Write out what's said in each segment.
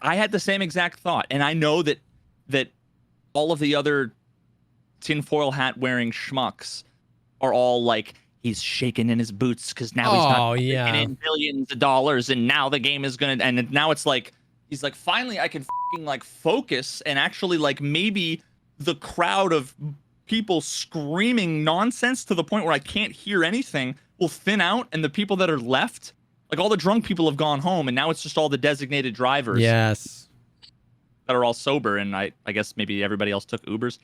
I had the same exact thought, and I know that all of the other tinfoil hat wearing schmucks are all like, he's shaking in his boots because now he's not taking in billions of dollars, and now the game is gonna. And now it's like he's like, finally, I can like focus, and actually like maybe the crowd of people screaming nonsense to the point where I can't hear anything will thin out, and the people that are left, like all the drunk people, have gone home, and now it's just all the designated drivers. Yes. That are all sober, and I guess maybe everybody else took Ubers.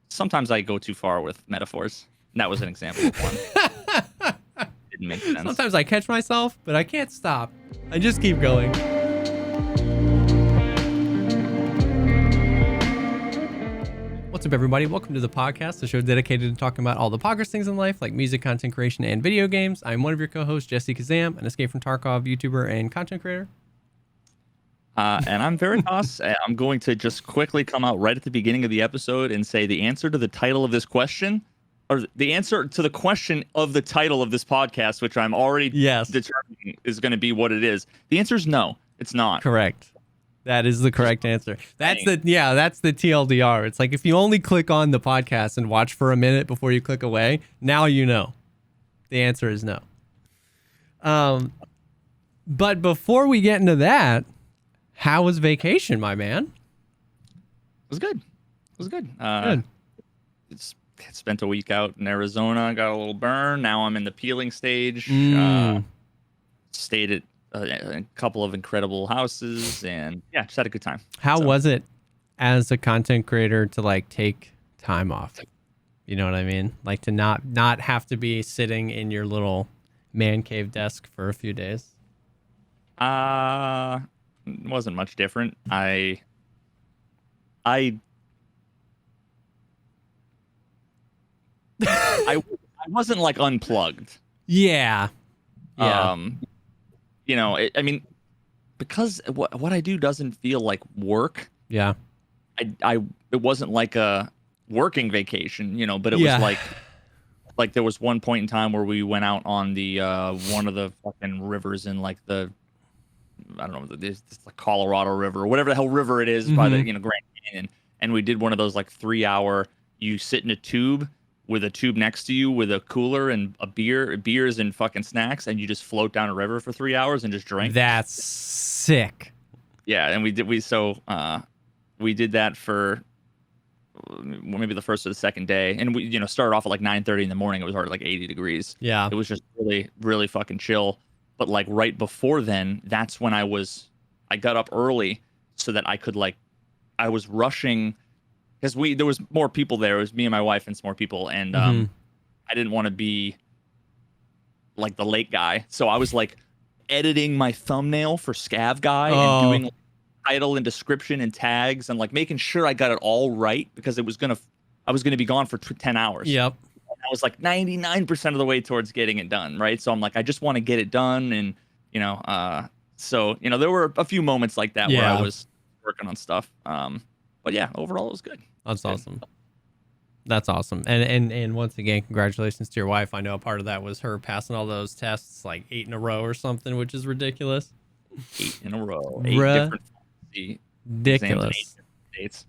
Sometimes I go too far with metaphors. And that was an example of one. Didn't make sense. Sometimes I catch myself, but I can't stop. I just keep going. What's up, everybody? Welcome to the podcast, the show dedicated to talking about all the Pogcast things in life, like music, content creation, and video games. I'm one of your co-hosts, JesseKazam, an Escape from Tarkov YouTuber and content creator. And I'm Veritas. I'm going to just quickly come out right at the beginning of the episode and say the answer to the title of this question, or the answer to the question of the title of this podcast, which I'm already determining is going to be what it is. The answer is no, it's not. Correct. That is the correct answer. That's the TLDR. It's like if you only click on the podcast and watch for a minute before you click away, now you know. The answer is no. But before we get into that, how was vacation, my man? It was good. Good. Good. Spent a week out in Arizona, got a little burn. Now I'm in the peeling stage. Stayed at a couple of incredible houses, and yeah, just had a good time. How was it as a content creator to like take time off? You know what I mean? Like to not have to be sitting in your little man cave desk for a few days. It wasn't much different. I wasn't like unplugged. Yeah. You know, I mean, because what I do doesn't feel like work. Yeah. It wasn't like a working vacation, you know, but it was like there was one point in time where we went out on the one of the fucking rivers in like the, I don't know, this the Colorado River or whatever the hell river it is by the, Grand Canyon, and we did one of those like 3-hour, you sit in a tube with a tube next to you with a cooler and beers and fucking snacks, and you just float down a river for 3 hours and just drink. That's sick. Yeah, and we did that for maybe the first or the second day, and we started off at like 9:30 in the morning. It was already like 80 degrees. Yeah, it was just really, really fucking chill. But like right before then, that's when I got up early so that I was rushing. Because there was more people there. It was me and my wife and some more people, and I didn't want to be like the late guy. So I was like editing my thumbnail for Scav Guy and doing like, title and description and tags and like making sure I got it all right, because I was gonna be gone for 10 hours. Yep. And I was like 99% of the way towards getting it done, right? So I'm like, I just want to get it done, and so there were a few moments like that where I was working on stuff. But yeah, overall it was good. That's awesome. That's awesome. And once again, congratulations to your wife. I know a part of that was her passing all those tests, like 8 in a row or something, which is ridiculous. 8 in a row. 8 different ridiculous states.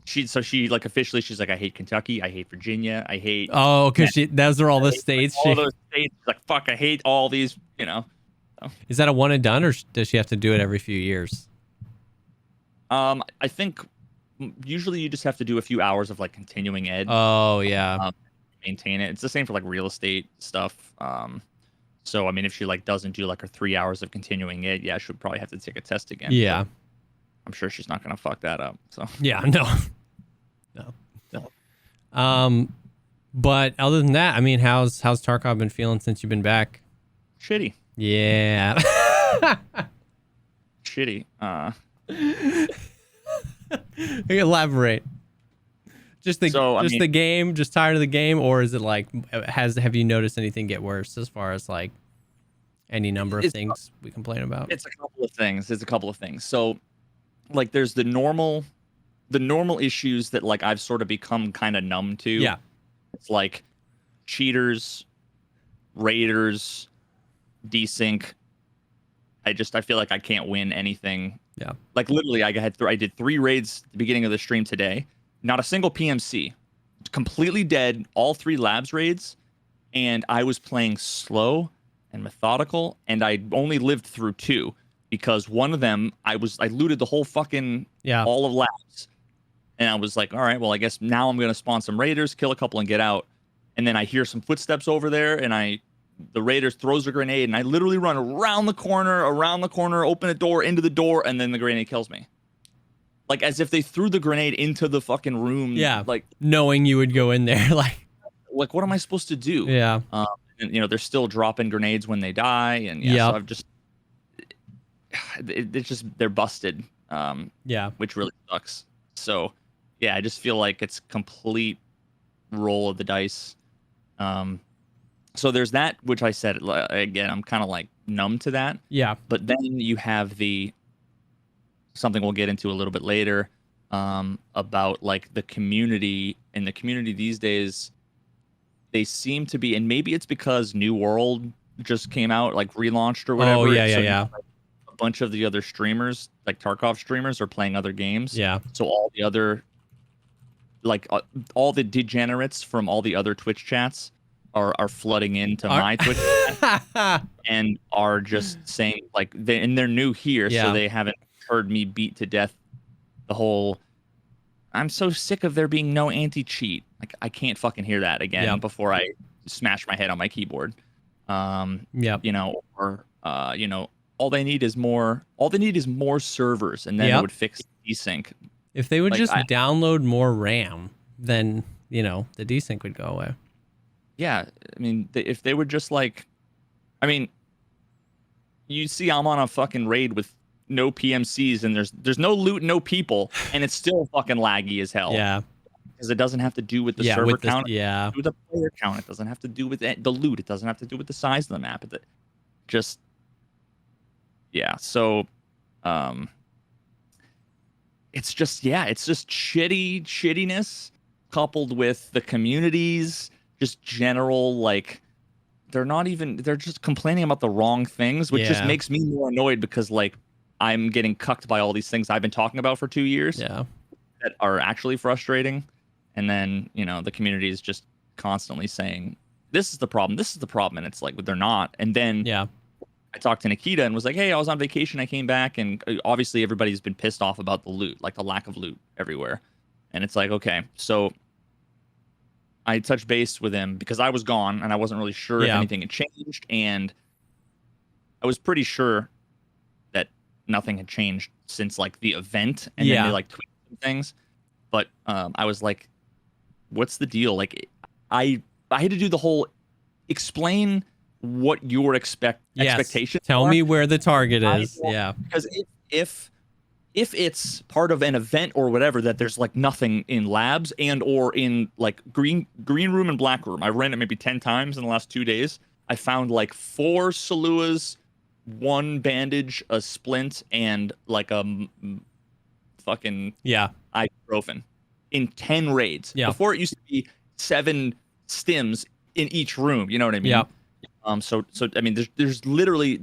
She like officially, she's like, I hate Kentucky, I hate Virginia, I hate. Oh, because those are all the states. All those states. Like, fuck, I hate all these. So. Is that a one and done, or does she have to do it every few years? I think. Usually you just have to do a few hours of like continuing ed. Oh yeah. Maintain it. It's the same for like real estate stuff. So I mean, if she like doesn't do like her 3 hours of continuing ed, yeah, she'll probably have to take a test again. Yeah. I'm sure she's not gonna fuck that up. So yeah, no. But other than that, I mean, how's Tarkov been feeling since you've been back? Shitty. Yeah. Shitty. Elaborate. Just the game, just tired of the game, or is it like have you noticed anything get worse as far as like any number of things we complain about? It's a couple of things. So like there's the normal issues that like I've sort of become kind of numb to. Yeah. It's like cheaters, raiders, desync. I feel like I can't win anything Yeah. Like literally, I did 3 raids at the beginning of the stream today. Not a single PMC. Completely dead. All 3 labs raids, and I was playing slow and methodical, and I only lived through 2 because one of them I looted the whole fucking all of labs, and I was like, all right, well I guess now I'm gonna spawn some raiders, kill a couple, and get out. And then I hear some footsteps over there, and the raiders throws a grenade, and I literally run around the corner, open a door, into the door, and then the grenade kills me. Like as if they threw the grenade into the fucking room. Yeah. Like knowing you would go in there, like what am I supposed to do? Yeah. And, they're still dropping grenades when they die, and so I've just it's just they're busted. Which really sucks. So yeah, I just feel like it's complete roll of the dice. So there's that, which I said again, I'm kind of like numb to that. Yeah. But then you have something we'll get into a little bit later, about like the community, and the community these days, they seem to be, and maybe it's because New World just came out, like relaunched or whatever. Oh yeah, Now, like, a bunch of the other streamers, like Tarkov streamers, are playing other games. Yeah. So all the other, like all the degenerates from all the other Twitch chats are flooding into my Twitch chat and are just saying like they're new here, so they haven't heard me beat to death the whole I'm so sick of there being no anti-cheat. Like I can't fucking hear that again before I smash my head on my keyboard. Or all they need is more servers, and then it would fix desync. If they would just download more RAM, then the desync would go away. Yeah, I mean, if they would just you see I'm on a fucking raid with no PMCs, and there's no loot, no people, and it's still fucking laggy as hell. Yeah. Because it doesn't have to do with the server count. Yeah. With the player count. It doesn't have to do with the loot. It doesn't have to do with the size of the map. So, it's just shittiness coupled with the communities, just general, like, they're just complaining about the wrong things, which just makes me more annoyed because, like, I'm getting cucked by all these things I've been talking about for 2 years that are actually frustrating. And then, the community is just constantly saying, this is the problem. And it's like, but they're not. And then I talked to Nikita and was like, hey, I was on vacation. I came back, and obviously everybody's been pissed off about the loot, like the lack of loot everywhere. And it's like, okay, so I touched base with him because I was gone and I wasn't really sure if anything had changed. And I was pretty sure that nothing had changed since like the event. And then they like tweeted some things. But I was like, what's the deal? Like, I had to do the whole explain what your expectations Tell are. me where the target is. Because if it's part of an event or whatever, that there's like nothing in labs and or in like green room and black room. I ran it maybe 10 times in the last 2 days. I found like 4 Saluas, 1 bandage, a splint, and like a fucking ibuprofen in 10 raids. Before it used to be 7 stims in each room. You know what I mean? So I mean, there's literally,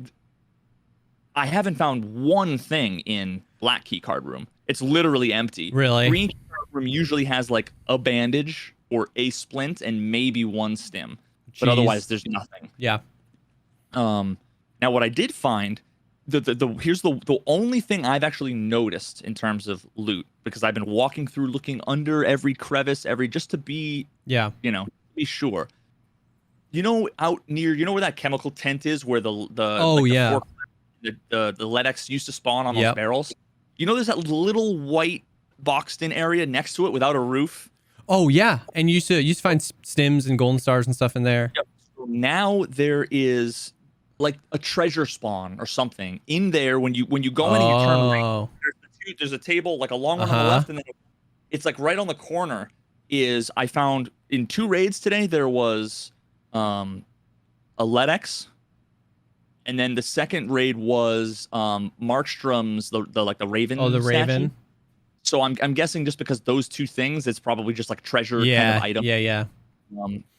I haven't found one thing in black key card room. It's literally empty. Really? Green key card room usually has like a bandage or a splint and maybe 1 stim, but otherwise there's nothing. Now what I did find, here's the only thing I've actually noticed in terms of loot, because I've been walking through, looking under every crevice, just to be be sure. Out near, where that chemical tent is, where the LEDX used to spawn on those barrels. There's that little white boxed in area next to it without a roof. Oh yeah, and you used to find stims and golden stars and stuff in there. So now there is like a treasure spawn or something in there. When you go in and you turn right, there's a table, like a long one on the left, and then it's like right on the corner. I found in 2 raids today there was a LEDX, and then the second raid was Markstrom's the Raven. Oh, the statue. Raven. So I'm guessing just because those 2 things, it's probably just like treasure kind of item. Yeah.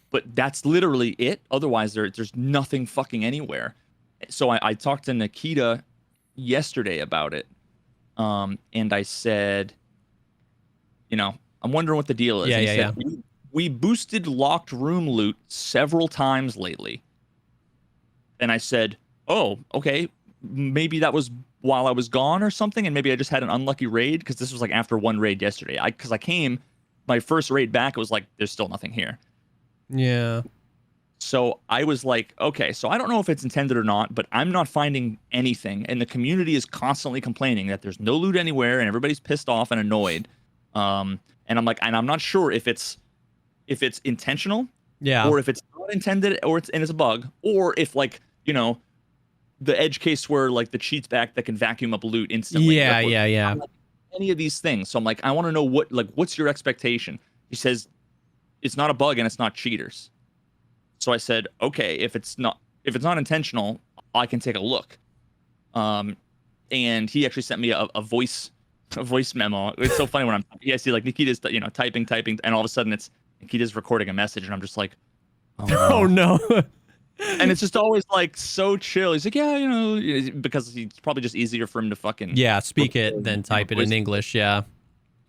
But that's literally it. Otherwise, there's nothing fucking anywhere. So I talked to Nikita yesterday about it, And I said, I'm wondering what the deal is. Yeah, and he yeah, said, we boosted locked room loot several times lately. And I said, oh, okay, maybe that was while I was gone or something, and maybe I just had an unlucky raid, because this was like after one raid yesterday. Because I came, my first raid back, it was like, there's still nothing here. Yeah. So I was like, okay, so I don't know if it's intended or not, but I'm not finding anything. And the community is constantly complaining that there's no loot anywhere and everybody's pissed off and annoyed. And I'm like, and I'm not sure if it's intentional, or if it's not intended, or it's a bug, or if the edge case where like the cheat's back that can vacuum up loot instantly. Yeah. Like, any of these things. So I'm like, I want to know what's your expectation? He says it's not a bug and it's not cheaters. So I said, okay, if it's not intentional, I can take a look. And he actually sent me a voice memo. It's so funny when I see like Nikita's typing, and all of a sudden it's Nikita's recording a message, and I'm just like, oh no. And it's just always like so chill. He's like, yeah, because it's probably just easier for him to fucking speak it than type it in English. Yeah.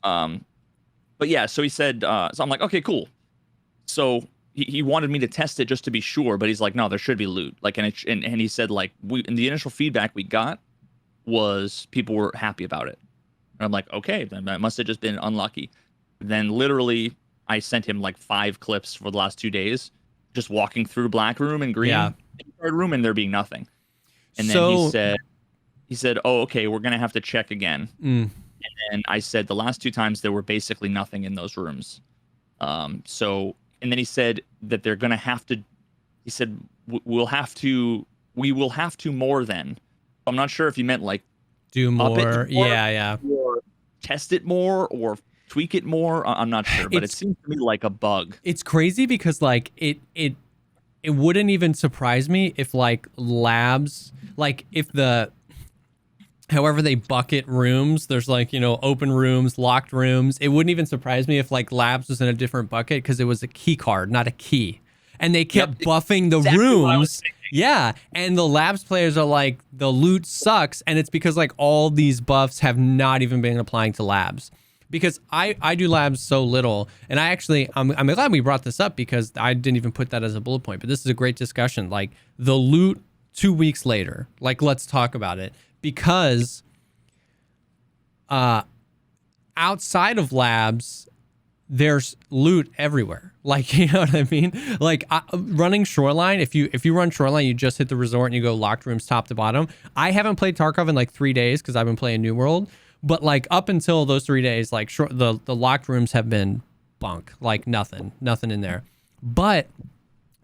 But yeah, so he said, so I'm like, okay, cool. So he wanted me to test it just to be sure, but he's like, no, there should be loot. Like, and he said, like, in the initial feedback we got was people were happy about it. And I'm like, okay, then that must have just been unlucky. Then literally I sent him like 5 clips for the last 2 days, just walking through black room and green room, and there being nothing. And then he said, oh, okay, we're going to have to check again. And then I said the last 2 times there were basically nothing in those rooms. And then he said that they're going to have to, he said, we will have to more then. I'm not sure if he meant like do more. Yeah. Or test it more or tweak it more. I'm not sure, but it seems to me like a bug. It's crazy because like it wouldn't even surprise me if like labs, like if however they bucket rooms, there's like, open rooms, locked rooms. It wouldn't even surprise me if like labs was in a different bucket because it was a key card, not a key. And they kept buffing the rooms. Yeah. And the labs players are like, the loot sucks. And it's because like all these buffs have not even been applying to labs. Because I do labs so little. And I'm glad we brought this up because I didn't even put that as a bullet point. But this is a great discussion. Like the loot 2 weeks later, like let's talk about it. Because outside of labs, there's loot everywhere. Like, you know what I mean? Like running Shoreline, if you run Shoreline, you just hit the resort and you go locked rooms top to bottom. I haven't played Tarkov in like 3 days because I've been playing New World. But like up until those 3 days, like the locked rooms have been bunk, like nothing in there. But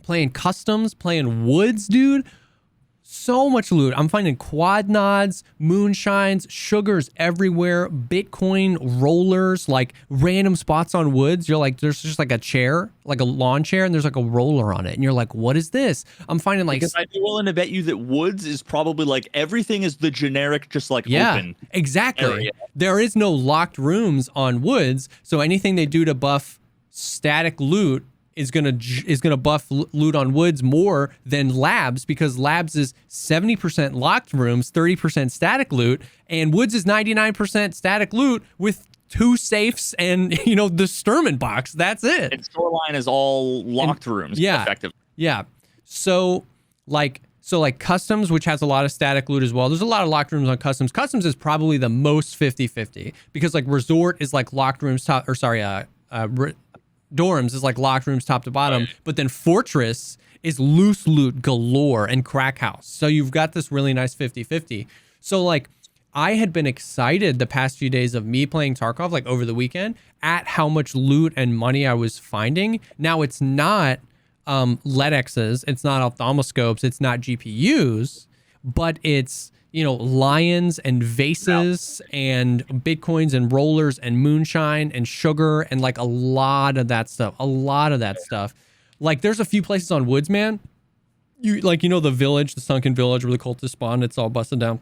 playing customs, playing woods, dude, so much loot. I'm finding quad nods, moonshines, sugars everywhere, Bitcoin rollers, like random spots on woods. You're like, there's just like a chair, like a lawn chair, and there's like a roller on it. And you're like, what is this? I'm finding like... Because I'd be willing to bet you that woods is probably like everything is the generic, just like open. Exactly. Area. There is no locked rooms on woods. So anything they do to buff static loot is gonna buff loot on woods more than labs, because labs is 70% locked rooms, 30% static loot, and woods is 99% static loot with 2 safes and the Sturman box. That's it. And Shoreline is all locked rooms. Effectively. Yeah. So like customs, which has a lot of static loot as well. There's a lot of locked rooms on customs. Customs is probably the most 50-50 because like resort is like locked rooms dorms is like locked rooms top to bottom, right. But then Fortress is loose loot galore and crack house. So you've got this really nice 50-50. So like I had been excited the past few days of me playing Tarkov, like over the weekend, at how much loot and money I was finding. Now it's not LEDXs, it's not ophthalmoscopes, it's not GPUs, but it's lions and vases and Bitcoins and rollers and moonshine and sugar and like a lot of that stuff. Like there's a few places on woods, man. The village, the sunken village where the cultists spawn, it's all busted down.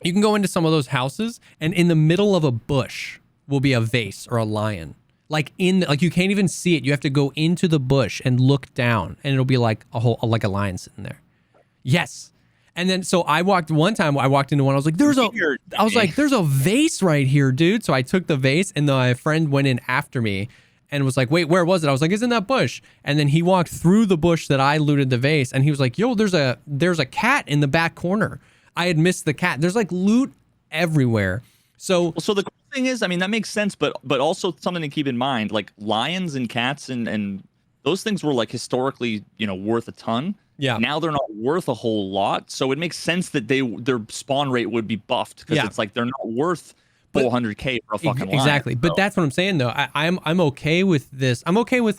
You can go into some of those houses and in the middle of a bush will be a vase or a lion. Like you can't even see it. You have to go into the bush and look down and it'll be like a lion sitting there. Yes. And then so I walked into one, I was like, there's a vase right here, dude. So I took the vase, and then my friend went in after me and was like, wait, where was it? I was like, it's in that bush. And then he walked through the bush that I looted the vase, and he was like, yo, there's a cat in the back corner. I had missed the cat. There's like loot everywhere. So the cool thing is, I mean, that makes sense, but also something to keep in mind, like lions and cats and those things were like historically, worth a ton. Yeah. Now they're not worth a whole lot, so it makes sense that their spawn rate would be buffed because it's like they're not worth 400K for a fucking lion. Exactly. But that's what I'm saying though. I'm okay with this. I'm okay with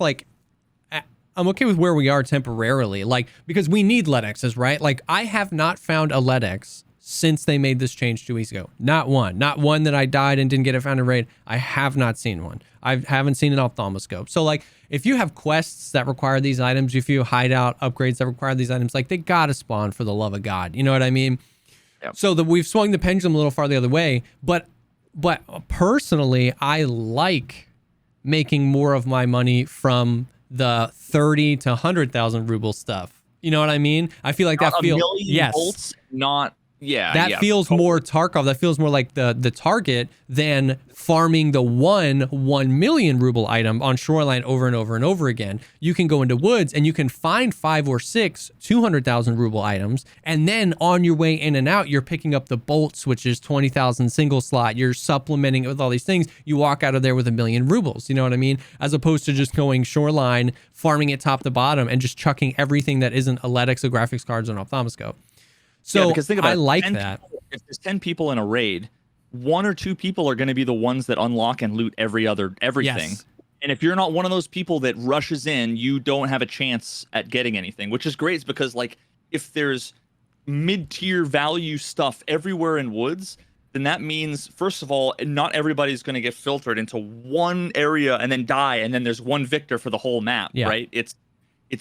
where we are temporarily, like, because we need LEDXs, right? Like, I have not found a LEDX since they made this change 2 weeks ago. Not one that I died and didn't get it found in raid. I have not seen one. I haven't seen an ophthalmoscope. So like, if you have quests that require these items, if you hideout upgrades that require these items, like, they gotta spawn, for the love of God. You know what I mean? Yep. So we've swung the pendulum a little far the other way, but personally, I like making more of my money from the 30 to 100,000 ruble stuff. You know what I mean? I feel like that feels, yes, bolts, not. Yeah, that feels more Tarkov. That feels more like the target than farming the 1 million ruble item on Shoreline over and over and over again. You can go into woods and you can find 5 or 6 200,000 ruble items, and then on your way in and out, you're picking up the bolts, which is 20,000 single slot. You're supplementing it with all these things. You walk out of there with 1 million rubles. You know what I mean? As opposed to just going Shoreline, farming it top to bottom, and just chucking everything that isn't a LEDX, a graphics cards, or an ophthalmoscope. So because think about I like that. If there's 10 people in a raid, 1 or 2 people are going to be the ones that unlock and loot everything. Yes. And if you're not one of those people that rushes in, you don't have a chance at getting anything, which is great because, like, if there's mid-tier value stuff everywhere in woods, then that means, first of all, not everybody's going to get filtered into one area and then die, and then there's one victor for the whole map, right? It's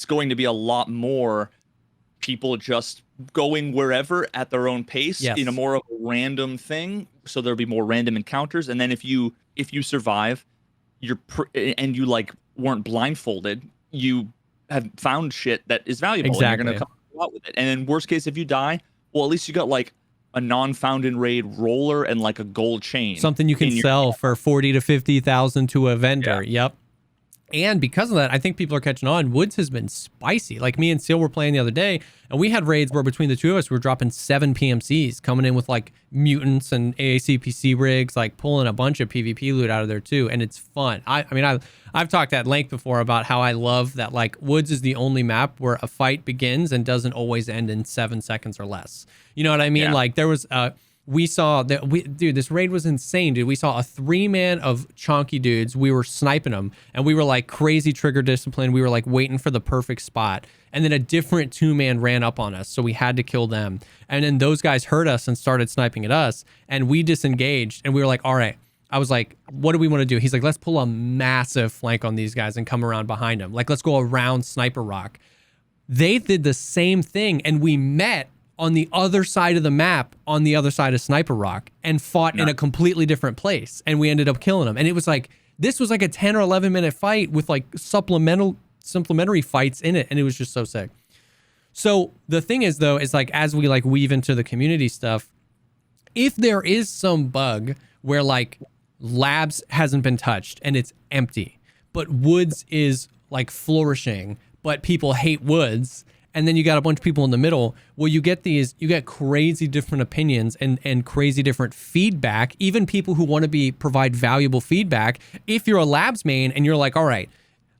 going to be a lot more people just going wherever at their own pace in a more of a random thing. So there'll be more random encounters. And then if you survive, and you like weren't blindfolded, you have found shit that is valuable. Exactly. And you're going to come out with it. And in worst case, if you die, well, at least you got like a non-found in raid roller and like a gold chain. Something you can sell for 40 to 50,000 to a vendor. Yeah. Yep. And because of that, I think people are catching on. Woods has been spicy. Like, me and Seal were playing the other day, and we had raids where between the two of us, we were dropping 7 PMCs, coming in with like mutants and AACPC rigs, like pulling a bunch of PvP loot out of there too. And it's fun. I mean, I've talked at length before about how I love that, like, Woods is the only map where a fight begins and doesn't always end in 7 seconds or less. You know what I mean? Yeah. Like, there was we saw that dude, this raid was insane, dude. We saw a 3-man of chonky dudes. We were sniping them, and we were like crazy trigger discipline. We were like waiting for the perfect spot, and then a different 2-man ran up on us, so we had to kill them. And then those guys heard us and started sniping at us, and we disengaged, and we were like, all right. I was like, what do we want to do? He's like, let's pull a massive flank on these guys and come around behind them. Like, let's go around Sniper Rock. They did the same thing, and we met on the other side of the map, on the other side of Sniper Rock, and fought in a completely different place. And we ended up killing them. And it was like, this was like a 10 or 11 minute fight with like supplementary fights in it. And it was just so sick. So the thing is though, is like, as we like weave into the community stuff, if there is some bug where like labs hasn't been touched and it's empty, but woods is like flourishing, but people hate woods, and then you got a bunch of people in the middle, well, you get crazy different opinions and crazy different feedback, even people who want to provide valuable feedback. If you're a labs main and you're like, all right,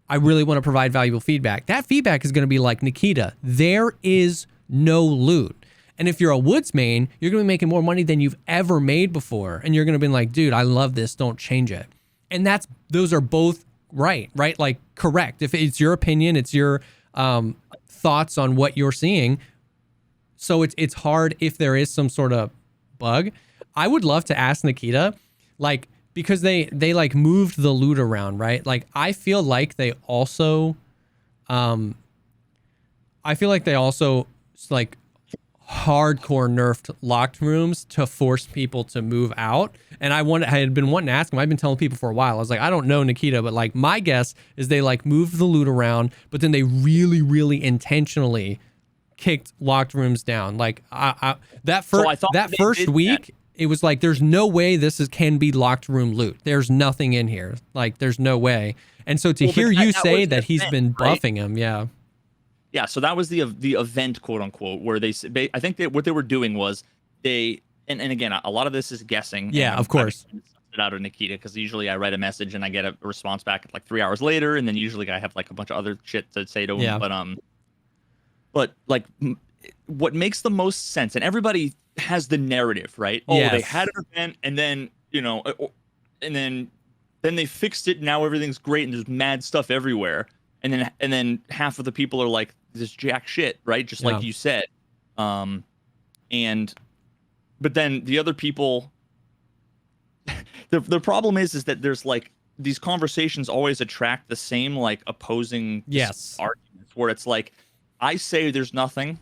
I really want to provide valuable feedback, that feedback is going to be like, Nikita, there is no loot. And if you're a woods main, you're going to be making more money than you've ever made before. And you're going to be like, dude, I love this, don't change it. And those are both right? Like, correct. If it's your opinion, it's your thoughts on what you're seeing. So it's hard if there is some sort of bug. I would love to ask Nikita, like, because they like moved the loot around, right? Like, I feel like they also like hardcore nerfed locked rooms to force people to move out. And I had been wanting to ask him. I've been telling people for a while. I was like, I don't know, Nikita, but like, my guess is they like moved the loot around, but then they really, really intentionally kicked locked rooms down. Like that first week, it was like, there's no way this can be locked room loot. There's nothing in here. Like, there's no way. And so to hear you say that he's been buffing him, yeah. Yeah, so that was the event, quote unquote, where I think what they were doing was and again, a lot of this is guessing. Yeah, of course. It out of Nikita, because usually I write a message and I get a response back like 3 hours later, and then usually I have like a bunch of other shit to say to him. Yeah. But like, what makes the most sense, and everybody has the narrative, right? Oh, yes. They had an event, and then and then they fixed it. And now everything's great, and there's mad stuff everywhere. And then half of the people are like, this jack shit, right? Just like you said. But then the other people, the problem is that there's like, these conversations always attract the same like opposing arguments, where it's like, I say there's nothing,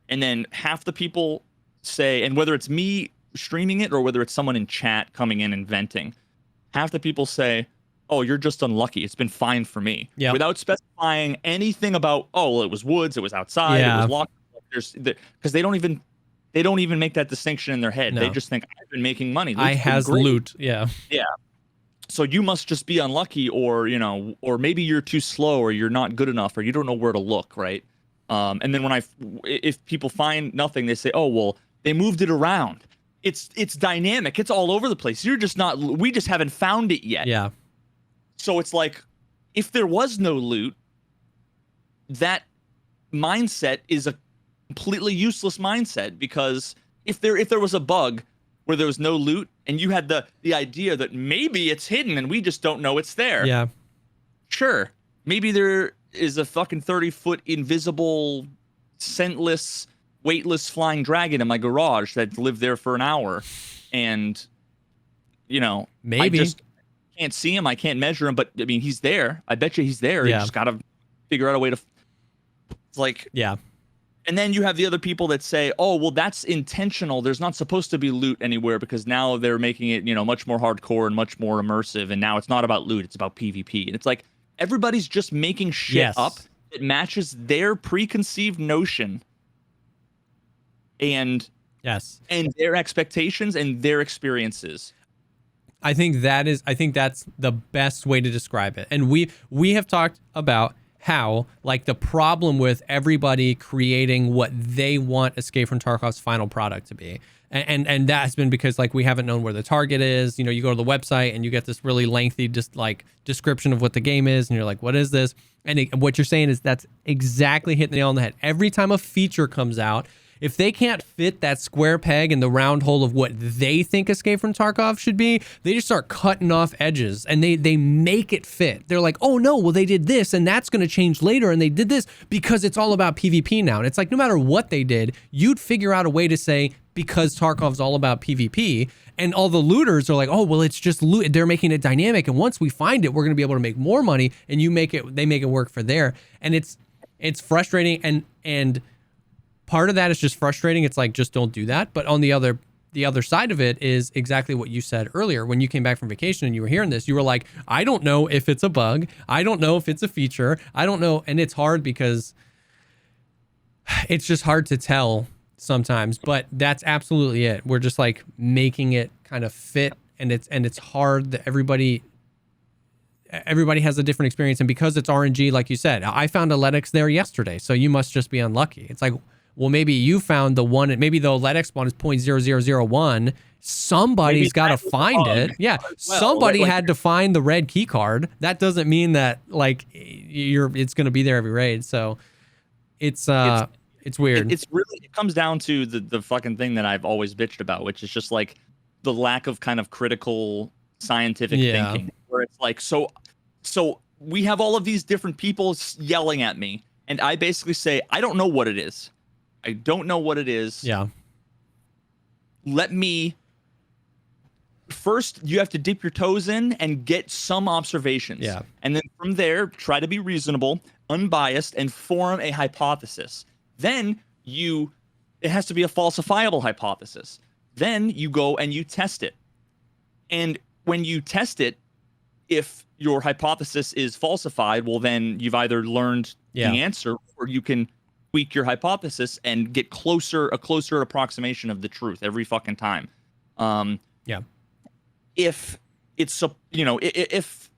and then half the people say, and whether it's me streaming it or whether it's someone in chat coming in and venting, half the people say, oh, you're just unlucky. It's been fine for me. Yep. Without specifying anything about, oh, well, it was woods, it was outside, it was locked. Because they don't even make that distinction in their head. No. They just think, I've been making money. I has loot. Yeah. Yeah. So you must just be unlucky, or or maybe you're too slow, or you're not good enough, or you don't know where to look, right? And then if people find nothing, they say, oh, well, they moved it around. It's dynamic. It's all over the place. We just haven't found it yet. Yeah. So it's like, if there was no loot, that mindset is a completely useless mindset, because if there was a bug where there was no loot and you had the idea that maybe it's hidden and we just don't know it's there. Yeah. Sure. Maybe there is a fucking 30-foot invisible, scentless, weightless flying dragon in my garage that lived there for an hour. And, maybe. I just can't see him. I can't measure him, but I mean, he's there. I bet you he's there. Yeah. You just got to figure out a way to, it's like, yeah. And then you have the other people that say, oh, well, that's intentional. There's not supposed to be loot anywhere, because now they're making it, much more hardcore and much more immersive. And now it's not about loot. It's about PvP. And it's like, everybody's just making shit up that matches their preconceived notion and their expectations and their experiences. I think that's the best way to describe it. And we have talked about how, like, the problem with everybody creating what they want Escape from Tarkov's final product to be. And that has been because, like, we haven't known where the target is. You go to the website and you get this really lengthy description of what the game is, and you're like, what is this? And what you're saying is that's exactly hitting the nail on the head. Every time a feature comes out, if they can't fit that square peg in the round hole of what they think Escape from Tarkov should be, they just start cutting off edges, and they make it fit. They're like, oh no, well, they did this and that's going to change later, and they did this because it's all about PvP now. And it's like, no matter what they did, you'd figure out a way to say, because Tarkov's all about PvP, and all the looters are like, oh, well, it's just loot. They're making it dynamic, and once we find it, we're going to be able to make more money, and they make it work for there. And it's frustrating, and part of that is just frustrating. It's like, just don't do that. But on the other side of it is exactly what you said earlier. When you came back from vacation and you were hearing this, you were like, I don't know if it's a bug. I don't know if it's a feature. I don't know. And it's hard because it's just hard to tell sometimes, but that's absolutely it. We're just like making it kind of fit, and it's hard that everybody has a different experience. And because it's RNG, like you said, I found Athletics there yesterday, so you must just be unlucky. It's like, well, maybe you found the one, maybe the Athletics spawn is 0.0001. Somebody's got to find it. Yeah. Well, somebody had to find the red key card. That doesn't mean that like it's going to be there every raid. So it's weird. It comes down to the fucking thing that I've always bitched about, which is just like the lack of kind of critical scientific thinking, where it's like, so we have all of these different people yelling at me, and I basically say, I don't know what it is. I don't know what it is. Yeah. Let me first, you have to dip your toes in and get some observations. Yeah. And then from there, try to be reasonable, unbiased, and form a hypothesis. Then it has to be a falsifiable hypothesis. Then you go and you test it. And when you test it, if your hypothesis is falsified, well, then you've either learned the answer, or we tweak your hypothesis and get a closer approximation of the truth every fucking time. Yeah. If it's, if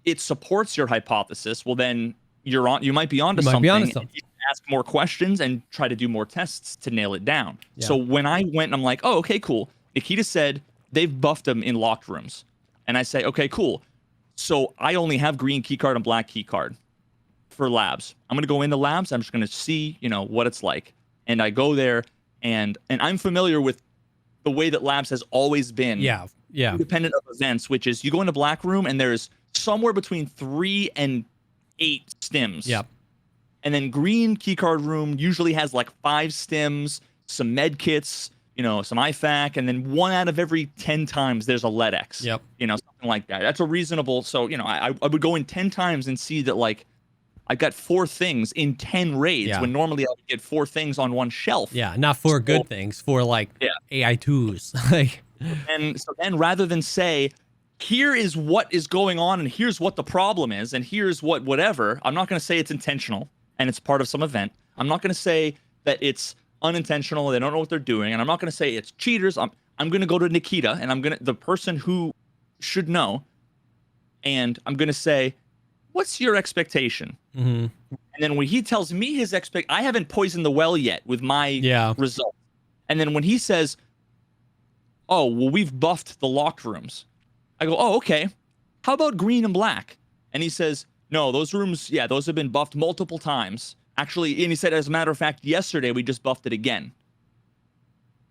it supports your hypothesis, well, then you might be onto something. You can ask more questions and try to do more tests to nail it down. Yeah. So when I went and I'm like, oh, okay, cool. Nikita said they've buffed him in locked rooms. And I say, okay, cool. So I only have green keycard and black keycard for labs. I'm going to go into labs. I'm just going to see, what it's like. And I go there and I'm familiar with the way that labs has always been. Yeah. Independent of events, which is you go into black room and there's somewhere between 3 and 8 stims. Yep. And then green keycard room usually has like 5 stims, some med kits, some IFAK, and then 1 out of every 10 times there's a LEDX. Yep. Something like that. That's a reasonable. So, I would go in 10 times and see that like I've got 4 things in 10 raids when normally I would get 4 things on one shelf. Yeah, not 4 good things, 4 like AI2s. Like, and so then rather than say, here is what is going on and here's what the problem is and here's whatever, I'm not going to say it's intentional and it's part of some event. I'm not going to say that it's unintentional, they don't know what they're doing, and I'm not going to say it's cheaters. I'm going to go to Nikita and the person who should know, and I'm going to say, what's your expectation? Mm-hmm. And then when he tells me his I haven't poisoned the well yet with my result. And then when he says, oh, well, we've buffed the locked rooms, I go, oh, okay. How about green and black? And he says, no, those rooms, those have been buffed multiple times. Actually, and he said, as a matter of fact, yesterday we just buffed it again.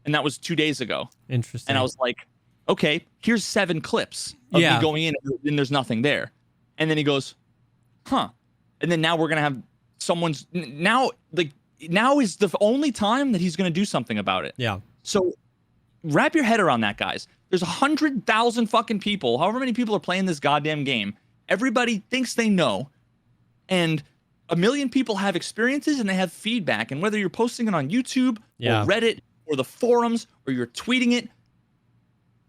And that was 2 days ago. Interesting. And I was like, okay, here's 7 clips of me going in and there's nothing there. And then he goes, huh. And then now we're going to have now is the only time that he's going to do something about it. Yeah. So wrap your head around that, guys. There's 100,000 fucking people, however many people are playing this goddamn game. Everybody thinks they know. And 1 million people have experiences and they have feedback. And whether you're posting it on YouTube or Reddit or the forums or you're tweeting it,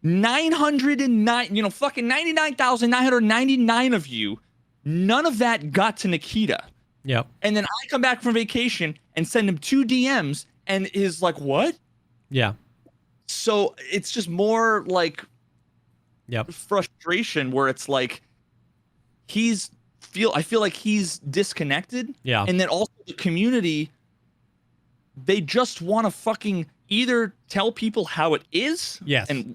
909, fucking 99,999 of you, none of that got to Nikita. Yep. And then I come back from vacation and send him 2 DMs and is like, what? Yeah. So it's just more like frustration where it's like I feel like he's disconnected. Yeah. And then also the community, they just want to fucking either tell people how it is. Yes. And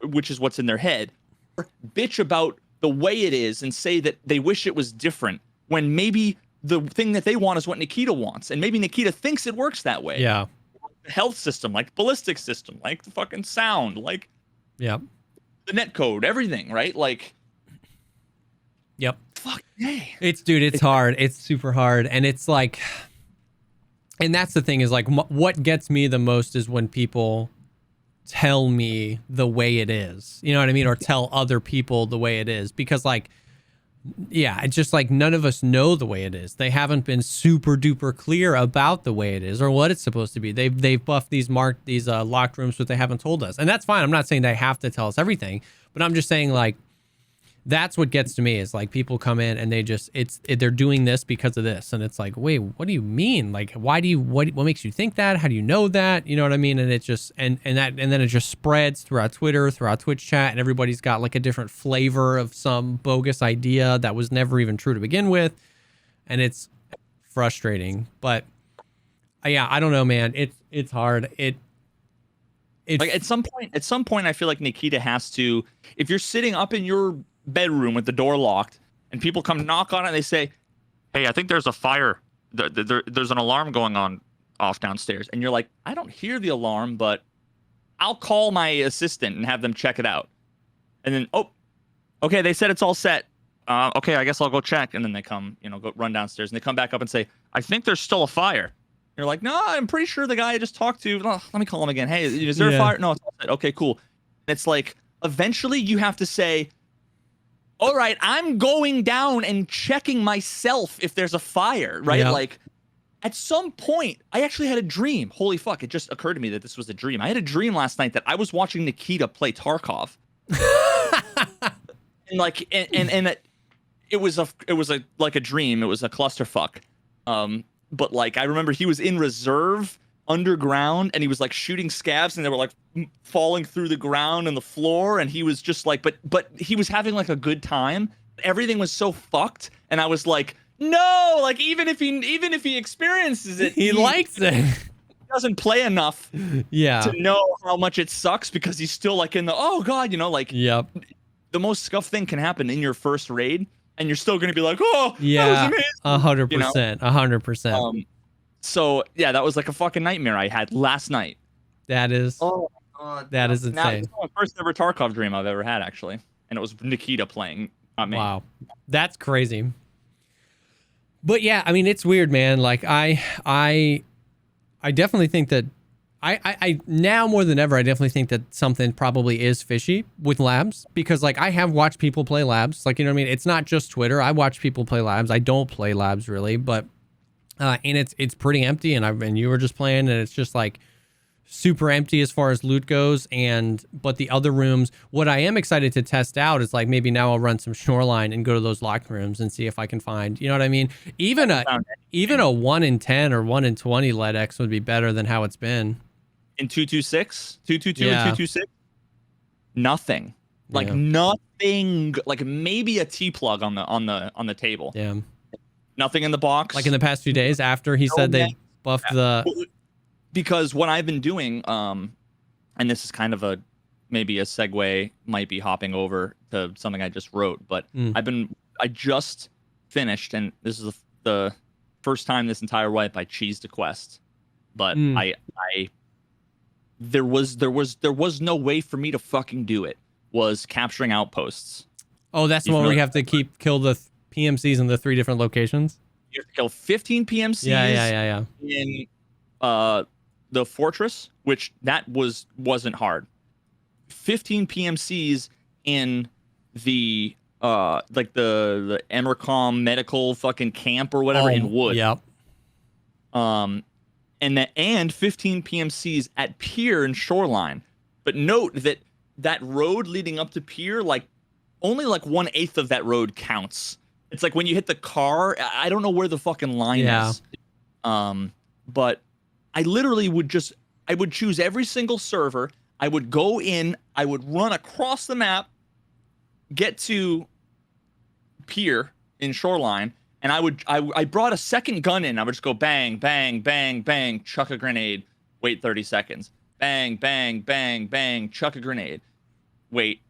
which is what's in their head, or bitch about the way it is and say that they wish it was different when maybe the thing that they want is what Nikita wants. And maybe Nikita thinks it works that way. Yeah. The health system, like the ballistic system, like the fucking sound, like the netcode, everything, right? Like, fuck, hey. It's hard. It's super hard. And it's like, and that's the thing is like, what gets me the most is when people tell me the way it is, you know what I mean? Or tell other people the way it is, because like, it's just like none of us know the way it is. They haven't been super duper clear about the way it is or what it's supposed to be. They've buffed these locked rooms, but they haven't told us. And that's fine. I'm not saying they have to tell us everything, but I'm just saying like, that's what gets to me is like people come in and they're doing this because of this. And it's like, wait, what do you mean? Like, what makes you think that? How do you know that? You know what I mean? And it just, and then it just spreads throughout Twitter, throughout Twitch chat, and everybody's got like a different flavor of some bogus idea that was never even true to begin with. And it's frustrating, but I don't know, man. It's hard. It's like at some point, I feel like Nikita has to, if you're sitting up in your bedroom with the door locked and people come knock on it and they say, hey, I think there's a fire, there's an alarm going on off downstairs, and you're like, I don't hear the alarm, but I'll call my assistant and have them check it out. And then, oh, okay, they said it's all set, okay, I guess I'll go check. And then they come, go run downstairs and they come back up and say, I think there's still a fire. And you're like, no, I'm pretty sure the guy I just talked to, let me call him again. Hey, is there a fire? No, it's all set. Okay, cool. And it's like eventually you have to say, all right, I'm going down and checking myself if there's a fire, right? Yeah. Like, at some point, I actually had a dream. Holy fuck, it just occurred to me that this was a dream. I had a dream last night that I was watching Nikita play Tarkov. and like, and it was like a dream. It was a clusterfuck. but like I remember he was in reserve underground and he was like shooting scavs and they were like falling through the ground and the floor, and he was just like, but he was having like a good time. Everything was so fucked, and I was like, no, like even if he experiences it, he likes it. Doesn't play enough to know how much it sucks, because he's still like in the, oh god, you know, like the most scuffed thing can happen in your first raid and you're still gonna be like, oh that was amazing. 100%, 100%. So yeah, that was like a fucking nightmare I had last night. That is that is insane. It's the first ever Tarkov dream I've ever had, actually, and it was Nikita playing, not me. Wow, that's crazy. But yeah, I mean, it's weird, man. Like I definitely think that I now more than ever, I definitely think that something probably is fishy with labs, because like I have watched people play labs, like, you know what I mean? It's not just Twitter. I watch people play labs. I don't play labs really, but and it's pretty empty, and you were just playing and it's just like super empty as far as loot goes. But the other rooms, what I am excited to test out is like maybe now I'll run some Shoreline and go to those locked rooms and see if I can find, you know what I mean? Even a 1 in 10 or 1 in 20 LEDX would be better than how it's been. In 226, 222 and 226, nothing. Like nothing. Like maybe a T plug on the table. Yeah. Nothing in the box. Like in the past few days after he said they buffed the. Because what I've been doing, and this is kind of maybe a segue, might be hopping over to something I just wrote, but I just finished, and this is the first time this entire wipe I cheesed a quest, but there was no way for me to fucking do it. Was capturing outposts. Oh, that's the one where you have to kill the PMCs in the 3 different locations. You have to kill 15 PMCs. Yeah. In the fortress, which that wasn't hard. 15 PMCs in the like the Emercom medical fucking camp or whatever in Wood. Yep. And 15 PMCs at Pier and Shoreline. But note that road leading up to Pier, like only like 1/8 of that road counts. It's like when you hit the car, I don't know where the fucking line is. But I literally would choose every single server. I would go in, I would run across the map, get to Pier in Shoreline, and I brought a second gun in. I would just go bang, bang, bang, bang, chuck a grenade, wait 30 seconds. Bang, bang, bang, bang, chuck a grenade. Wait.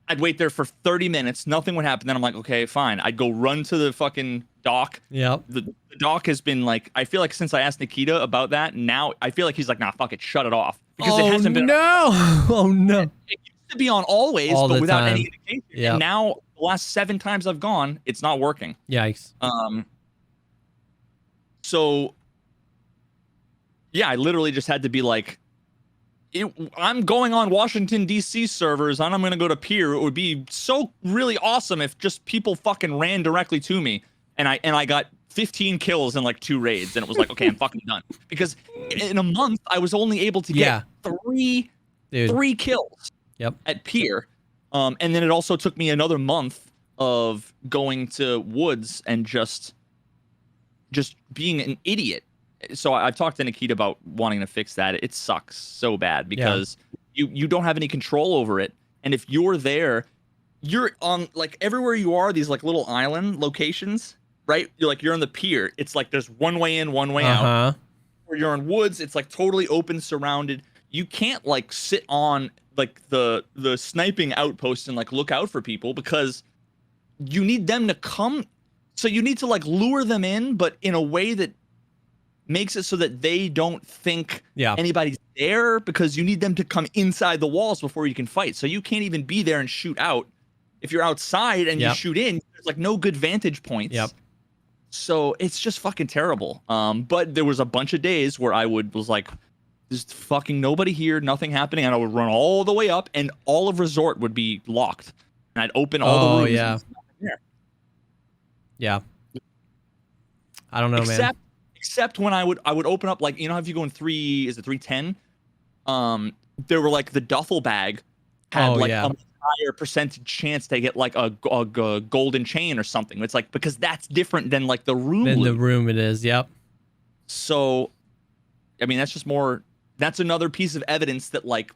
I'd wait there for 30 minutes, nothing would happen. Then I'm like, okay, fine. I'd go run to the fucking dock. Yep. The dock has been like, I feel like since I asked Nikita about that, now I feel like he's like, nah, fuck it, shut it off. Because it hasn't been. Oh no. It used to be on always, but without any indication. Yep. And now the last 7 times I've gone, it's not working. Yikes. So yeah, I literally just had to be like, I'm going on Washington, D.C. servers, and I'm going to go to Pier. It would be so really awesome if just people fucking ran directly to me, and I got 15 kills in like 2 raids, and it was like, okay, I'm fucking done. Because in a month, I was only able to get 3 kills at Pier. And then it also took me another month of going to Woods and just being an idiot. So I've talked to Nikita about wanting to fix that. It sucks so bad because you don't have any control over it. And if you're there, you're on like everywhere you are, these like little island locations, right? You're on the Pier. It's like there's one way in, one way out. Where you're in Woods, it's like totally open, surrounded. You can't like sit on like the sniping outpost and like look out for people because you need them to come. So you need to like lure them in, but in a way that makes it so that they don't think anybody's there, because you need them to come inside the walls before you can fight. So you can't even be there and shoot out. If you're outside and you shoot in, there's like no good vantage points. Yep. So it's just fucking terrible. But there was a bunch of days where I was like, there's fucking nobody here, nothing happening, and I would run all the way up, and all of Resort would be locked, and I'd open all the rooms. Yeah. I don't know, man. Except when I would open up, like, you know how if you go in 310, there were like the duffel bag had a higher percentage chance to get like a golden chain or something. It's like, because that's different than like the room. The room it is, yep. So, I mean, that's another piece of evidence that like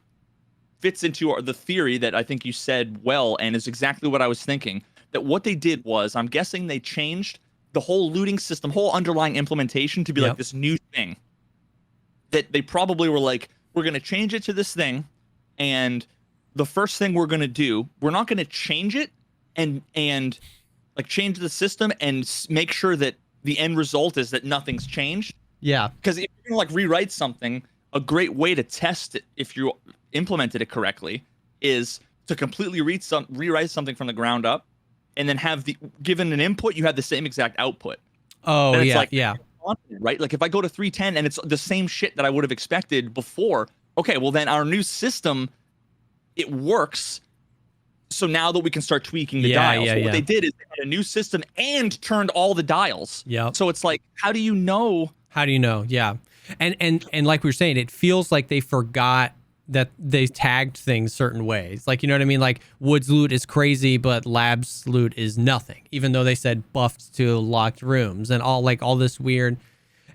fits into the theory that I think you said well, and is exactly what I was thinking. That what they did was, I'm guessing they changed the whole looting system, whole underlying implementation to be like this new thing. That they probably were like, we're going to change it to this thing, and the first thing we're going to do, we're not going to change it and like change the system and make sure that the end result is that nothing's changed. Yeah. Because if you're going to like rewrite something, a great way to test it if you implemented it correctly is to completely rewrite something from the ground up, and then have given an input, you have the same exact output. Oh, yeah, like, yeah. Right? Like if I go to 310 and it's the same shit that I would have expected before, okay, well then our new system, it works. So now that we can start tweaking the dials. So what they did is they had a new system and turned all the dials. Yeah. So it's like, how do you know? Yeah. And like we were saying, it feels like they forgot that they tagged things certain ways. Like, you know what I mean? Like Woods loot is crazy, but Labs loot is nothing, even though they said buffed to locked rooms and all this weird.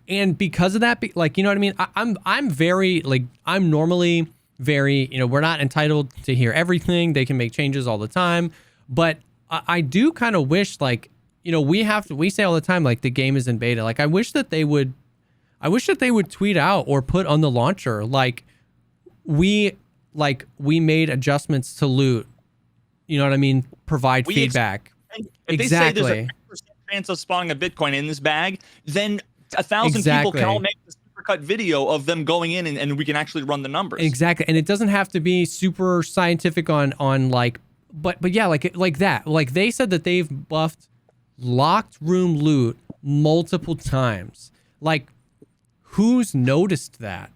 And because of that, like, you know what I mean? I'm very, like, I'm normally very, you know, we're not entitled to hear everything. They can make changes all the time. But I do kind of wish, like, you know, we say all the time, like, the game is in beta. Like, I wish that they would tweet out or put on the launcher, like, we made adjustments to loot, you know what I mean? Provide feedback. If they say there's a 10% chance of spawning a Bitcoin in this bag, then 1,000 people can all make the supercut video of them going in, and we can actually run the numbers. Exactly. And it doesn't have to be super scientific on like, but yeah, like that. Like they said that they've buffed locked room loot multiple times. Like, who's noticed that?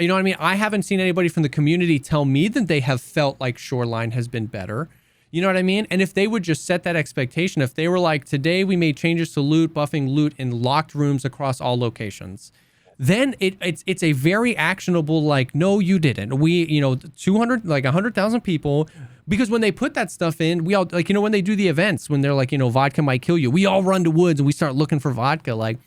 You know what I mean? I haven't seen anybody from the community tell me that they have felt like Shoreline has been better. You know what I mean? And if they would just set that expectation, if they were like, today we made changes to loot, buffing loot in locked rooms across all locations, then it's a very actionable, like, no, you didn't. We, you know, 200, like 100,000 people, because when they put that stuff in, we all, like, you know, when they do the events, when they're like, you know, vodka might kill you, we all run to Woods and we start looking for vodka. Like,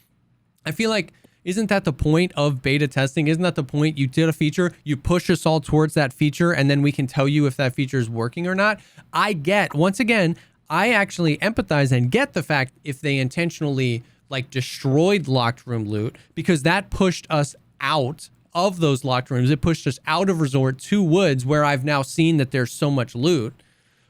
I feel like, isn't that the point of beta testing? Isn't that the point? You did a feature, you push us all towards that feature, and then we can tell you if that feature is working or not. Once again, I actually empathize and get the fact if they intentionally like destroyed locked room loot, because that pushed us out of those locked rooms. It pushed us out of Resort to Woods, where I've now seen that there's so much loot.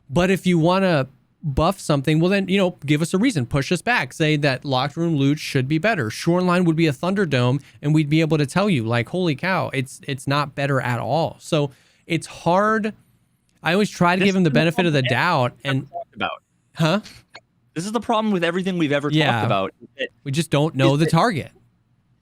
But if you want to buff something, well then, you know, give us a reason, push us back, say that locked room loot should be better. Shoreline would be a Thunderdome, and we'd be able to tell you, like, holy cow, it's not better at all. So it's hard. I always try to give them the benefit of the doubt. And this is the problem with everything we've ever talked about. We just don't know the target.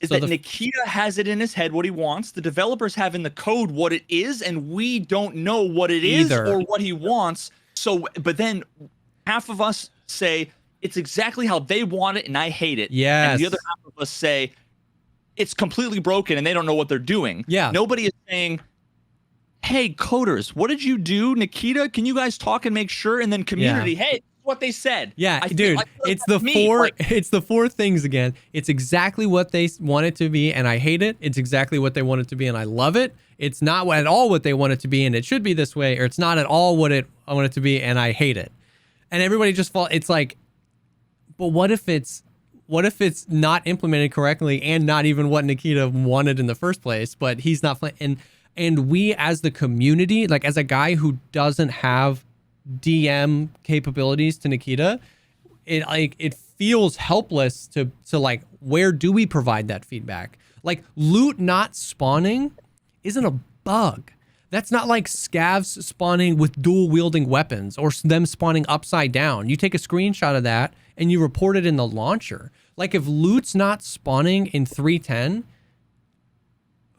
Nikita has it in his head what he wants. The developers have in the code what it is, and we don't know what it is or what he wants. So, but then half of us say it's exactly how they want it, and I hate it. Yes. And the other half of us say it's completely broken, and they don't know what they're doing. Yeah. Nobody is saying, hey, coders, what did you do? Nikita, can you guys talk and make sure? And then community, hey, what they said. Yeah, dude, it's the four things again. It's exactly what they want it to be, and I hate it. It's exactly what they want it to be, and I love it. It's not at all what they want it to be, and it should be this way, or it's not at all what I want it to be, and I hate it. And everybody just it's like, but what if it's not implemented correctly and not even what Nikita wanted in the first place, but he's not and we as the community, like as a guy who doesn't have DM capabilities to Nikita, it feels helpless to like, where do we provide that feedback? Like, loot not spawning isn't a bug. That's not like scavs spawning with dual wielding weapons or them spawning upside down. You take a screenshot of that and you report it in the launcher. Like, if loot's not spawning in 310,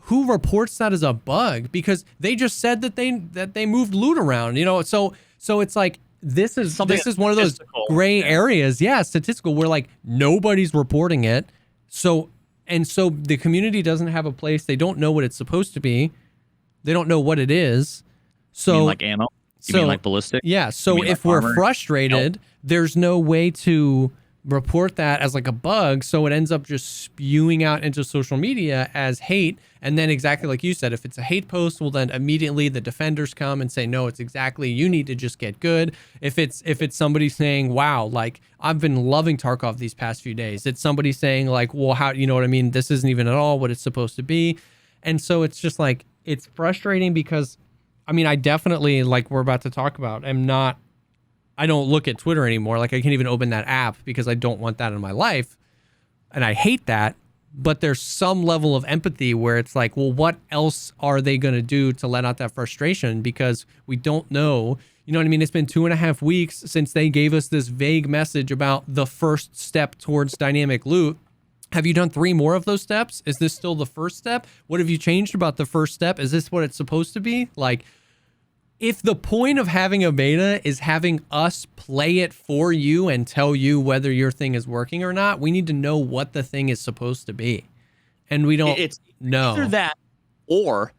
who reports that as a bug? Because they just said that they moved loot around, you know? So it's like, this is one of those gray areas. Yeah, statistical, where like nobody's reporting it. So the community doesn't have a place. They don't know what it's supposed to be. They don't know what it is. So, you mean like ammo? You mean like ballistic? Yeah. So if we're frustrated, there's no way to report that as like a bug, so it ends up just spewing out into social media as hate. And then exactly like you said, if it's a hate post, well then immediately the defenders come and say, no, it's exactly, you need to just get good. If it's somebody saying, wow, like I've been loving Tarkov these past few days, it's somebody saying like, well, how, you know what I mean, this isn't even at all what it's supposed to be. And so it's just like, it's frustrating because I mean, I definitely, like we're about to talk about, I don't look at Twitter anymore. Like I can't even open that app because I don't want that in my life. And I hate that. But there's some level of empathy where it's like, well, what else are they going to do to let out that frustration? Because we don't know. You know what I mean? It's been 2.5 weeks since they gave us this vague message about the first step towards dynamic loot. Have you done 3 more of those steps? Is this still the first step? What have you changed about the first step? Is this what it's supposed to be? Like, if the point of having a beta is having us play it for you and tell you whether your thing is working or not, we need to know what the thing is supposed to be. And we don't know. Either that, or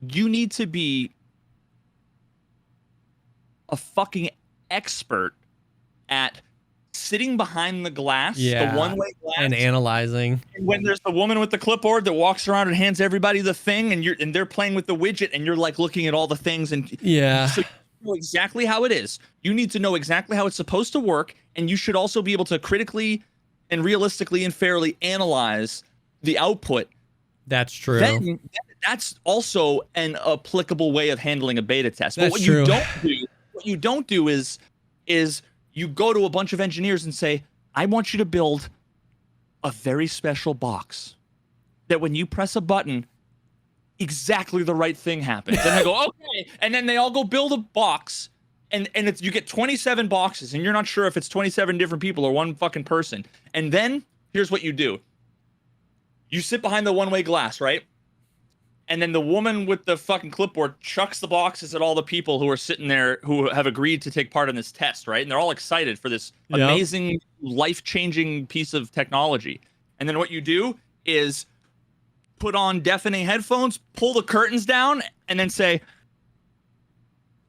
you need to be a fucking expert at sitting behind the glass, the one-way glass, and analyzing. And when there's the woman with the clipboard that walks around and hands everybody the thing, and they're playing with the widget, and you're like looking at all the things, and so you know exactly how it is. You need to know exactly how it's supposed to work, and you should also be able to critically and realistically and fairly analyze the output. That's true. That's also an applicable way of handling a beta test. But That's true. What you don't do is you go to a bunch of engineers and say, I want you to build a very special box that when you press a button, exactly the right thing happens. And I go, okay. And then they all go build a box, and you get 27 boxes, and you're not sure if it's 27 different people or one fucking person. And then here's what you do. You sit behind the one-way glass, right? And then the woman with the fucking clipboard chucks the boxes at all the people who are sitting there who have agreed to take part in this test, right? And they're all excited for this amazing, life-changing piece of technology. And then what you do is put on deafening headphones, pull the curtains down, and then say,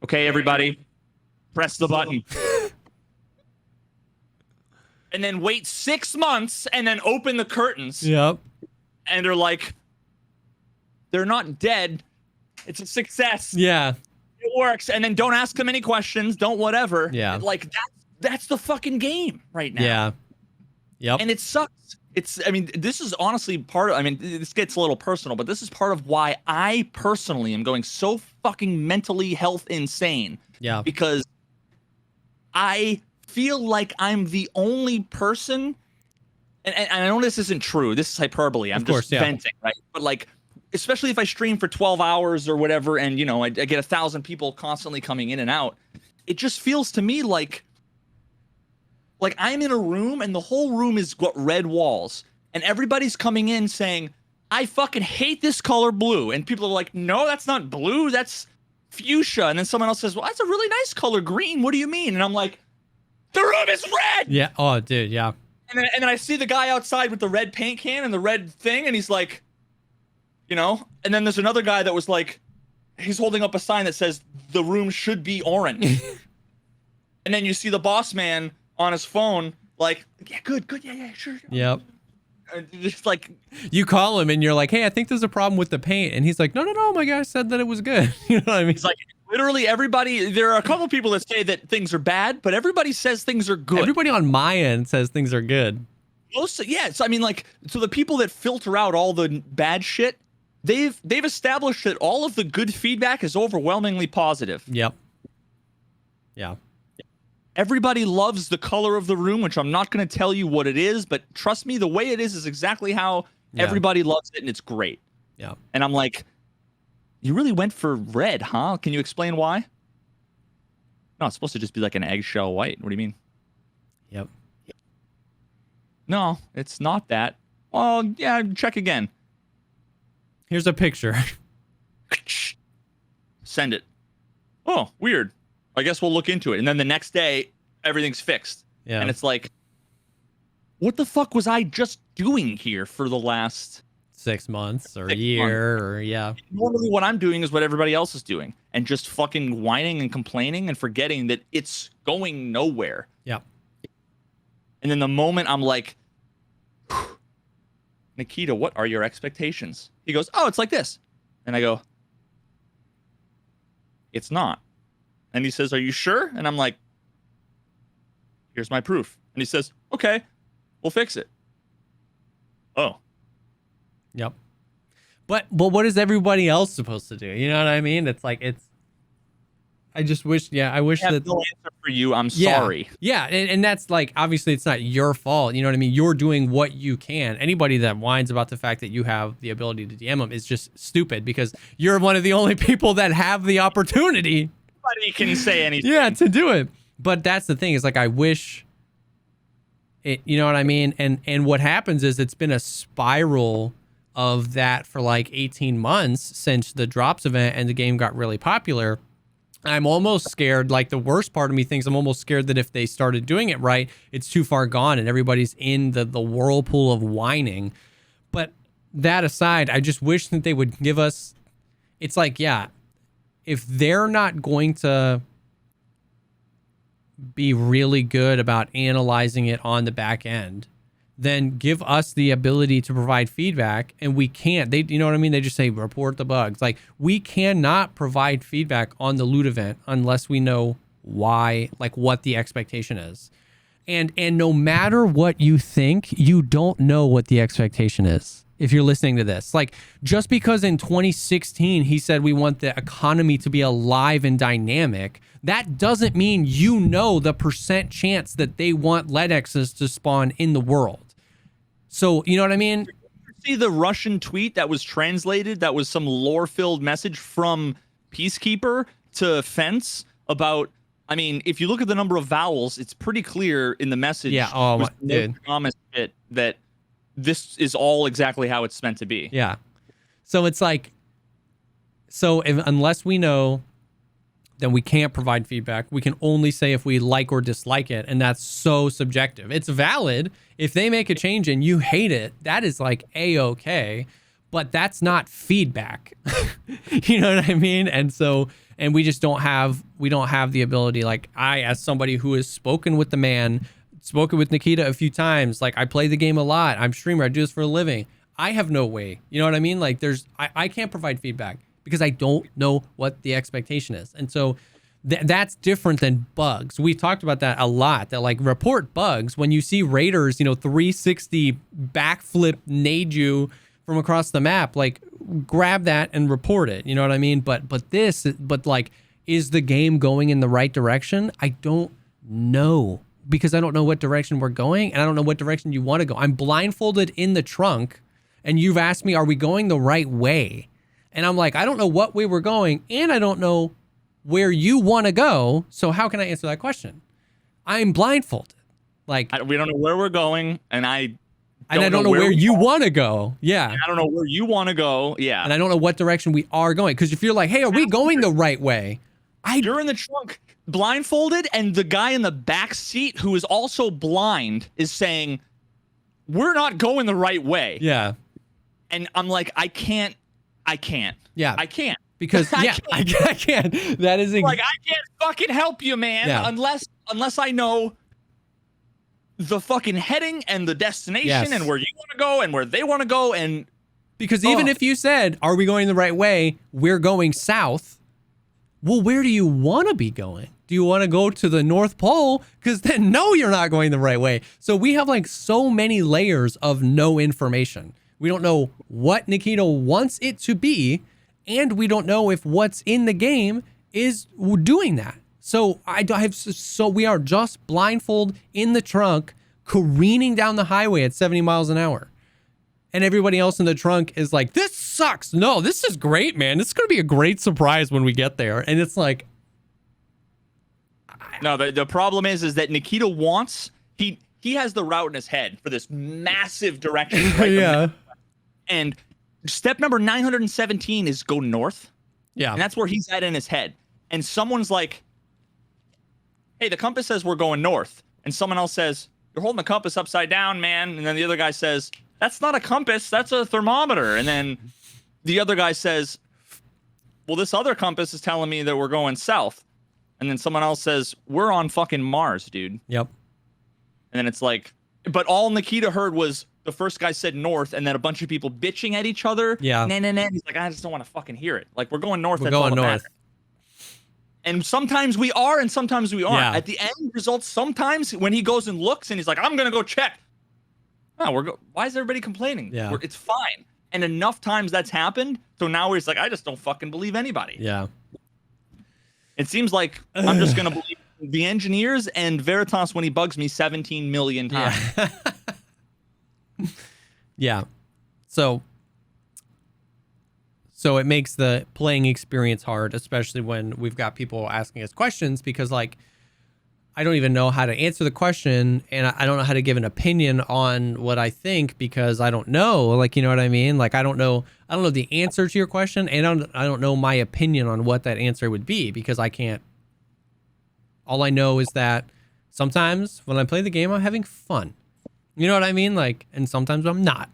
okay, everybody, press the button. And then wait 6 months and then open the curtains. Yep. And they're like, they're not dead. It's a success. Yeah. It works. And then don't ask them any questions. Don't whatever. Yeah. Like that's the fucking game right now. Yeah. Yep. And it sucks. I mean, this is honestly this gets a little personal, but this is part of why I personally am going so fucking mentally health insane. Yeah. Because I feel like I'm the only person, and I know this isn't true. This is hyperbole. I'm just venting, right? But like, especially if I stream for 12 hours or whatever, and you know, I get 1,000 people constantly coming in and out, it just feels to me like I'm in a room and the whole room is got red walls, and everybody's coming in saying, I fucking hate this color blue. And people are like, no, that's not blue, that's fuchsia. And then someone else says, well, that's a really nice color, green. What do you mean? And I'm like, the room is red. Yeah. Oh, dude. Yeah. And then I see the guy outside with the red paint can and the red thing, and he's like, you know, and then there's another guy that was like, he's holding up a sign that says the room should be orange. And then you see the boss man on his phone, like, yeah, good, yeah, sure. Yep. Just like, you call him and you're like, hey, I think there's a problem with the paint, and he's like, no, my guy said that it was good. You know what I mean? He's like, literally everybody. There are a couple of people that say that things are bad, but everybody says things are good. Everybody on my end says things are good. Yeah, so I mean, like, so the people that filter out all the bad shit, they've established that all of the good feedback is overwhelmingly positive. Yep. Yeah. Everybody loves the color of the room, which I'm not going to tell you what it is, but trust me, the way it is exactly how everybody loves it, and it's great. Yeah. And I'm like, you really went for red, huh? Can you explain why? No, it's supposed to just be like an eggshell white. What do you mean? Yep. No, it's not that. Well, yeah, check again. Here's a picture. Send it. Oh, weird. I guess we'll look into it. And then the next day, everything's fixed. Yeah. And it's like, what the fuck was I just doing here for the last 6 months or a year or Normally what I'm doing is what everybody else is doing, and just fucking whining and complaining and forgetting that it's going nowhere. Yeah. And then the moment I'm like, Nikita, what are your expectations? He goes, oh, it's like this. And I go, it's not. And he says, are you sure? And I'm like, here's my proof. And he says, okay, we'll fix it. Oh. Yep. But what is everybody else supposed to do? You know what I mean? It's like, I just wish, I wish I have that. no answer for you. I'm sorry. Yeah. And that's like, obviously it's not your fault. You know what I mean? You're doing what you can. Anybody that whines about the fact that you have the ability to DM them is just stupid, because you're one of the only people that have the opportunity. Nobody can say anything. Yeah, to do it. But that's the thing, is like, I wish it, you know what I mean? And what happens is it's been a spiral of that for like 18 months since the drops event and the game got really popular. I'm almost scared, like the worst part of me thinks I'm almost scared that if they started doing it right, it's too far gone and everybody's in the whirlpool of whining. But that aside, I just wish that they would give us, it's like, yeah, if they're not going to be really good about analyzing it on the back end, then give us the ability to provide feedback. And we can't, they, you know what I mean? They just say, report the bugs. Like, we cannot provide feedback on the loot event unless we know why, like what the expectation is. And no matter what you think, you don't know what the expectation is. If you're listening to this, like, just because in 2016, he said, we want the economy to be alive and dynamic, that doesn't mean you know the % chance that they want Ledexes to spawn in the world. So, you know what I mean? Did you see the Russian tweet that was translated? That was some lore-filled message from Peacekeeper to Fence about, I mean, if you look at the number of vowels, it's pretty clear in the message. Yeah, oh my, dude. That this is all exactly how it's meant to be. Yeah. So it's like, unless we know, then we can't provide feedback. We can only say if we like or dislike it, and that's so subjective. It's valid. If they make a change and you hate it, that is like A-okay, but that's not feedback. You know what I mean? And so, and we just don't have the ability, like I, as somebody who has spoken with the man, spoken with Nikita a few times, like I play the game a lot, I'm a streamer, I do this for a living. I have no way, you know what I mean? Like I can't provide feedback because I don't know what the expectation is. And so that's different than bugs. We've talked about that a lot, that like report bugs when you see raiders, 360 backflip nade you from across the map, like grab that and report it. You know what I mean? But like, is the game going in the right direction? I don't know, because I don't know what direction we're going and I don't know what direction you want to go. I'm blindfolded in the trunk and you've asked me, are we going the right way? And I'm like, I don't know what way we're going and I don't know where you want to go. So how can I answer that question? I'm blindfolded. Like, we don't know where we're going and I don't know where you want to go. Yeah. And I don't know where you want to go. Yeah. And I don't know what direction we are going. Because if you're like, hey, are we going the right way? You're in the trunk blindfolded and the guy in the back seat who is also blind is saying, we're not going the right way. Yeah. And I'm like, I can't. Yeah. I can't. Because I can't. That is like, I can't fucking help you, man. Yeah. Unless I know the fucking heading and the destination, yes, and where you want to go and where they want to go. And because even if you said, are we going the right way? We're going south. Well, where do you want to be going? Do you want to go to the North Pole? Because then no, you're not going the right way. So we have like so many layers of no information. We don't know what Nikita wants it to be, and we don't know if what's in the game is doing that. So we are just blindfold in the trunk, careening down the highway at 70 miles an hour. And everybody else in the trunk is like, this sucks. No, this is great, man. This is going to be a great surprise when we get there. And it's like, no, the problem is that Nikita wants, he has the route in his head for this massive direction. Right? Yeah. And step number 917 is go north. Yeah. And that's where he's at in his head. And someone's like, hey, the compass says we're going north. And someone else says, you're holding the compass upside down, man. And then the other guy says, that's not a compass, that's a thermometer. And then the other guy says, well, this other compass is telling me that we're going south. And then someone else says, we're on fucking Mars, dude. Yep. And then it's like, but all Nikita heard was the first guy said north, and then a bunch of people bitching at each other. Yeah. Nah. He's like, I just don't want to fucking hear it. Like, we're going north. We're going north. And sometimes we are, and sometimes we aren't. Yeah. At the end results, sometimes when he goes and looks, and he's like, I'm gonna go check. Oh, why is everybody complaining? Yeah. It's fine. And enough times that's happened, so now he's like, I just don't fucking believe anybody. Yeah. It seems like I'm just gonna believe the engineers and Veritas when he bugs me 17 million times. Yeah. Yeah. So it makes the playing experience hard, especially when we've got people asking us questions, because like I don't even know how to answer the question, and I don't know how to give an opinion on what I think because I don't know. Like, you know what I mean? Like I don't know the answer to your question, and I don't know my opinion on what that answer would be because I can't. All I know is that sometimes when I play the game, I'm having fun. You know what I mean? Like, and sometimes I'm not.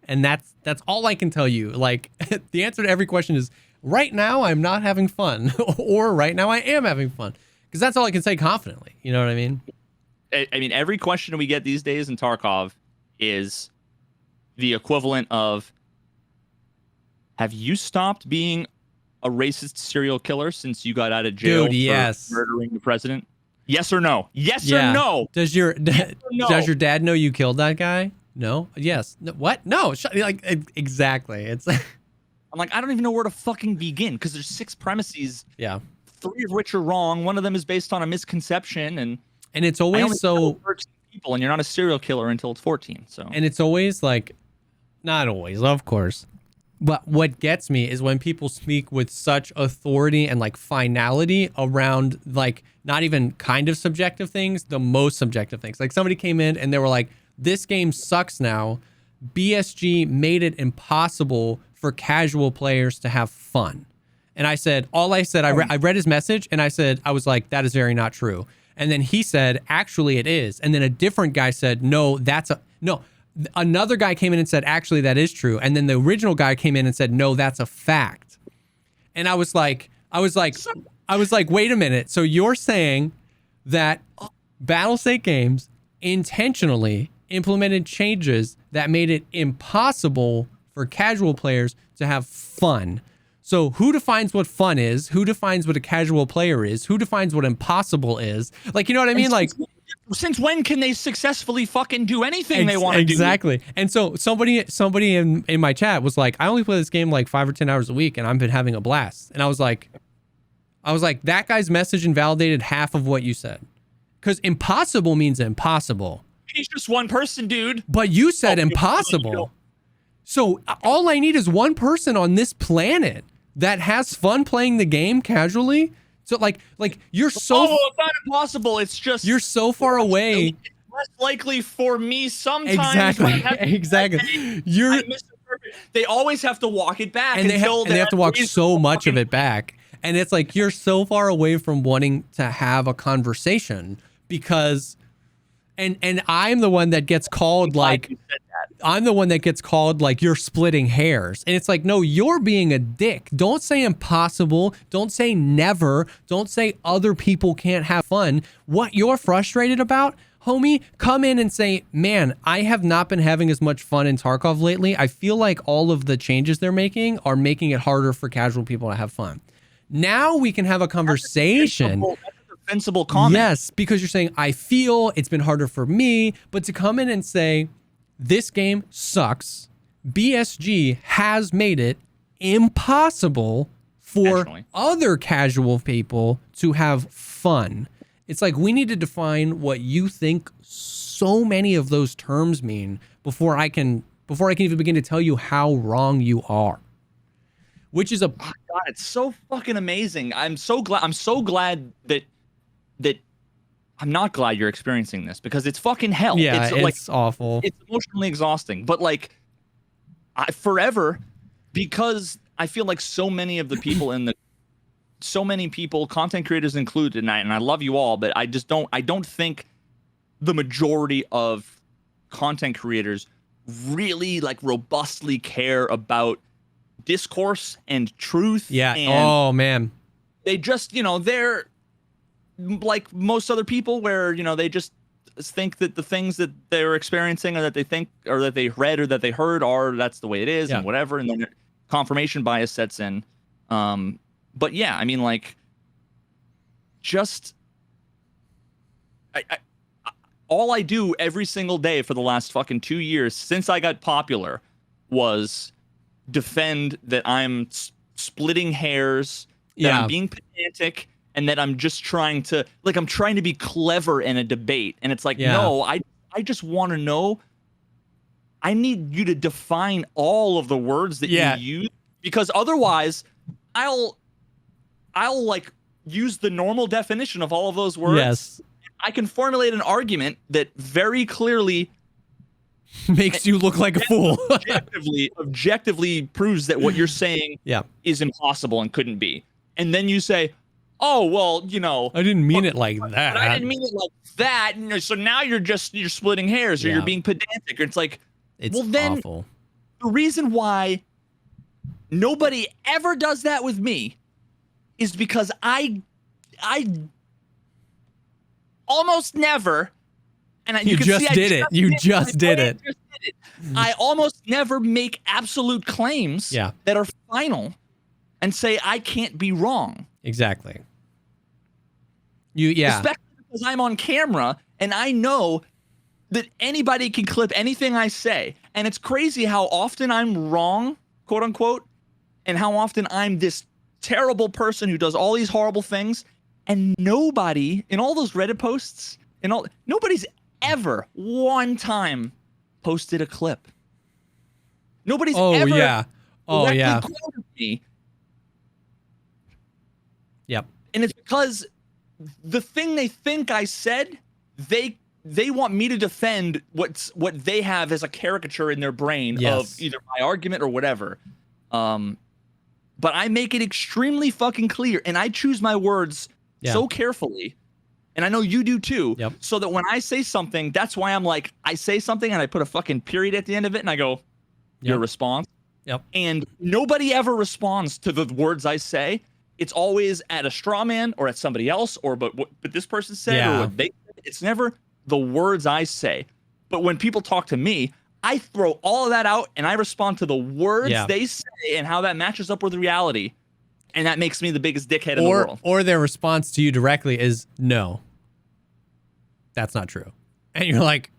And that's all I can tell you. Like, the answer to every question is right now I'm not having fun, or right now I am having fun, because that's all I can say confidently. You know what I mean? I mean, every question we get these days in Tarkov is the equivalent of, have you stopped being a racist serial killer since you got out of jail for murdering the president? Yes or no? Yes or no? Does your dad know you killed that guy? No. Yes. No, what? No. Like exactly. It's. I'm like, I don't even know where to fucking begin because there's 6 premises. Yeah. 3 of which are wrong. One of them is based on a misconception, and it's always so. 13 people, and you're not a serial killer until it's 14. So. And it's always like, not always, of course. But what gets me is when people speak with such authority and like finality around like not even kind of subjective things, the most subjective things. Like somebody came in and they were like, this game sucks now. BSG made it impossible for casual players to have fun. And I said, I read his message and I said, I was like, that is very not true. And then he said, actually it is. And then a different guy said, no. Another guy came in and said, actually, that is true. And then the original guy came in and said, no, that's a fact. And I was like, wait a minute. So you're saying that Battlestate Games intentionally implemented changes that made it impossible for casual players to have fun. So who defines what fun is? Who defines what a casual player is? Who defines what impossible is? Like, you know what I mean? Like, since when can they successfully fucking do anything they want to do? Exactly. And so somebody in my chat was like, I only play this game like 5 or 10 hours a week and I've been having a blast. And I was like, that guy's message invalidated half of what you said. Because impossible means impossible. He's just one person, dude. But you said impossible. So all I need is one person on this planet that has fun playing the game casually. So like you're so. Oh, it's not impossible. It's just you're so far away. It's less likely for me sometimes. Exactly. They always have to walk it back, and they have to walk so much of it back. And it's like you're so far away from wanting to have a conversation because, and I'm the one that gets called like. I'm the one that gets called like you're splitting hairs. And it's like, no, you're being a dick. Don't say impossible. Don't say never. Don't say other people can't have fun. What you're frustrated about, homie, come in and say, man, I have not been having as much fun in Tarkov lately. I feel like all of the changes they're making are making it harder for casual people to have fun. Now we can have a conversation. That's a defensible comment. Yes, because you're saying, I feel it's been harder for me. But to come in and say, this game sucks. BSG has made it impossible for other casual people to have fun. It's like we need to define what you think so many of those terms mean before I can even begin to tell you how wrong you are. Which is God, it's so fucking amazing. I'm so glad that I'm not glad you're experiencing this because it's fucking hell. Yeah, it's awful. It's emotionally exhausting. But like, forever, because I feel like so many of the people content creators included, and I love you all, but I don't think the majority of content creators really like robustly care about discourse and truth. Yeah. And oh man. They just, they're like most other people where, they just think that the things that they're experiencing or that they think or that they read or that they heard are that's the way it is and whatever, and then confirmation bias sets in. But yeah, I mean, like, just I all I do every single day for the last fucking 2 years since I got popular was defend that I'm splitting hairs, that I'm being pedantic, and that I'm just trying to be clever in a debate. And it's like, no, I just want to know. I need you to define all of the words that you use, because otherwise I'll like use the normal definition of all of those words. Yes. I can formulate an argument that very clearly makes you look like a fool. objectively proves that what you're saying is impossible and couldn't be. And then you say, oh, well, you know, I didn't mean it like that. I didn't mean it like that. So now you're splitting hairs or you're being pedantic. It's like, it's then awful. The reason why nobody ever does that with me is because I almost never, and you just did it. You just did it. I almost never make absolute claims that are final and say I can't be wrong. Exactly. Especially because I'm on camera and I know that anybody can clip anything I say. And it's crazy how often I'm wrong, quote unquote, and how often I'm this terrible person who does all these horrible things. And nobody in all those Reddit posts nobody's ever one time posted a clip. Nobody's ever quoted me. Yep. And it's because the thing they think I said, they want me to defend what they have as a caricature in their brain of either my argument or whatever. But I make it extremely fucking clear, and I choose my words so carefully, and I know you do too, so that when I say something, that's why I'm like, I say something and I put a fucking period at the end of it and I go, your response. And nobody ever responds to the words I say. It's always at a straw man or at somebody else or but this person said or what they said. It's never the words I say. But when people talk to me, I throw all of that out and I respond to the words they say and how that matches up with reality. And that makes me the biggest dickhead in the world. Or their response to you directly is, no, that's not true. And you're like,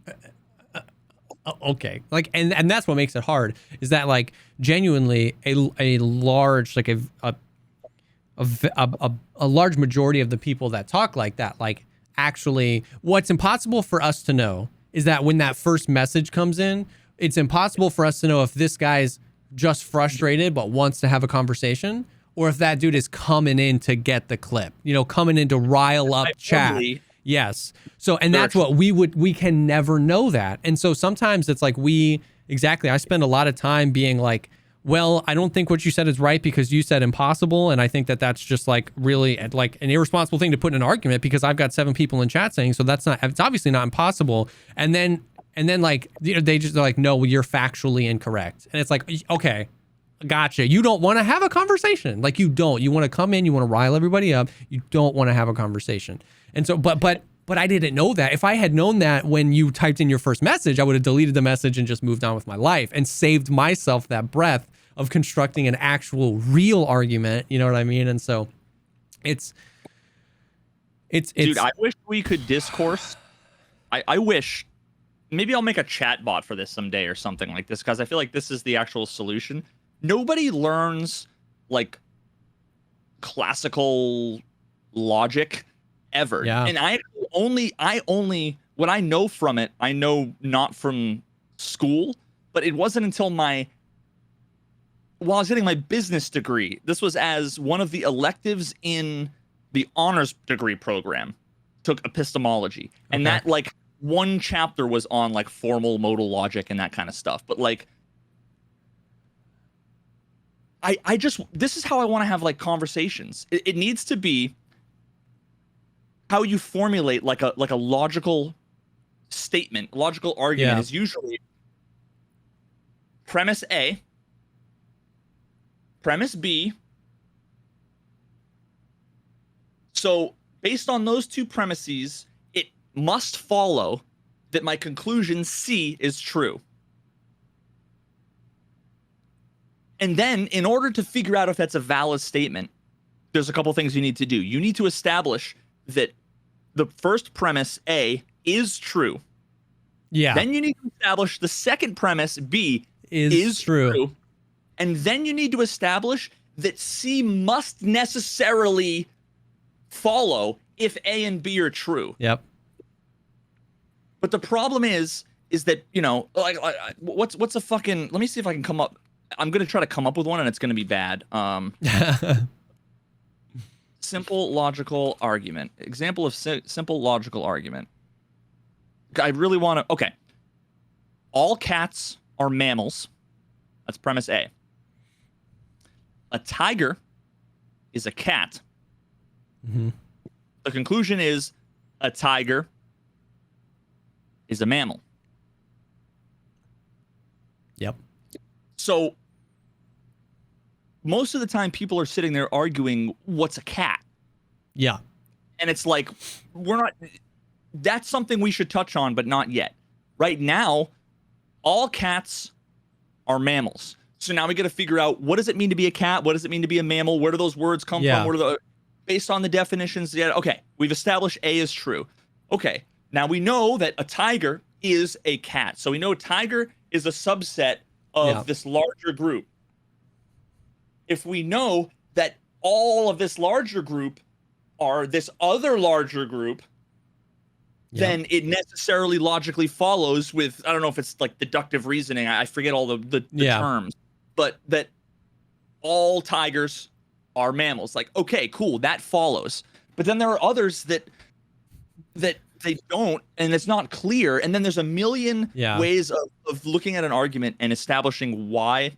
okay. Like, and that's what makes it hard, is that like genuinely a large, like a large majority of the people that talk like that, like actually what's impossible for us to know is that when that first message comes in, it's impossible for us to know if this guy's just frustrated but wants to have a conversation, or if that dude is coming in to get the clip, coming in to rile up chat. Yes. So, and that's what we can never know that. And so sometimes it's like I spend a lot of time being like, well, I don't think what you said is right because you said impossible. And I think that that's just like really like an irresponsible thing to put in an argument because I've got 7 people in chat saying, so it's obviously not impossible. And then like, they're like, no, well, you're factually incorrect. And it's like, okay, gotcha. You don't want to have a conversation. Like you want to come in, you want to rile everybody up. You don't want to have a conversation. And so, but I didn't know that. If I had known that when you typed in your first message, I would have deleted the message and just moved on with my life and saved myself that breath of constructing an actual real argument. You know what I mean? And so it's dude, I wish we could discourse. I wish maybe I'll make a chat bot for this someday or something like this, because I feel like this is the actual solution. Nobody learns like classical logic ever. Yeah. And I only what I know from it, I know not from school, but it wasn't until while I was getting my business degree. This was as one of the electives in the honors degree program, took epistemology. And that like one chapter was on like formal modal logic and that kind of stuff. But like I just, this is how I want to have like conversations. It needs to be how you formulate like a logical statement, logical argument is usually premise A, premise B. So based on those two premises, it must follow that my conclusion C is true. And then, in order to figure out if that's a valid statement, there's a couple things you need to do. You need to establish that the first premise, A, is true. Yeah. Then you need to establish the second premise, B, is true. And then you need to establish that C must necessarily follow if A and B are true. Yep. But the problem is that, you know, like what's a fucking, let me see if I can come up. I'm going to try to come up with one and it's going to be bad. Simple logical argument. Example of simple logical argument. I really want to, okay. All cats are mammals. That's premise A. A tiger is a cat. Mm-hmm. The conclusion is a tiger is a mammal. Yep. So most of the time people are sitting there arguing what's a cat. Yeah. And it's like, that's something we should touch on, but not yet. Right now, all cats are mammals. So now we got to figure out, what does it mean to be a cat? What does it mean to be a mammal? Where do those words come from? Based on the definitions? Yeah. Okay. We've established A is true. Okay. Now we know that a tiger is a cat. So we know a tiger is a subset of this larger group. If we know that all of this larger group are this other larger group, then it necessarily logically follows with, I don't know if it's like deductive reasoning. I forget all the terms, but that all tigers are mammals. Like, okay, cool. That follows. But then there are others that they don't, and it's not clear. And then there's a million ways of looking at an argument and establishing why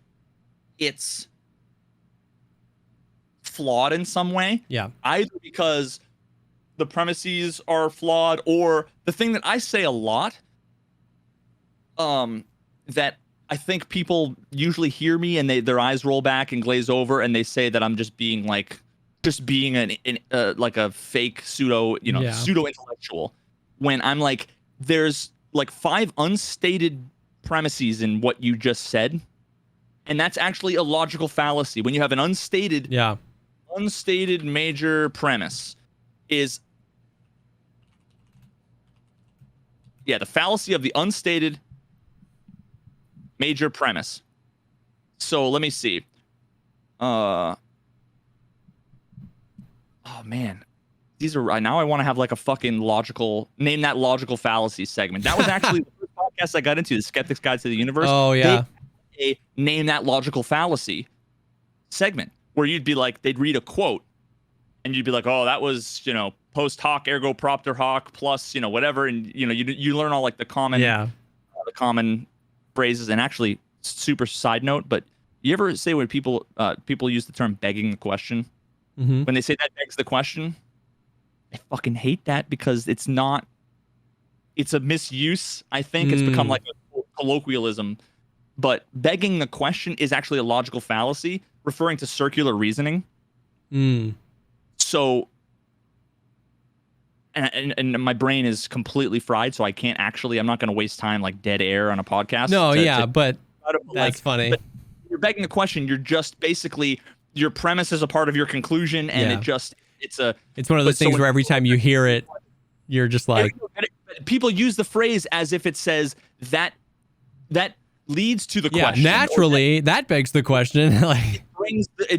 it's flawed in some way. Yeah. Either because the premises are flawed, or the thing that I say a lot, that I think people usually hear me and their eyes roll back and glaze over, and they say that I'm just being like a fake pseudo intellectual. When I'm like, there's like 5 unstated premises in what you just said, and that's actually a logical fallacy. When you have an unstated major premise, is the fallacy of the unstated major premise. So let me see. Oh man, these are now. I want to have like a fucking logical name that logical fallacy segment. That was actually the first podcast I got into, the Skeptic's Guide to the Universe. Oh yeah, a name that logical fallacy segment where you'd be like, they'd read a quote, and you'd be like, oh, that was, you know, post hoc ergo propter hoc plus, you know, whatever, and you know, you learn all like the common phrases. And actually, super side note, but you ever say when people use the term begging the question? Mm-hmm. When they say that begs the question, I fucking hate that, because it's not. It's a misuse. I think it's become like a colloquialism. But begging the question is actually a logical fallacy, referring to circular reasoning. So, and my brain is completely fried, so I can't actually. I'm not going to waste time like dead air on a podcast. No, but that's funny. But you're begging the question. You're just basically, your premise is a part of your conclusion, and it's one of those things where every time you hear it, you're just like, people use the phrase as if it says that leads to the question. Naturally, that begs the question. Like,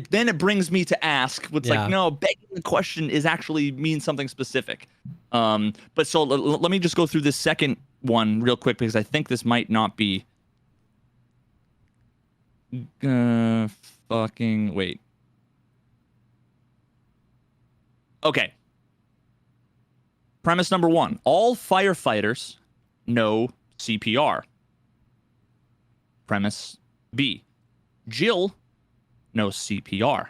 then it brings me to ask. It's like, no, begging the question is actually means something specific. But so let me just go through this second one real quick, because I think this might not be. Fucking wait. Okay. Premise number 1: all firefighters know CPR. Premise B: Jill knows CPR.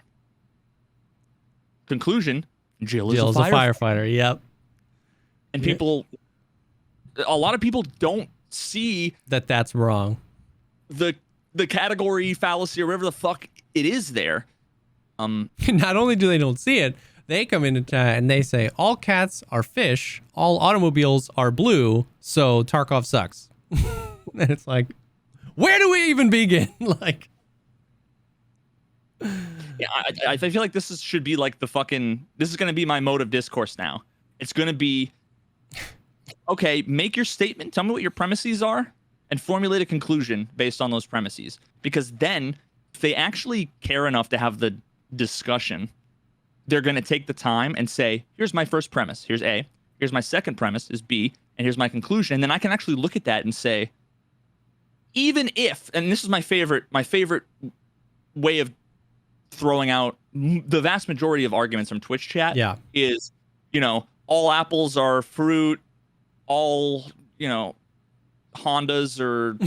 Conclusion: Jill's a firefighter. Yep. And a lot of people don't see that's wrong. The category fallacy or whatever the fuck it is there. Not only do they don't see it, They come into chat and they say, all cats are fish, all automobiles are blue, so Tarkov sucks. And it's like, where do we even begin? Like, yeah, I feel like should be like this is going to be my mode of discourse now. It's going to be, okay, make your statement, tell me what your premises are, and formulate a conclusion based on those premises. Because then, if they actually care enough to have the discussion, they're going to take the time and say, here's my first premise, here's A, here's my second premise is B, and here's my conclusion. And then I can actually look at that and say, even if, and this is my favorite way of throwing out the vast majority of arguments from Twitch chat, is, all apples are fruit, all, Hondas are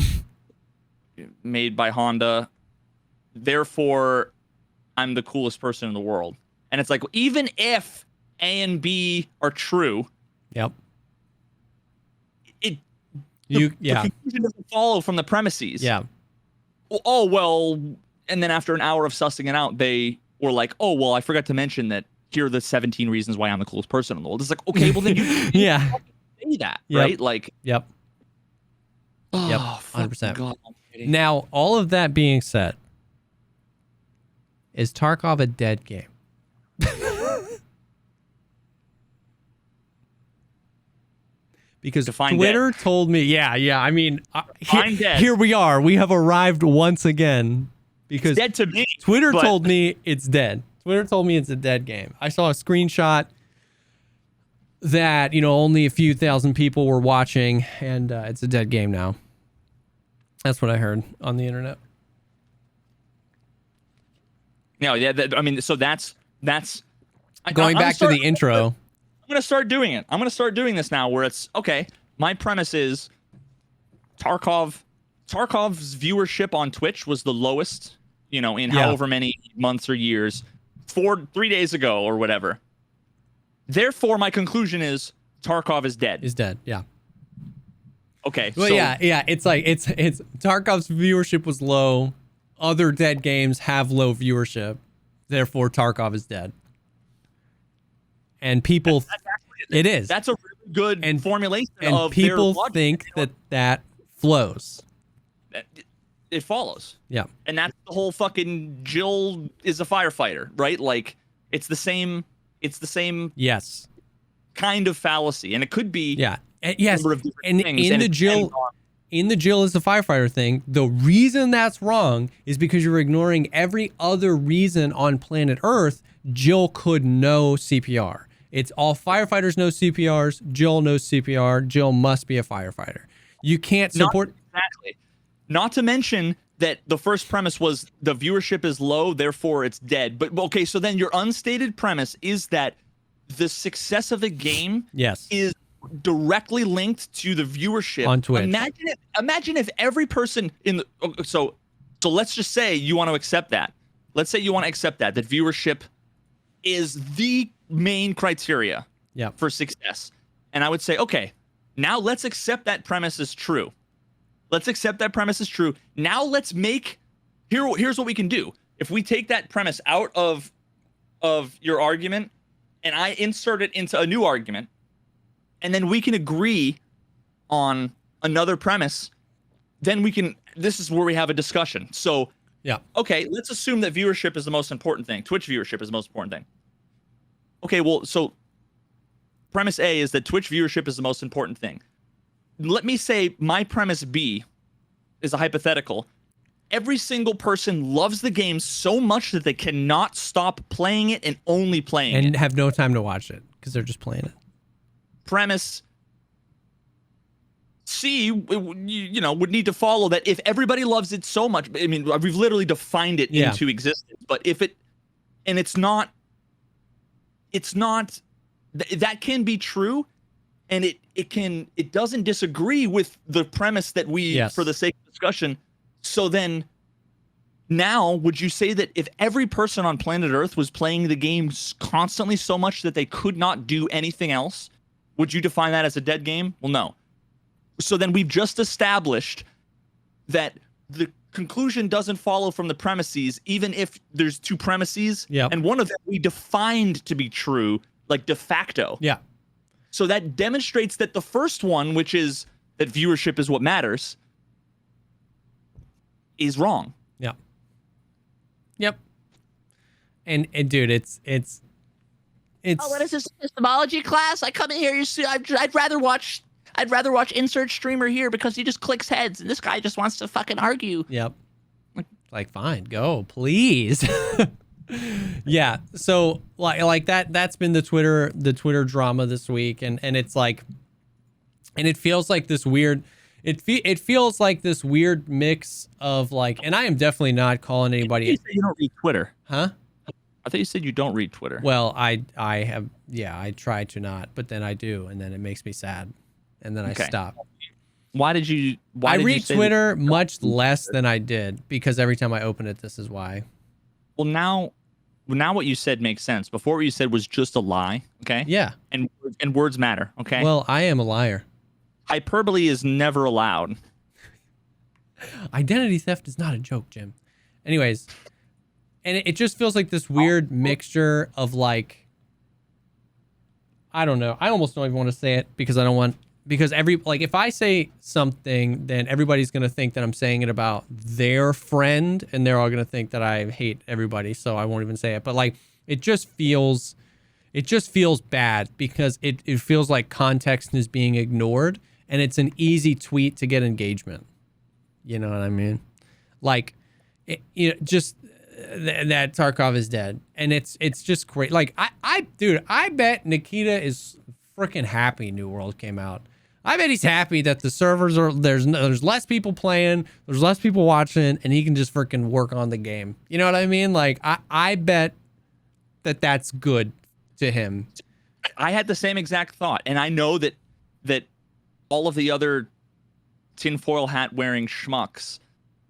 made by Honda, therefore I'm the coolest person in the world. And it's like, even if A and B are true, the conclusion doesn't follow from the premises. Yeah. Oh, well, and then after an hour of sussing it out, they were like, oh, well, I forgot to mention that here are the 17 reasons why I'm the coolest person in the world. It's like, okay, well, then you say that, right? Like, Yep, oh, 100%. God, now, all of that being said, is Tarkov a dead game? Because Twitter told me, I mean, here we are. We have arrived once again. Because it's dead to me, Twitter told me it's dead. Twitter told me it's a dead game. I saw a screenshot that, only a few thousand people were watching, and it's a dead game now. That's what I heard on the internet. No, I mean, so that's going back to the intro. I'm going to start doing it. I'm going to start doing this now where it's, okay, my premise is Tarkov's viewership on Twitch was the lowest, in however many months or years, 3 days ago or whatever. Therefore, my conclusion is Tarkov is dead. Is dead, yeah. Okay. Well, so, it's like it's Tarkov's viewership was low. Other dead games have low viewership. Therefore, Tarkov is dead. And people, it is. That's a really good formulation and of people their logic. think that flows. It follows. Yeah. And that's the whole fucking Jill is a firefighter, right? Like, it's the same. Yes. Kind of fallacy, and it could be. Yeah. Yes. And in the Jill is the firefighter thing, the reason that's wrong is because you're ignoring every other reason on planet Earth Jill could know CPR. It's all firefighters know CPRs. Jill knows CPR. Jill must be a firefighter. You can't support. Exactly. Not to mention that the first premise was the viewership is low, therefore it's dead. But okay, so then your unstated premise is that the success of the game is directly linked to the viewership on Twitch. Imagine if every person in the so let's just say you want to accept that. Let's say you want to accept that viewership is the main criteria for success. And I would say, okay, now let's accept that premise is true. Let's accept that premise is true. Now let's make here's what we can do. If we take that premise out of your argument and I insert it into a new argument, and then we can agree on another premise, then this is where we have a discussion. So, okay, let's assume that viewership is the most important thing. Twitch viewership is the most important thing. Okay, well, so premise A is that Twitch viewership is the most important thing. Let me say my premise B is a hypothetical. Every single person loves the game so much that they cannot stop playing it and only playing it. And have no time to watch it because they're just playing it. Premise C, would need to follow that if everybody loves it so much, I mean, we've literally defined it into existence, but if it, and it's not, that can be true, and it doesn't disagree with the premise that we, for the sake of discussion. So then now, would you say that if every person on planet Earth was playing the game constantly so much that they could not do anything else, would you define that as a dead game? Well, no. So then we've just established that the conclusion doesn't follow from the premises, even if there's two premises, yep. and one of them we defined to be true, like de facto. Yeah. So that demonstrates that the first one, which is that viewership is what matters, is wrong. Yeah. Yep. And dude, it's. Oh, what is this epistemology class? I come in here. I'd rather watch insert streamer here because he just clicks heads, and this guy just wants to fucking argue. Yep. Like, fine, go, please. Yeah. So like that's been the Twitter drama this week, and it's like, and it feels like this weird. It feels like this weird mix of like, and I am definitely not calling anybody. You don't read Twitter, huh? I thought you said you don't read Twitter. Well, I have, yeah, I try to not, but then I do, and then it makes me sad, and then I stop. Why did you? I read Twitter much less than I did because every time I open it, this is why. Well, now what you said makes sense. Before what you said was just a lie. Okay. Yeah. And words matter. Okay. Well, I am a liar. Hyperbole is never allowed. Identity theft is not a joke, Jim. Anyways. And it just feels like this weird mixture of like, I don't know. I almost don't even want to say it because if I say something, then everybody's going to think that I'm saying it about their friend, and they're all going to think that I hate everybody. So I won't even say it. But like, it just feels bad because it feels like context is being ignored, and it's an easy tweet to get engagement. You know what I mean? Like, just that Tarkov is dead, and it's just great. Like I bet Nikita is freaking happy New World came out. I bet he's happy that the servers are there's less people playing, there's less people watching, and he can just freaking work on the game. You know what I mean? Like I bet that's good to him. I had the same exact thought, and I know that all of the other tinfoil hat wearing schmucks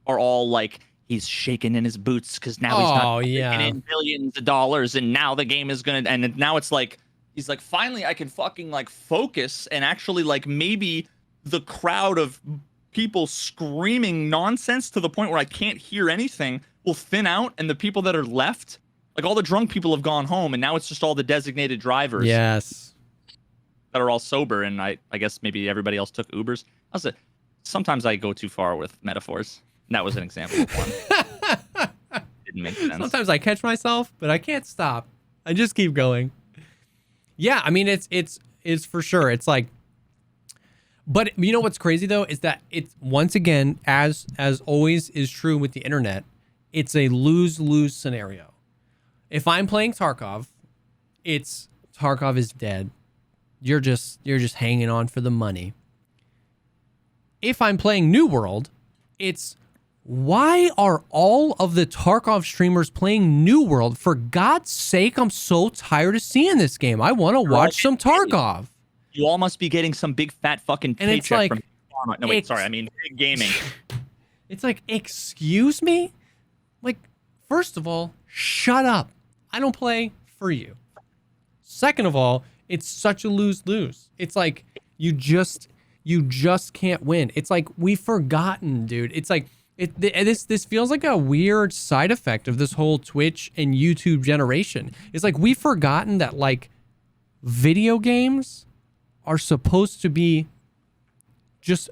are all like, he's shaking in his boots because now he's not in billions of dollars, and now the game is gonna. And now it's like he's like, finally, I can fucking like focus, and actually like maybe the crowd of people screaming nonsense to the point where I can't hear anything will thin out, and the people that are left, like all the drunk people, have gone home, and now it's just all the designated drivers. Yes. That are all sober, and I guess maybe everybody else took Ubers. Sometimes I go too far with metaphors. That was an example of one. Didn't make sense. Sometimes I catch myself, but I can't stop. I just keep going. Yeah, I mean it's for sure. It's like, but you know what's crazy though is that it's once again, as always is true with the internet, it's a lose-lose scenario. If I'm playing Tarkov, it's Tarkov is dead. You're just hanging on for the money. If I'm playing New World, it's why are all of the Tarkov streamers playing New World? For God's sake, I'm so tired of seeing this game. I want to watch some Tarkov. You all must be getting some big fat fucking paycheck from Pharma. No, wait, sorry. I mean, big gaming. It's like, excuse me? Like, first of all, shut up. I don't play for you. Second of all, it's such a lose-lose. It's like, you just can't win. It's like, we've forgotten, dude. It's like, this feels like a weird side effect of this whole Twitch and YouTube generation. It's like we've forgotten that like video games are supposed to be just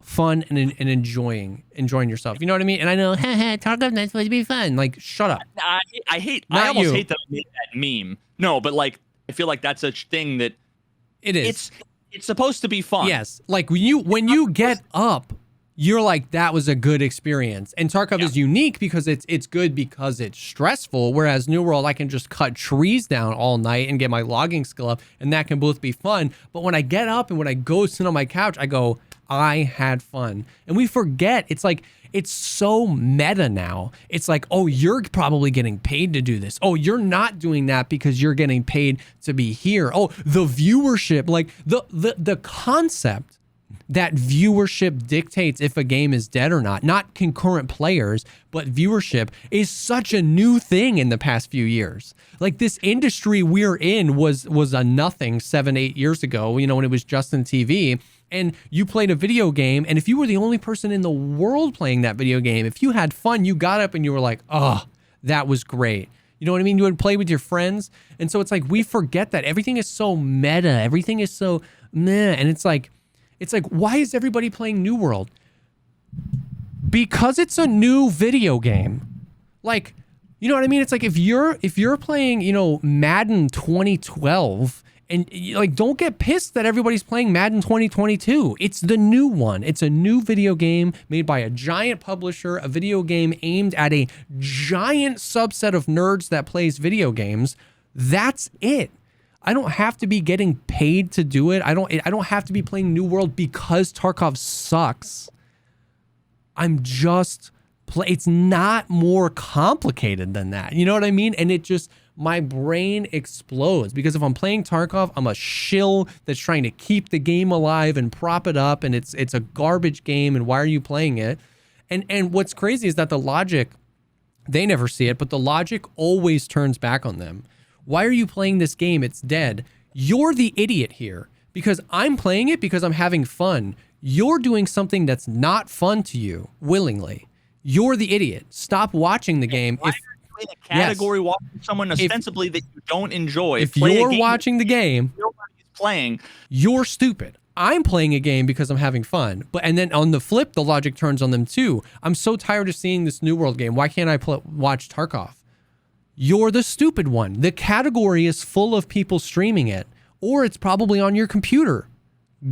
fun and enjoying yourself. You know what I mean? And I know, Tarkov's not supposed to be fun. Like, shut up. I almost hate that I made that meme. No, but like, I feel like that's a thing that it is. It's supposed to be fun. Yes. Like when you get up, you're like, that was a good experience. And Tarkov is unique because it's good because it's stressful. Whereas New World, I can just cut trees down all night and get my logging skill up, and that can both be fun. But when I get up and when I go sit on my couch, I go, I had fun. And we forget. It's like, it's so meta now. It's like, oh, you're probably getting paid to do this. Oh, you're not doing that because you're getting paid to be here. Oh, the viewership, like the concept that viewership dictates if a game is dead or not. Not concurrent players, but viewership is such a new thing in the past few years. Like, this industry we're in was a nothing 7-8 years ago, you know, when it was just in TV. And you played a video game, and if you were the only person in the world playing that video game, if you had fun, you got up and you were like, oh, that was great. You know what I mean? You would play with your friends. And so it's like, we forget that everything is so meta. Everything is so meh. And it's like, why is everybody playing New World? Because it's a new video game. Like, you know what I mean? It's like, if you're playing, you know, Madden 2012, and like, don't get pissed that everybody's playing Madden 2022. It's the new one. It's a new video game made by a giant publisher, a video game aimed at a giant subset of nerds that plays video games. That's it. I don't have to be getting paid to do it. I don't have to be playing New World because Tarkov sucks. I'm just it's not more complicated than that. You know what I mean? And it just, my brain explodes, because if I'm playing Tarkov, I'm a shill that's trying to keep the game alive and prop it up, and it's a garbage game, and why are you playing it? And what's crazy is that the logic, they never see it, but the logic always turns back on them. Why are you playing this game? It's dead. You're the idiot here, because I'm playing it because I'm having fun. You're doing something that's not fun to you willingly. You're the idiot. Stop watching the game. Why are you in a category watching someone ostensibly that you don't enjoy? If you're watching the game, nobody's playing, you're stupid. I'm playing a game because I'm having fun. And then on the flip, the logic turns on them too. I'm so tired of seeing this New World game. Why can't I watch Tarkov? You're the stupid one. The category is full of people streaming it, or it's probably on your computer.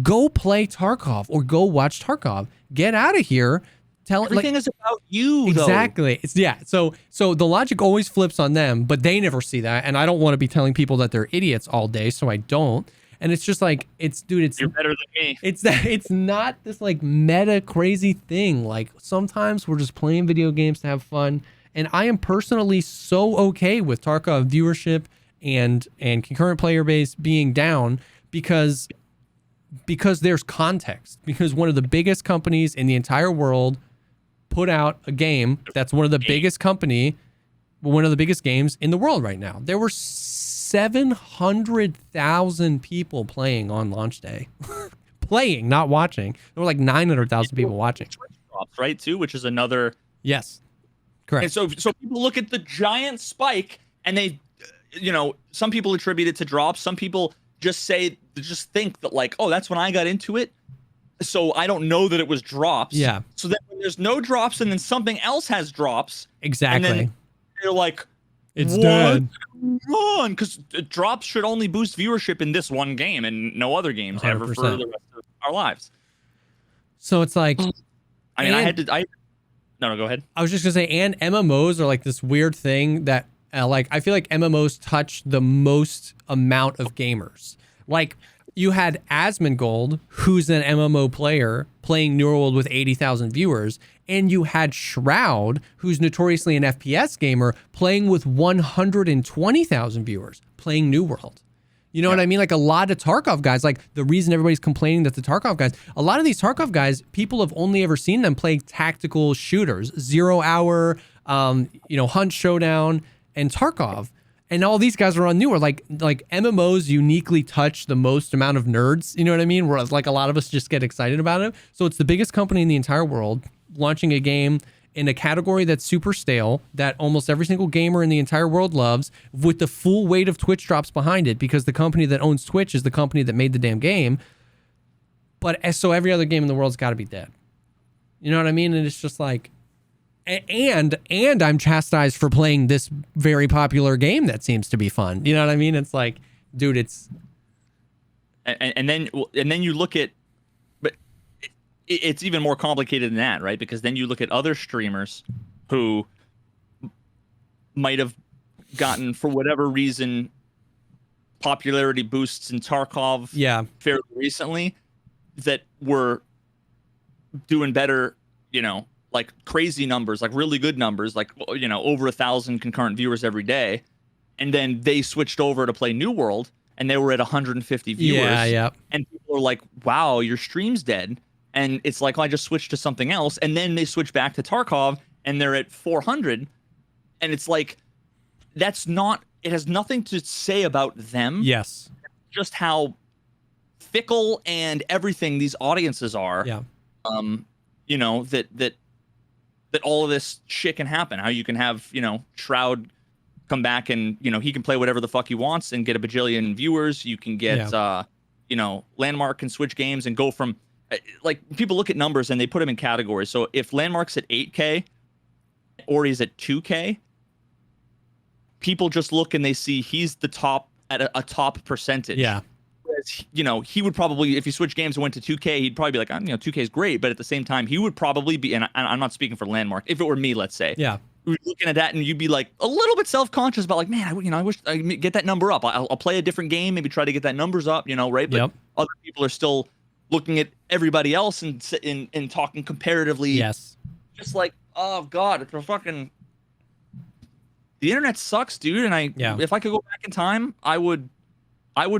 Go play Tarkov or go watch Tarkov. Get out of here. Everything is about you, though. Exactly. So the logic always flips on them, but they never see that. And I don't want to be telling people that they're idiots all day, so I don't. And it's just like, you're better than me. It's not this like meta crazy thing. Like, sometimes we're just playing video games to have fun. And I am personally so okay with Tarkov viewership and concurrent player base being down because there's context. Because one of the biggest companies in the entire world put out a game that's one of the biggest games in the world right now. There were 700,000 people playing on launch day. Playing, not watching. There were like 900,000 people watching. Twitch drops, right, too, which is another... Yes, correct. And so people look at the giant spike, and they, you know, some people attribute it to drops. Some people just think that, like, oh, that's when I got into it, so I don't know that it was drops. Yeah. So then when there's no drops and then something else has drops. Exactly. And then you're like, it's dead. On, because drops should only boost viewership in this one game and no other games 100%. Ever for the rest of our lives. So it's like, I mean, no, go ahead. I was just gonna say, and MMOs are like this weird thing that, like, I feel like MMOs touch the most amount of gamers. Like, you had Asmongold, who's an MMO player, playing New World with 80,000 viewers, and you had Shroud, who's notoriously an FPS gamer, playing with 120,000 viewers, playing New World. You know what I mean? Like, a lot of Tarkov guys, like, the reason everybody's complaining that the Tarkov guys, a lot of these Tarkov guys, people have only ever seen them play tactical shooters, 0 Hour, Hunt Showdown, and Tarkov. And all these guys are on New World. Like MMOs uniquely touch the most amount of nerds, you know what I mean? Whereas, like, a lot of us just get excited about it. So it's the biggest company in the entire world launching a game in a category that's super stale, that almost every single gamer in the entire world loves, with the full weight of Twitch drops behind it, because the company that owns Twitch is the company that made the damn game. But so every other game in the world's got to be dead. You know what I mean? And it's just like, and I'm chastised for playing this very popular game that seems to be fun. You know what I mean? It's like, dude, it's... And then you look at... But it's even more complicated than that, right? Because then you look at other streamers who might have gotten, for whatever reason, popularity boosts in Tarkov fairly recently, that were doing better, you know, like crazy numbers, like really good numbers, like, you know, over 1,000 concurrent viewers every day. And then they switched over to play New World, and they were at 150 viewers. Yeah. And people are like, wow, your stream's dead. And it's like, well, I just switched to something else. And then they switch back to Tarkov and they're at 400. And it's like, it has nothing to say about them. Yes. Just how fickle and everything these audiences are. Yeah. You know, that all of this shit can happen. How you can have, you know, Shroud come back and, you know, he can play whatever the fuck he wants and get a bajillion viewers. You can get, you know, Landmark can switch games and go from, like, people look at numbers and they put them in categories. So if Landmark's at 8K or he's at 2K, people just look and they see he's the top at a top percentage. Yeah. Whereas, you know, he would probably, if he switched games and went to 2K, he'd probably be like, you know, 2K is great. But at the same time, he would probably be, and I'm not speaking for Landmark, if it were me, let's say. Yeah. You're looking at that and you'd be like a little bit self-conscious about like, man, I wish I get that number up. I'll play a different game, maybe try to get that numbers up, you know, right? But other people are still looking at everybody else and talking comparatively. Yes. Just like, oh God, it's a fucking, the internet sucks, dude. And if I could go back in time, I would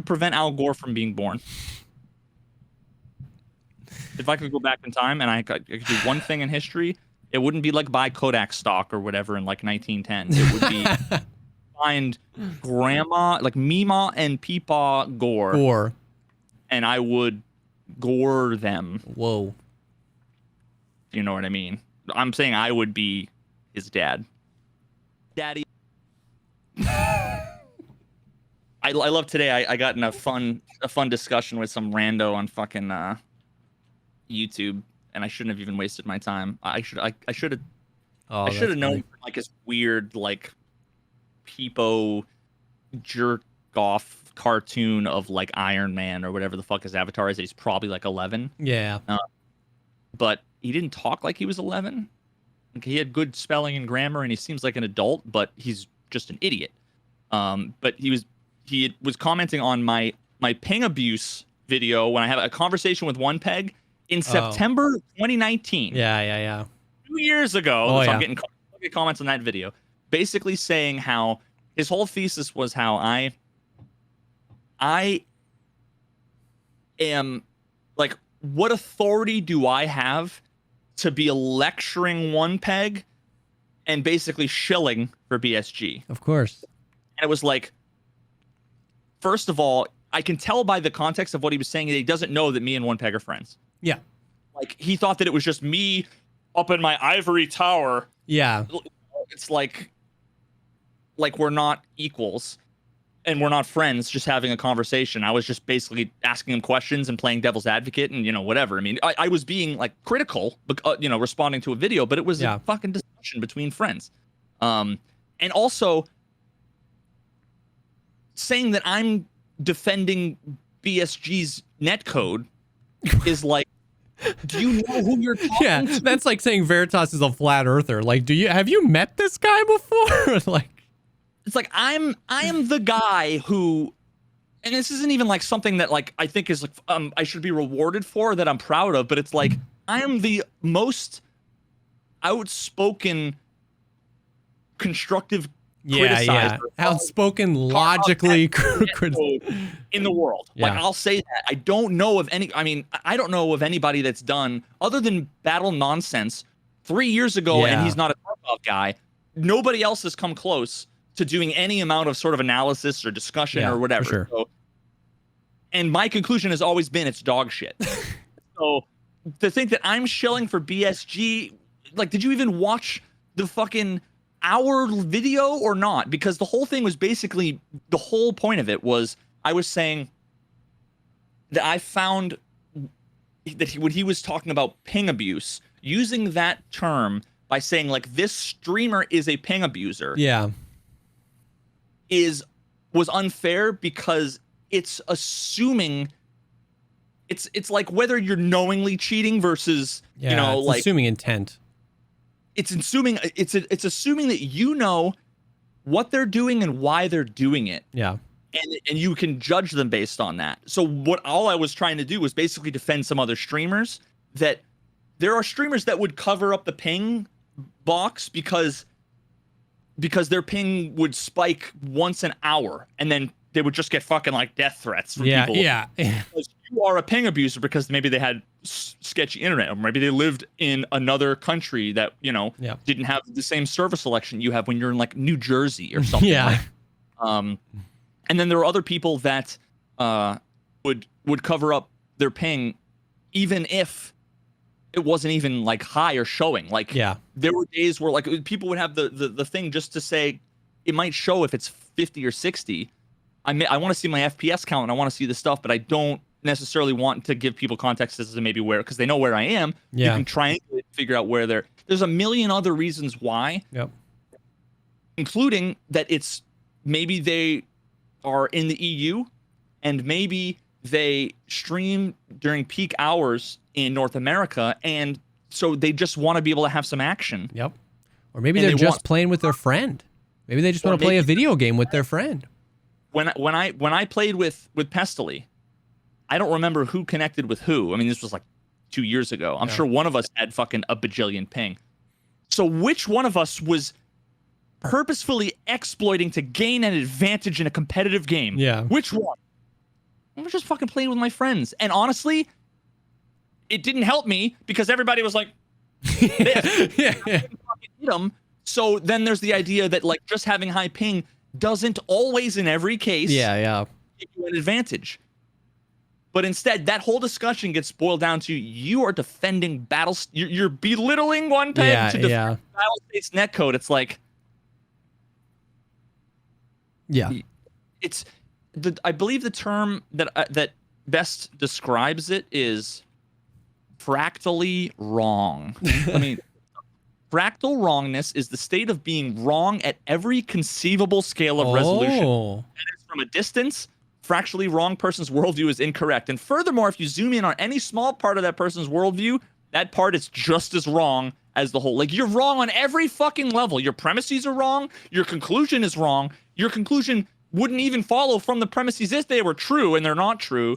prevent Al Gore from being born. If I could go back in time and I could do one thing in history, it wouldn't be like buy Kodak stock or whatever in like 1910. It would be find Grandma, like Mima and Peepaw Gore. And I would gore them. Whoa. You know what I mean? I'm saying I would be his dad. Daddy. I love today. I got in a fun discussion with some rando on fucking YouTube, and I shouldn't have even wasted my time. I should have known like this weird like Peepo jerk off cartoon of like Iron Man or whatever the fuck his avatar is. He's probably like 11. Yeah. But he didn't talk like he was 11. Like, he had good spelling and grammar, and he seems like an adult, but he's just an idiot. But he was commenting on my ping abuse video when I had a conversation with One Peg in September 2019. Yeah. 2 years ago. I'm getting comments on that video, basically saying how his whole thesis was how I am like, what authority do I have to be lecturing One Peg and basically shilling for BSG? Of course. And it was like, first of all, I can tell by the context of what he was saying that he doesn't know that me and One Peg are friends. Yeah. Like, he thought that it was just me up in my ivory tower. Yeah. It's like we're not equals and we're not friends, just having a conversation. I was just basically asking him questions and playing devil's advocate and, you know, whatever. I mean, I was being like critical, you know, responding to a video, but it was a fucking discussion between friends. And also saying that I'm defending BSG's netcode is like, do you know who you're talking to? That's like saying Veritas is a flat earther. Like, have you met this guy before? Like, it's like I am the guy who, and this isn't even like something that like I think is like I should be rewarded for, that I'm proud of, but it's like I am the most outspoken constructive criticizer, outspoken, logically in the world. Like, I'll say that. I don't know of anybody that's done, other than Battle Nonsense 3 years ago, and he's not a Tarkov guy. Nobody else has come close to doing any amount of sort of analysis or discussion or whatever. Sure. So, and my conclusion has always been it's dog shit. So to think that I'm shilling for BSG, like, did you even watch the fucking hour video or not? Because the whole thing was basically, the whole point of it was I was saying that I found that when he was talking about ping abuse, using that term by saying like this streamer is a ping abuser. Yeah. Was unfair, because it's assuming it's like whether you're knowingly cheating versus you know, like assuming intent. It's assuming that you know what they're doing and why they're doing it. Yeah. And you can judge them based on that. So all I was trying to do was basically defend some other streamers, that there are streamers that would cover up the ping box because their ping would spike once an hour and then they would just get fucking like death threats from people. Yeah. Because you are a ping abuser because maybe they had sketchy internet, or maybe they lived in another country that, you know, didn't have the same service selection you have when you're in like New Jersey or something. Yeah. And then there are other people that would cover up their ping even if it wasn't even like high or showing. Like there were days where like people would have the thing just to say it might show if it's 50 or 60. I want to see my FPS count and I want to see the stuff, but I don't necessarily want to give people context as to maybe where, because they know where I am. You can triangulate, figure out where there's a million other reasons why, including that it's maybe they are in the EU and maybe they stream during peak hours in North America, and so they just want to be able to have some action. Or maybe they're just playing with their friend. Maybe they just want to play a video game with their friend. When I played with Pestily, I don't remember who connected with who. I mean, this was like 2 years ago. I'm sure one of us had fucking a bajillion ping. So which one of us was purposefully exploiting to gain an advantage in a competitive game? Which one? I was just fucking playing with my friends. And honestly, it didn't help me because everybody was like, So then there's the idea that like just having high ping doesn't always in every case give you an advantage. But instead, that whole discussion gets boiled down to you are defending battles. You're belittling one peg to defend Battlestate's netcode. It's like, it's I believe the term that best describes it is fractally wrong. I mean, fractal wrongness is the state of being wrong at every conceivable scale of resolution. That is, from a distance, fractally wrong person's worldview is incorrect. And furthermore, if you zoom in on any small part of that person's worldview, that part is just as wrong as the whole. Like, you're wrong on every fucking level. Your premises are wrong. Your conclusion is wrong. Your conclusion wouldn't even follow from the premises if they were true, and they're not true.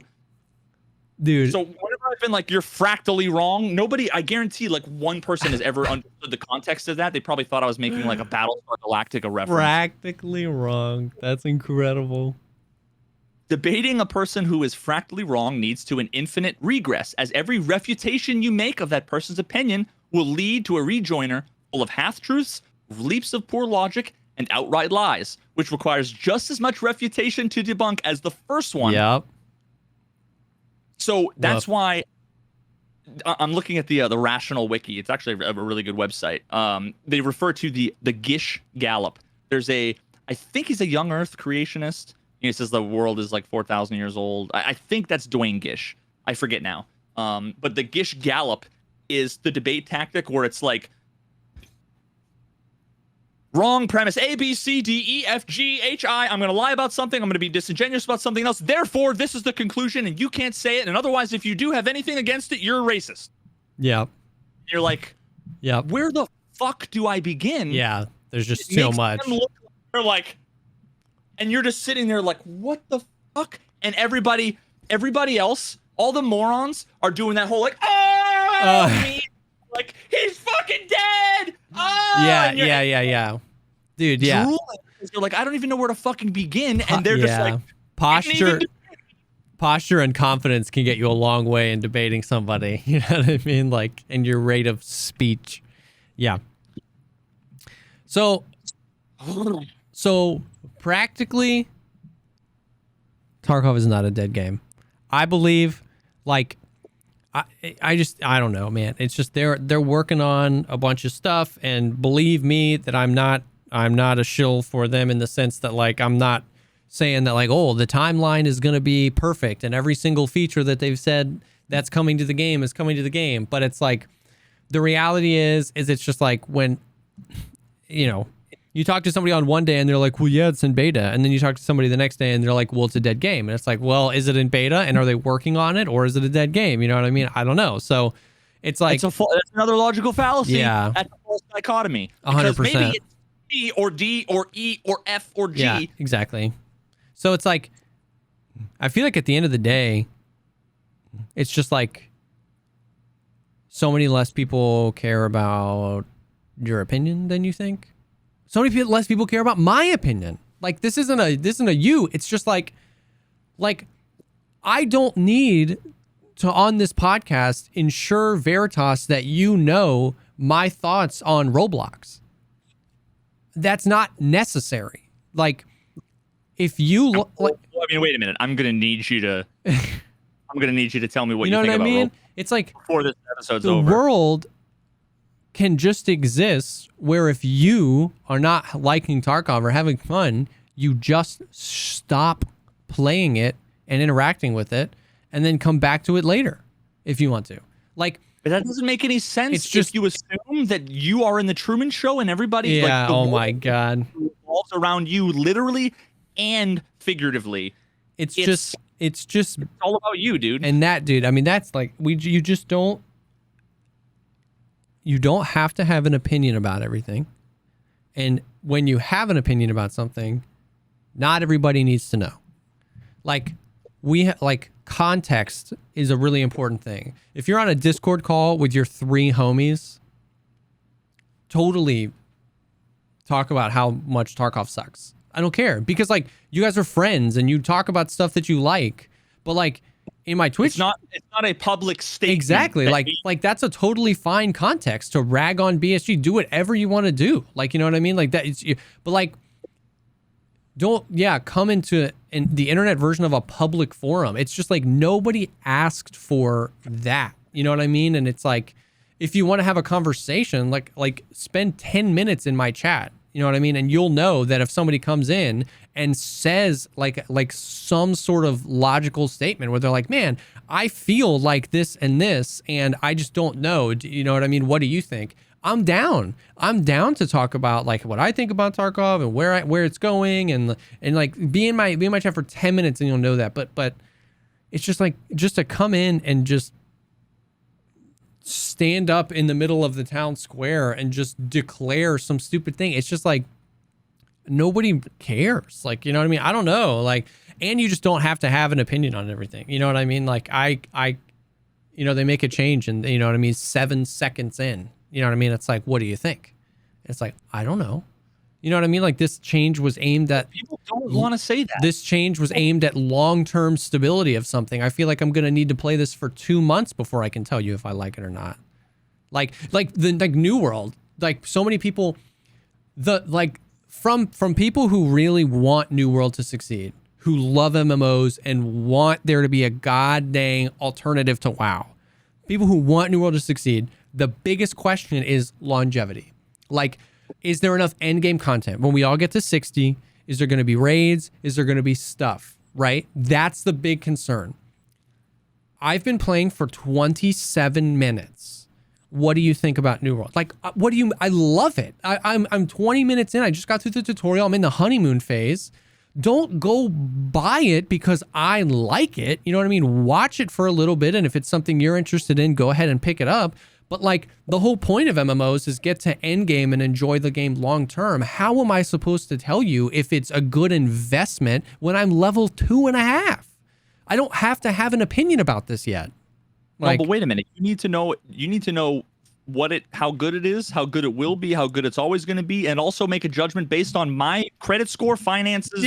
Dude. So whenever I've been like, you're fractally wrong, nobody, I guarantee like one person has ever understood the context of that. They probably thought I was making like a Battlestar Galactica reference. Practically wrong. That's incredible. Debating a person who is fractally wrong leads to an infinite regress, as every refutation you make of that person's opinion will lead to a rejoinder full of half-truths, leaps of poor logic, and outright lies, which requires just as much refutation to debunk as the first one. So that's why I'm looking at the Rational Wiki. It's actually a really good website. They refer to the Gish Gallop. There's I think he's a young Earth creationist. He says the world is like 4,000 years old. I think that's Dwayne Gish. I forget now. But the Gish Gallop is the debate tactic where it's like, wrong premise, A, B, C, D, E, F, G, H, I. I'm going to lie about something. I'm going to be disingenuous about something else. Therefore, this is the conclusion, and you can't say it. And otherwise, if you do have anything against it, you're a racist. You're like, where the fuck do I begin? There's just so much. They're like, and you're just sitting there like, what the fuck? And everybody else, all the morons, are doing that whole like, like, he's fucking dead. Dude, drooling. You're like, I don't even know where to fucking begin. And they're just like, posture and confidence can get you a long way in debating somebody. You know what I mean? Like, and your rate of speech. So practically, Tarkov is not a dead game. I believe, like, I don't know, man. It's just they're working on a bunch of stuff, and believe me that I'm not a shill for them in the sense that, like, I'm not saying that like, oh, the timeline is going to be perfect and every single feature that they've said that's coming to the game is coming to the game. But it's like, the reality is it's just like when, you know, you talk to somebody on one day and they're like, well, yeah, it's in beta. And then you talk to somebody the next day and they're like, well, it's a dead game. And it's like, well, is it in beta and are they working on it, or is it a dead game? You know what I mean? I don't know. So it's like, that's another logical fallacy. That's a false dichotomy. 100%. Maybe it's C or D or E or F or G. Yeah, exactly. So it's like, I feel like at the end of the day, it's just like so many less people care about your opinion than you think. So many less people care about my opinion. Like this isn't a you. It's just like I don't need to on this podcast ensure Veritas that you know my thoughts on Roblox. That's not necessary. Like if you like, I mean, wait a minute. I'm gonna need you to tell me what you know think what I about mean? Roblox It's like before this episode's the over. world can just exist where if you are not liking Tarkov or having fun, you just stop playing it and interacting with it and then come back to it later if you want to. Like, but that doesn't make any sense. It's just if you assume that you are in the Truman Show and everybody's yeah, like, the oh world my God. revolves around you literally and figuratively. It's just it's all about you, dude. And that, dude, I mean, that's like you don't have to have an opinion about everything. And when you have an opinion about something, not everybody needs to know. Like context is a really important thing. If you're on a Discord call with your 3 homies, totally talk about how much Tarkov sucks. I don't care because like you guys are friends and you talk about stuff that you like, but like in my Twitch, it's not a public statement. Exactly. Like that's a totally fine context to rag on BSG. Do whatever you want to do. Like, you know what I mean? Like that. But like, don't come into the internet version of a public forum. It's just like nobody asked for that. You know what I mean? And it's like, if you want to have a conversation, like spend 10 minutes in my chat. You know what I mean? And you'll know that if somebody comes in and says like some sort of logical statement where they're like, man, I feel like this and this, and I just don't know. You know what I mean? What do you think? I'm down. I'm down to talk about like what I think about Tarkov and where it's going and like be in my chat for 10 minutes and you'll know that. But it's just like just to come in and just stand up in the middle of the town square and just declare some stupid thing. It's just like nobody cares. Like, you know what I mean? I don't know. Like, and you just don't have to have an opinion on everything. You know what I mean? Like I they make a change and you know what I mean? 7 seconds in, you know what I mean? It's like, what do you think? It's like, I don't know. You know what I mean? Like this change was aimed at people don't want to say that. This change was aimed at long-term stability of something. I feel like I'm going to need to play this for 2 months before I can tell you if I like it or not. Like New World, like so many people from people who really want New World to succeed, who love MMOs and want there to be a goddamn alternative to WoW. People who want New World to succeed, the biggest question is longevity. Like, is there enough endgame content? When we all get to 60, is there going to be raids? Is there going to be stuff, right? That's the big concern. I've been playing for 27 minutes. What do you think about New World? Like, I love it. I'm 20 minutes in. I just got through the tutorial. I'm in the honeymoon phase. Don't go buy it because I like it. You know what I mean? Watch it for a little bit. And if it's something you're interested in, go ahead and pick it up. But like the whole point of MMOs is get to end game and enjoy the game long term. How am I supposed to tell you if it's a good investment when I'm level 2.5? I don't have to have an opinion about this yet. Like, but wait a minute. You need to know how good it is, how good it will be, how good it's always going to be, and also make a judgment based on my credit score, finances,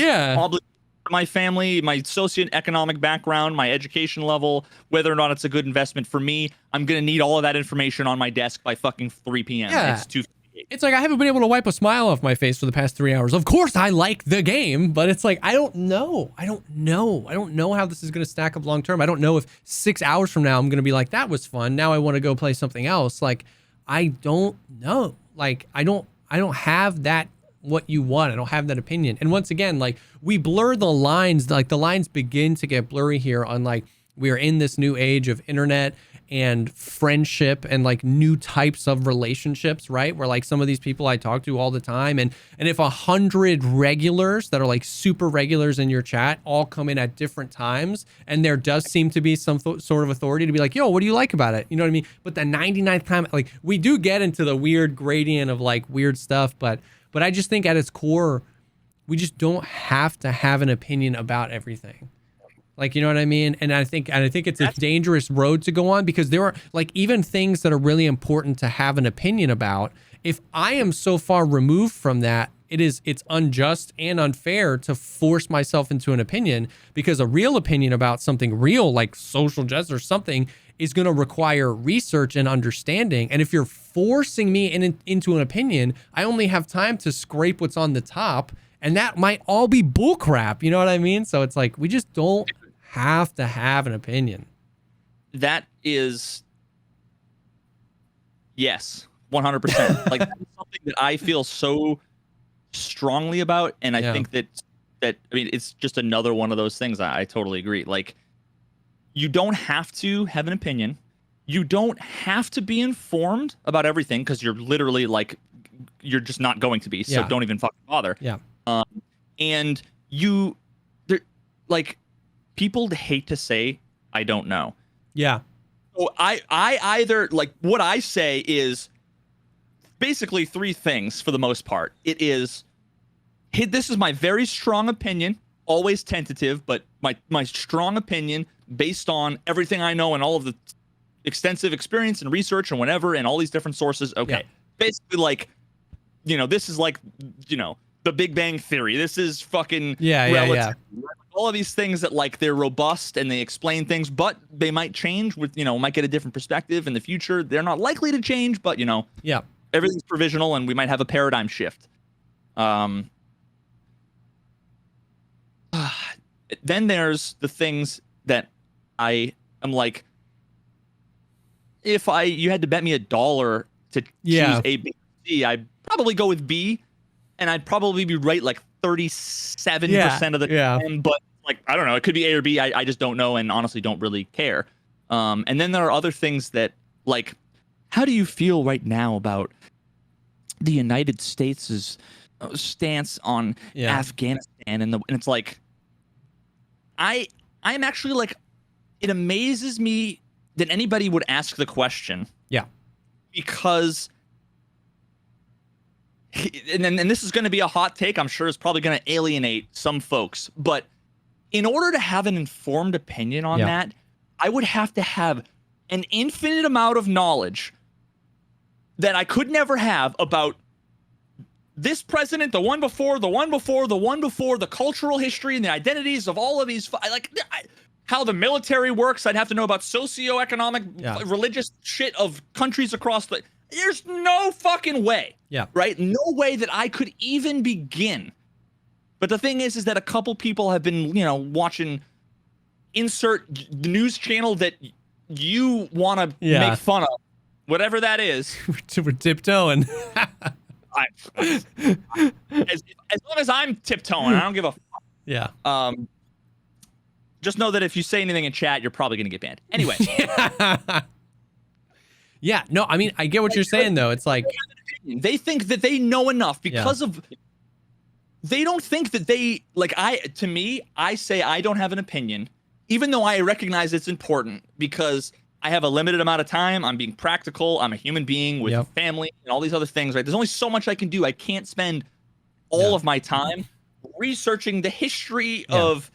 my family, my socioeconomic background, my education level, whether or not it's a good investment for me. I'm going to need all of that information on my desk by fucking 3 p.m. Yeah. It's 2:58. It's like I haven't been able to wipe a smile off my face for the past 3 hours. Of course I like the game, but it's like I don't know how this is going to stack up long term. I don't know if 6 hours from now I'm going to be like, that was fun, now I want to go play something else. Like I don't know. Like I don't have that what you want. I don't have that opinion. And once again, like we blur the lines, like the lines begin to get blurry here on like we are in this new age of internet and friendship and like new types of relationships, right? Where like some of these people I talk to all the time and if 100 regulars that are like super regulars in your chat all come in at different times and there does seem to be some sort of authority to be like, yo, what do you like about it? You know what I mean? But the 99th time, like we do get into the weird gradient of like weird stuff, but I just think at its core, we just don't have to have an opinion about everything. Like, you know what I mean? And I think it's a dangerous road to go on because there are like even things that are really important to have an opinion about. If I am so far removed from that, it's unjust and unfair to force myself into an opinion, because a real opinion about something real, like social justice or something, is going to require research and understanding. And if you're forcing me into an opinion, I only have time to scrape what's on the top, and that might all be bullcrap. You know what I mean? So it's like, we just don't have to have an opinion. That is, yes, 100%. Like, that's something that I feel so strongly about, and I think that I mean, it's just another one of those things. I totally agree. Like, you don't have to have an opinion. You don't have to be informed about everything, because you're literally like, you're just not going to be. So don't even fucking bother. Yeah. And like, people hate to say, I don't know. Yeah. So I either, like, what I say is basically three things for the most part. It is, hey, this is my very strong opinion, always tentative, but my strong opinion based on everything I know and all of the extensive experience and research and whatever and all these different sources. Okay. Yeah. Basically, like, this is like, the Big Bang Theory. This is fucking relative. All of these things that, like, they're robust and they explain things, but they might change with, might get a different perspective in the future. They're not likely to change, but, everything's provisional and we might have a paradigm shift. Then there's the things that I am like, if you had to bet me $1 to choose A, B, C, I'd probably go with B, and I'd probably be right like 37% of the time. But, like, I don't know, it could be A or B. I just don't know, and honestly don't really care. And then there are other things that, like, how do you feel right now about the United States' stance on Afghanistan? And it's like, I'm actually, like, it amazes me that anybody would ask the question. Yeah. Because, and this is going to be a hot take, I'm sure it's probably going to alienate some folks, but in order to have an informed opinion on that, I would have to have an infinite amount of knowledge that I could never have about this president, the one before, the one before, the one before, the cultural history and the identities of all of these, how the military works. I'd have to know about socioeconomic, religious shit of countries across the. There's no fucking way. Yeah. Right? No way that I could even begin. But the thing is that a couple people have been, watching insert news channel that you want to make fun of, whatever that is. We're tiptoeing. As long as I'm tiptoeing, I don't give a fuck. Yeah. Just know that if you say anything in chat, you're probably going to get banned. Anyway. Yeah. No, I mean, I get what you're saying, though. It's like, they think that they know enough because of. They don't think that they, like, to me, I say I don't have an opinion, even though I recognize it's important, because I have a limited amount of time. I'm being practical. I'm a human being with a family and all these other things, right? There's only so much I can do. I can't spend all of my time researching the history of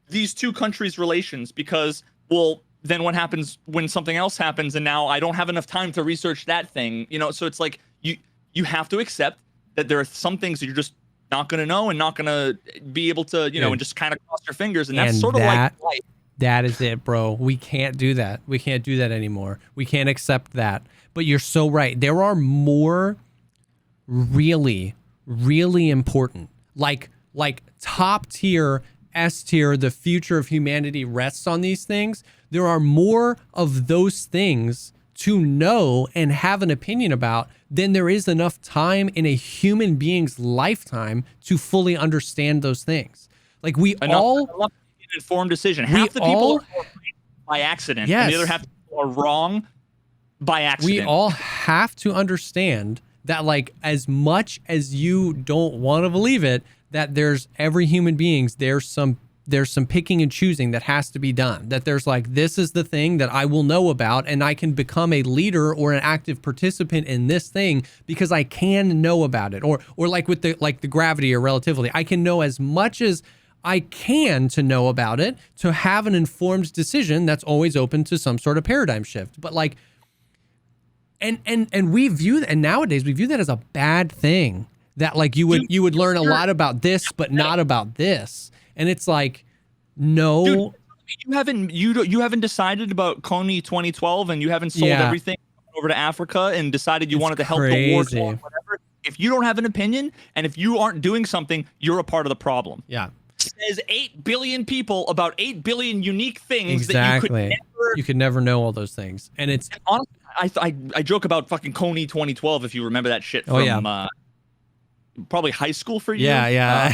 these two countries' relations, because, well, then what happens when something else happens and now I don't have enough time to research that thing, so it's like you have to accept that there are some things that you're just not going to know and not going to be able to, and just kind of cross your fingers. And that's sort of like life. That is it, bro. We can't do that. We can't do that anymore. We can't accept that. But you're so right. There are more really, really important, like top tier, S tier, the future of humanity rests on these things. There are more of those things to know and have an opinion about than there is enough time in a human being's lifetime to fully understand those things. Like, an informed decision. Half the people are right by accident, and the other half are wrong by accident. We all have to understand that, like, as much as you don't want to believe it, that there's every human being's, there's some picking and choosing that has to be done. That there's like, this is the thing that I will know about, and I can become a leader or an active participant in this thing because I can know about it. Or like with the gravity or relativity, I can know as much as I can to know about it, to have an informed decision that's always open to some sort of paradigm shift. But like, and we view, and nowadays we view that as a bad thing. that like you would learn a lot about this, but not about this. And it's like, no. Dude, you haven't decided about Kony 2012 and you haven't sold everything over to Africa and decided you wanted to help the war or whatever. If you don't have an opinion and if you aren't doing something, you're a part of the problem. Yeah. Says 8 billion people about 8 billion unique things exactly. that you could never know all those things. And it's honestly, I joke about fucking Kony 2012 if you remember that shit from probably high school for you. Yeah.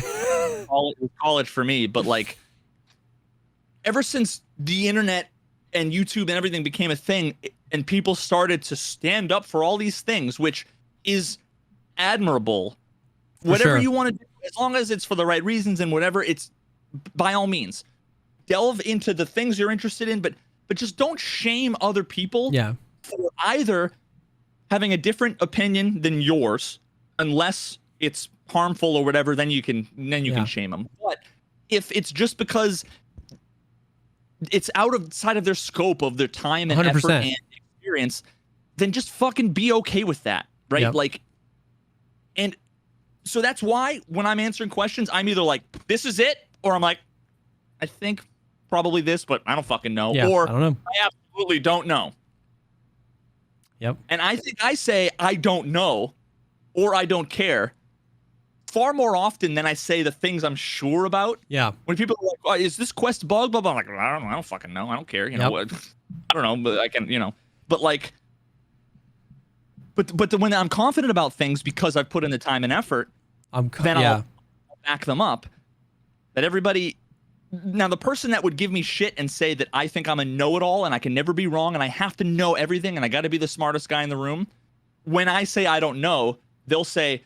College for me, but like ever since the internet and YouTube and everything became a thing and people started to stand up for all these things, which is admirable. Whatever you want to do, as long as it's for the right reasons and whatever, it's by all means delve into the things you're interested in, but just don't shame other people for either having a different opinion than yours, unless it's harmful or whatever, then you can shame them. But if it's just because it's outside of their scope of their time and 100%. effort and experience, then just fucking be okay with that, right? Yep. Like, and so that's why when I'm answering questions, I'm either like, this is it, or I'm like, I think probably this, but I don't fucking know. Yeah, or I don't know. I absolutely don't know. Yep. And I think I say I don't know or I don't care far more often than I say the things I'm sure about. Yeah. When people are like, oh, is this quest bug? Blah, blah. I'm like, I don't fucking know. I don't care. You know what? I don't know, but I can, but like, but when I'm confident about things because I've put in the time and effort, then I'll back them up. That everybody, now the person that would give me shit and say that I think I'm a know-it-all and I can never be wrong and I have to know everything and I got to be the smartest guy in the room. When I say I don't know, they'll say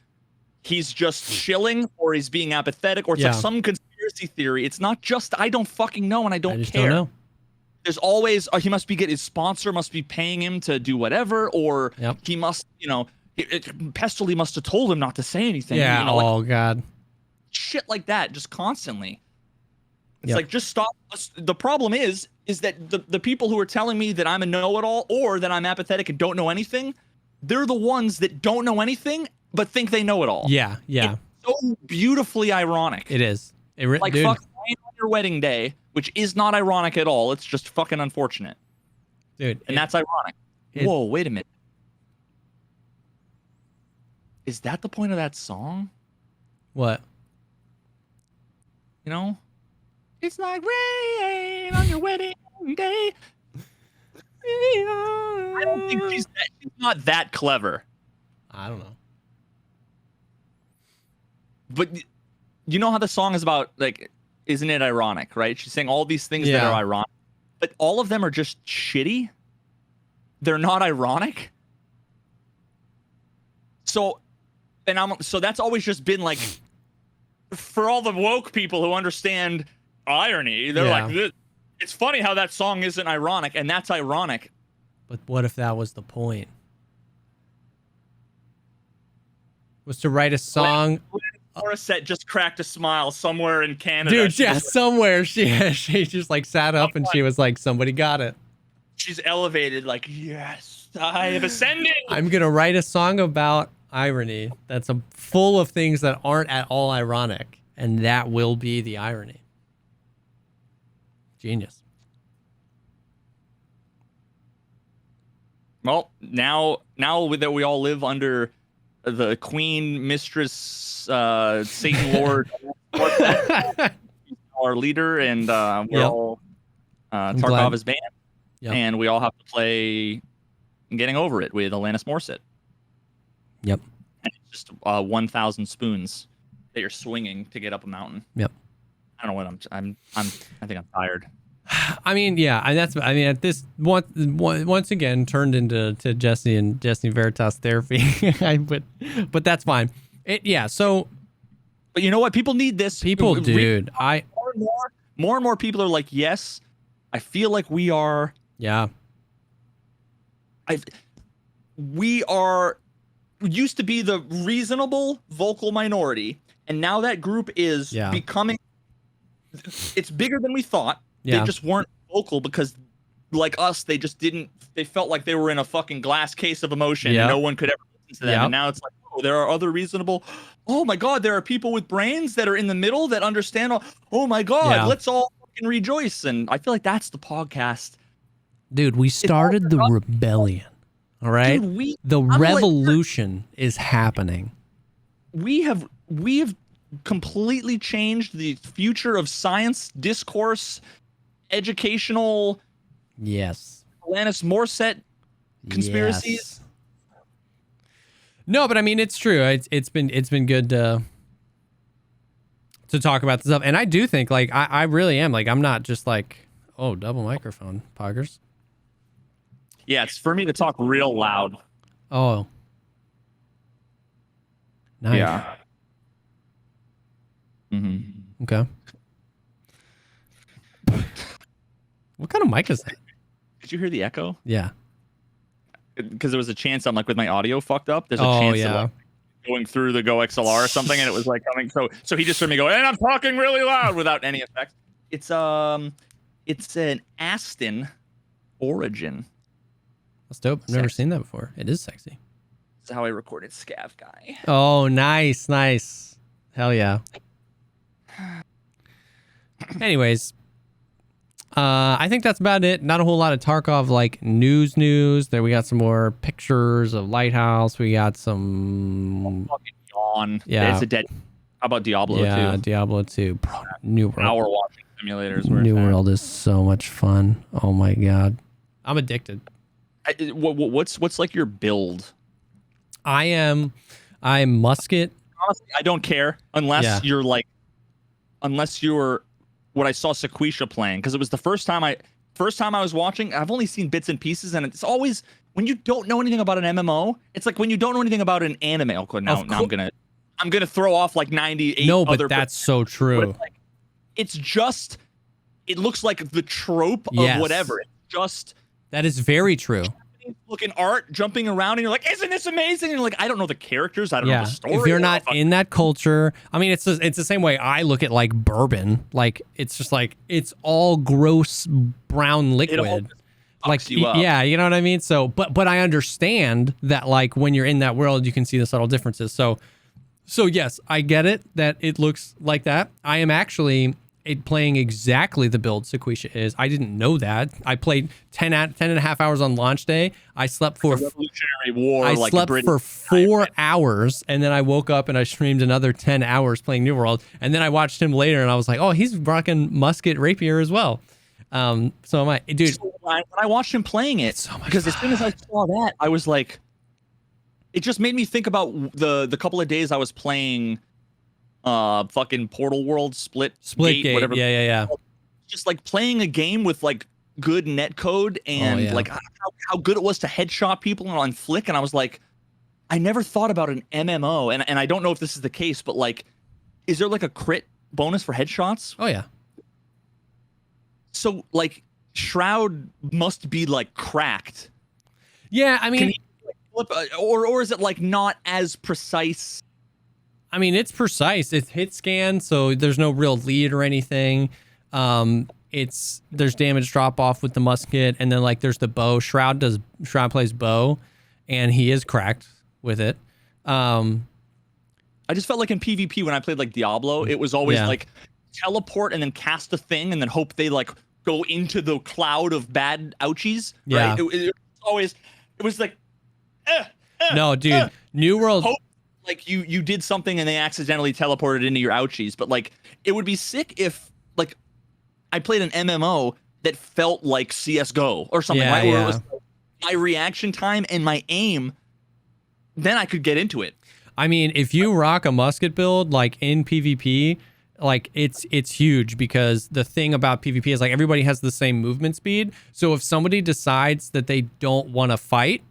he's just chilling or he's being apathetic or it's like some conspiracy theory. It's not just I don't fucking know and I don't care. Don't know. There's always he must be his sponsor must be paying him to do whatever, or he must, Pestily must have told him not to say anything. Yeah. God. Shit like that, just constantly. It's like, just stop. The problem is that the people who are telling me that I'm a know-it-all or that I'm apathetic and don't know anything, they're the ones that don't know anything but think they know it all. Yeah. It's so beautifully ironic. It is. Like fucking on your wedding day, which is not ironic at all. It's just fucking unfortunate. Dude. And that's ironic. Whoa, wait a minute. Is that the point of that song? What? It's like rain on your wedding day. I don't think she's not that clever. I don't know. But you know how the song is about, like, isn't it ironic, right? She's saying all these things that are ironic, but all of them are just shitty. They're not ironic. So that's always just been like, for all the woke people who understand irony, they're like, it's funny how that song isn't ironic, and that's ironic. But what if that was the point? Was to write a song. Morissette just cracked a smile somewhere in Canada. Dude, somewhere she just like sat up and she was like, somebody got it. She's elevated, like, yes, I have ascended. I'm gonna write a song about irony that's full of things that aren't at all ironic, and that will be the irony. Genius. Well, now that we all live under the Queen, Mistress, Satan Lord, our leader, and we're all Tarkov is banned, and we all have to play Getting Over It with Alanis Morissette. Yep. And it's just 1,000 spoons that you're swinging to get up a mountain. Yep. I don't know what I think I'm tired. I mean, at this once again turned into Jesse and Veritas therapy. but that's fine. But you know what? People need this. Dude. More and more people are like, yes, I feel like we are. Yeah. We are used to be the reasonable vocal minority, and now that group is becoming. It's bigger than we thought. They just weren't vocal because, like us, they felt like they were in a fucking glass case of emotion and no one could ever listen to them. And now it's like, There are other reasonable. Oh my God, there are people with brains that are in the middle that understand. Oh my God, let's all fucking rejoice. And I feel like that's the podcast. Dude, we started the rebellion. All right, dude, the revolution is happening. We have completely changed the future of science, discourse, educational. Yes. Alanis Morissette conspiracies. Yes. No, but I mean it's true. It's been good to talk about this stuff, and I do think like I really am like I'm not just like double microphone poggers. Yeah, it's for me to talk real loud. Oh. Nice. Yeah. Mm-hmm. Okay. What kind of mic is that? Did you hear the echo? Yeah. Because there was a chance I'm like with my audio fucked up. There's a chance of like, going through the Go XLR or something, and it was like coming. So he just heard me go, and I'm talking really loud without any effect. It's an Aston Origin. That's dope. I've never seen that before. It is sexy. That's how I recorded Scav Guy. Oh, nice. Hell yeah. Anyways, I think that's about it. Not a whole lot of Tarkov like news. There we got some more pictures of Lighthouse. We got some. Fucking yawn. Yeah. It's a dead. How about Diablo 2? Yeah, Diablo 2. Bro, New World. Hour watching simulators. New World is so much fun. Oh my God, I'm addicted. What's like your build? I'm musket. Honestly, I don't care unless you're what I saw Sequisha playing, because it was the first time I was watching. I've only seen bits and pieces, and it's always when you don't know anything about an MMO. It's like when you don't know anything about an anime. Now I'm gonna throw off like 98. No, but that's so true. It's just it looks like the trope of whatever. It's just that is very true. Looking art jumping around, and you're like, isn't this amazing? And you're like, I don't know the characters, I don't know the story. If you're not in that culture, I mean, it's the same way I look at like bourbon. Like it's just like it's all gross brown liquid. Like yeah, you know what I mean. So, but I understand that like when you're in that world, you can see the subtle differences. So yes, I get it that it looks like that. I am actually playing exactly the build Sequisha is. I didn't know that. I played 10 and a half hours on launch day. I slept for Revolutionary War. I slept for 4 hours, and then I woke up and I streamed another 10 hours playing New World. And then I watched him later, and I was like, oh, he's rocking musket rapier as well. So am I, dude. So when I watched him playing it, because as soon as I saw that, I was like, it just made me think about the couple of days I was playing. Fucking Portal World split gate, whatever. Yeah. Just like playing a game with like good netcode and like how good it was to headshot people on Flick, and I was like, I never thought about an MMO, and I don't know if this is the case, but like, is there like a crit bonus for headshots? Oh yeah. So like, Shroud must be like cracked. Yeah, I mean, can he, like, flip, or is it like not as precise? I mean, it's precise. It's hit scan, so there's no real lead or anything. There's damage drop off with the musket, and then like there's the bow. Shroud plays bow, and he is cracked with it. I just felt like in PvP when I played like Diablo, it was always like teleport and then cast a thing and then hope they like go into the cloud of bad ouchies. Yeah. Right? It was like, no, dude, New World. Hope, like you did something and they accidentally teleported into your ouchies, but like it would be sick if like I played an MMO that felt like CS:GO or something, right? Where it was like, my reaction time and my aim, then I could get into it. I mean, if you rock a musket build like in PvP, like it's huge, because the thing about PvP is like everybody has the same movement speed. So if somebody decides that they don't want to fight,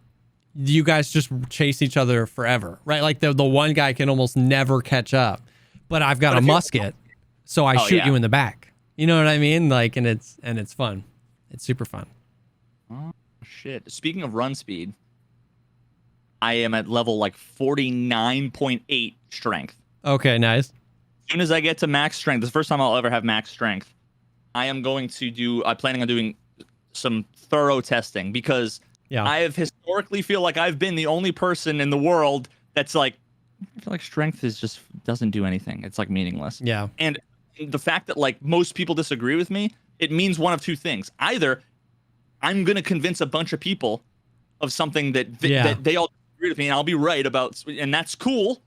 you guys just chase each other forever, right? Like the one guy can almost never catch up, but I've got a musket, so I shoot you in the back. You know what I mean? Like, and it's fun. It's super fun. Oh shit! Speaking of run speed, I am at level like 49.8 strength. Okay, nice. As soon as I get to max strength, this is the first time I'll ever have max strength. I'm planning on doing some thorough testing, because I have historically feel like I've been the only person in the world that's like I feel like strength is just doesn't do anything. It's like meaningless. Yeah. And the fact that like most people disagree with me, it means one of two things. Either I'm gonna convince a bunch of people of something that that they all agree with me, and I'll be right about, and that's cool.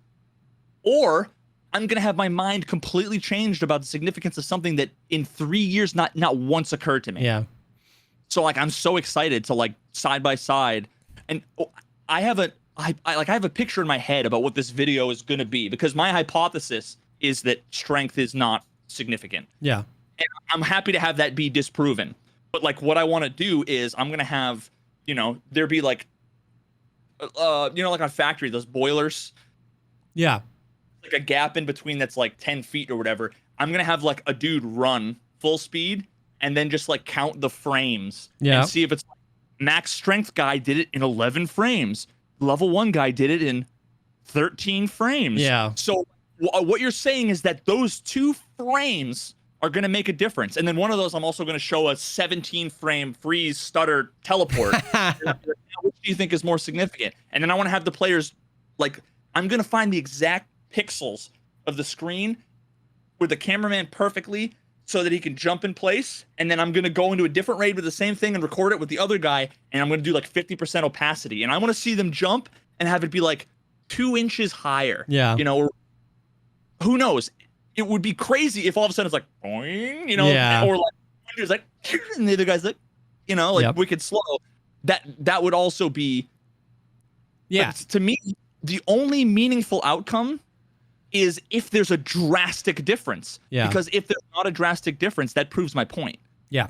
Or I'm gonna have my mind completely changed about the significance of something that in 3 years not once occurred to me. Yeah. So like I'm so excited to like side by side, and I have a picture in my head about what this video is gonna be, because my hypothesis is that strength is not significant. Yeah. And I'm happy to have that be disproven. But like what I want to do is I'm gonna have, there be like like on factory, those boilers. Yeah. Like a gap in between that's like 10 feet or whatever. I'm gonna have like a dude run full speed and then just like count the frames and see if it's like, max strength guy did it in 11 frames. Level 1 guy did it in 13 frames. Yeah. So what you're saying is that those 2 frames are going to make a difference. And then one of those, I'm also going to show a 17 frame freeze, stutter, teleport. Which do you think is more significant? And then I want to have the players, like, I'm going to find the exact pixels of the screen with the cameraman perfectly so that he can jump in place. And then I'm going to go into a different raid with the same thing and record it with the other guy. And I'm going to do like 50% opacity. And I want to see them jump and have it be like 2 inches higher. Yeah. Or who knows? It would be crazy if all of a sudden it's like, boing, or like, it's like, and the other guy's like, wicked slow. That would also be, to me, the only meaningful outcome is if there's a drastic difference. Yeah. Because if there's not a drastic difference, that proves my point. Yeah.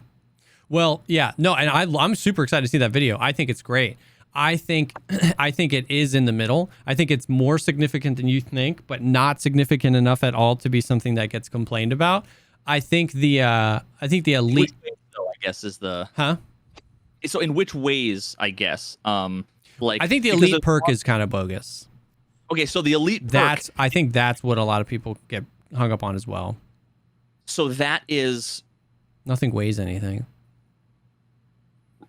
Well, yeah. No, and I'm super excited to see that video. I think it's great. I think it is in the middle. I think it's more significant than you think, but not significant enough at all to be something that gets complained about. I think the elite, I guess, is the So in which ways, I guess, I think the elite perk is kind of bogus. Okay, so the elite perk, I think that's what a lot of people get hung up on as well. So that is nothing weighs anything.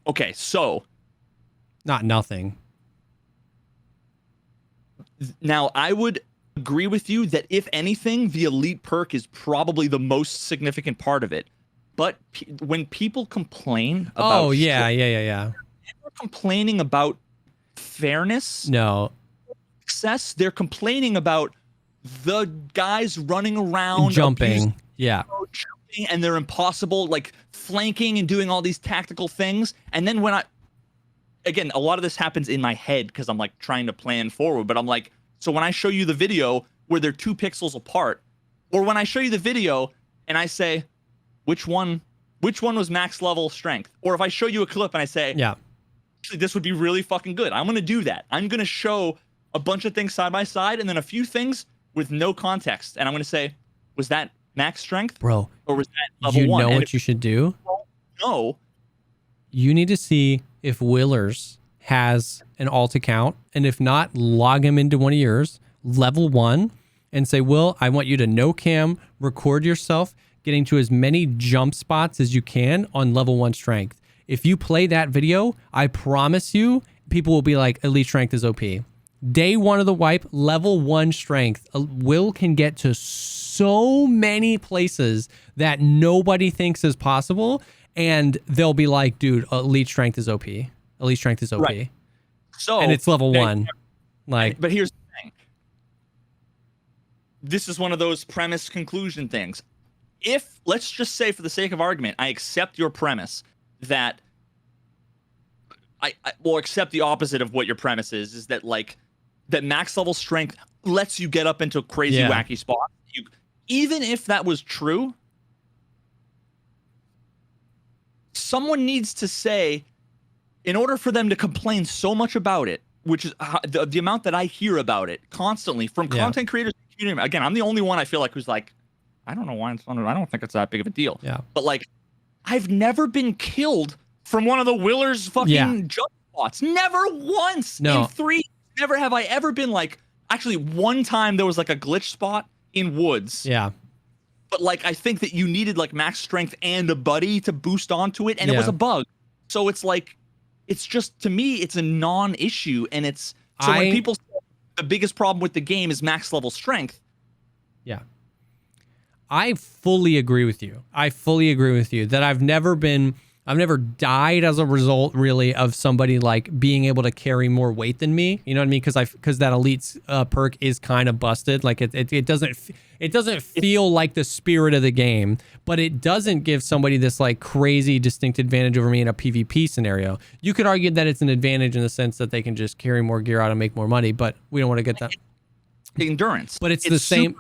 Okay, so not nothing. Now, I would agree with you that if anything, the elite perk is probably the most significant part of it. But when people complain about they're complaining about fairness, success, they're complaining about the guys running around jumping, jumping, and they're impossible, like flanking and doing all these tactical things. And then again, a lot of this happens in my head because I'm like trying to plan forward, but I'm like, so when I show you the video where they're 2 pixels apart, or when I show you the video and I say, which one was max level strength? Or if I show you a clip and I say, actually, this would be really fucking good. I'm going to do that. I'm going to show a bunch of things side by side and then a few things with no context. And I'm going to say, was that max strength? Bro. Or was that level 1? You know what you should do? No. You need to see if Willers has an alt account, and if not, log him into one of yours, level 1, and say, Will, I want you to no cam, record yourself getting to as many jump spots as you can on level 1 strength. If you play that video, I promise you, people will be like, elite strength is OP. Day 1 of the wipe, level 1 strength. Will can get to so many places that nobody thinks is possible. And they'll be like, dude, elite strength is OP. Elite strength is OP. Right. So, and it's level 1. But here's the thing. This is one of those premise conclusion things. If, let's just say for the sake of argument, I accept your premise that I will accept the opposite of what your premise is that like that max level strength lets you get up into crazy wacky spots. Even if that was true, someone needs to say, in order for them to complain so much about it, which is the amount that I hear about it constantly from content creators. Again, I'm the only one I feel like who's like, I don't know why it's I don't think it's that big of a deal. Yeah. But like, I've never been killed from one of the Willers fucking jump spots. Never once in 3. Never have I ever been like. Actually, one time there was like a glitch spot in woods. Yeah. But like, I think that you needed like max strength and a buddy to boost onto it, and it was a bug. So it's like, it's just, to me, it's a non-issue, and it's so when people say the biggest problem with the game is max level strength. Yeah. I fully agree with you. That I've never died as a result really of somebody like being able to carry more weight than me. You know what I mean? Because that elite perk is kind of busted. Like it doesn't feel like the spirit of the game, but it doesn't give somebody this like crazy distinct advantage over me in a PvP scenario. You could argue that it's an advantage in the sense that they can just carry more gear out and make more money, but we don't want to get that endurance. But it's the same.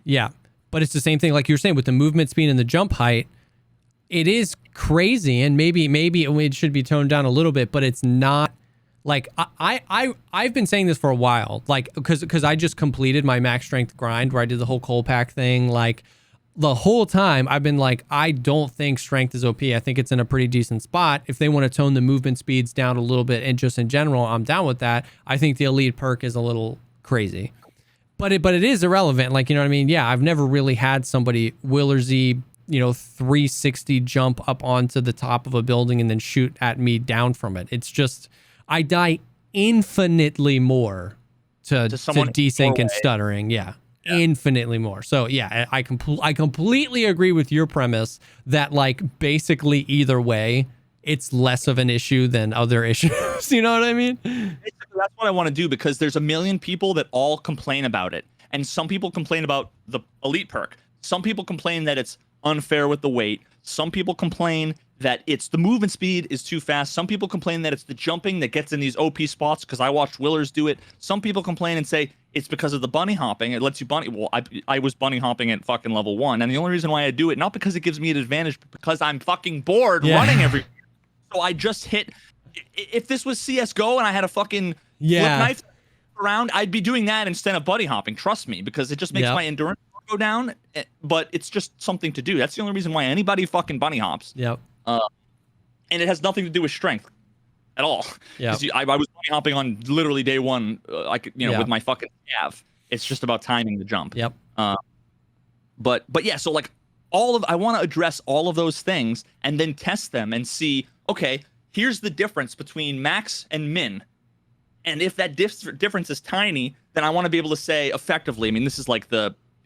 Yeah. But it's the same thing, like you were saying, with the movement speed and the jump height. It is crazy, and maybe it should be toned down a little bit, but it's not like I've been saying this for a while, like because I just completed my max strength grind where I did the whole coal pack thing. Like the whole time I've been like, I don't think strength is OP. I think it's in a pretty decent spot. If they want to tone the movement speeds down a little bit, and just in general, I'm down with that. I think the elite perk is a little crazy. But it is irrelevant. Like, you know what I mean? Yeah, I've never really had somebody Willersy, 360 jump up onto the top of a building and then shoot at me down from it. It's just, I die infinitely more to desync and stuttering. Yeah, infinitely more. So yeah, I completely agree with your premise that like basically either way, it's less of an issue than other issues. You know what I mean? That's what I want to do, because there's a million people that all complain about it. And some people complain about the elite perk. Some people complain that it's unfair with the weight. Some people complain that it's the movement speed is too fast. Some people complain that it's the jumping that gets in these OP spots, because I watched Willers do it. Some people complain and say it's because of the bunny hopping. It lets you bunny. Well, I was bunny hopping at fucking level 1. And the only reason why I do it, not because it gives me an advantage, but because I'm fucking bored running every. So I just hit. If this was CSGO and I had a fucking flip knife around, I'd be doing that instead of buddy hopping. Trust me, because it just makes my endurance go down. But it's just something to do. That's the only reason why anybody fucking bunny hops. Yep. And it has nothing to do with strength at all. Yeah. I was bunny hopping on literally day 1, with my fucking calf. It's just about timing the jump. Yep. But yeah, so like I want to address all of those things and then test them and see, okay, here's the difference between max and min. And if that difference is tiny, then I want to be able to say effectively, I mean, this is like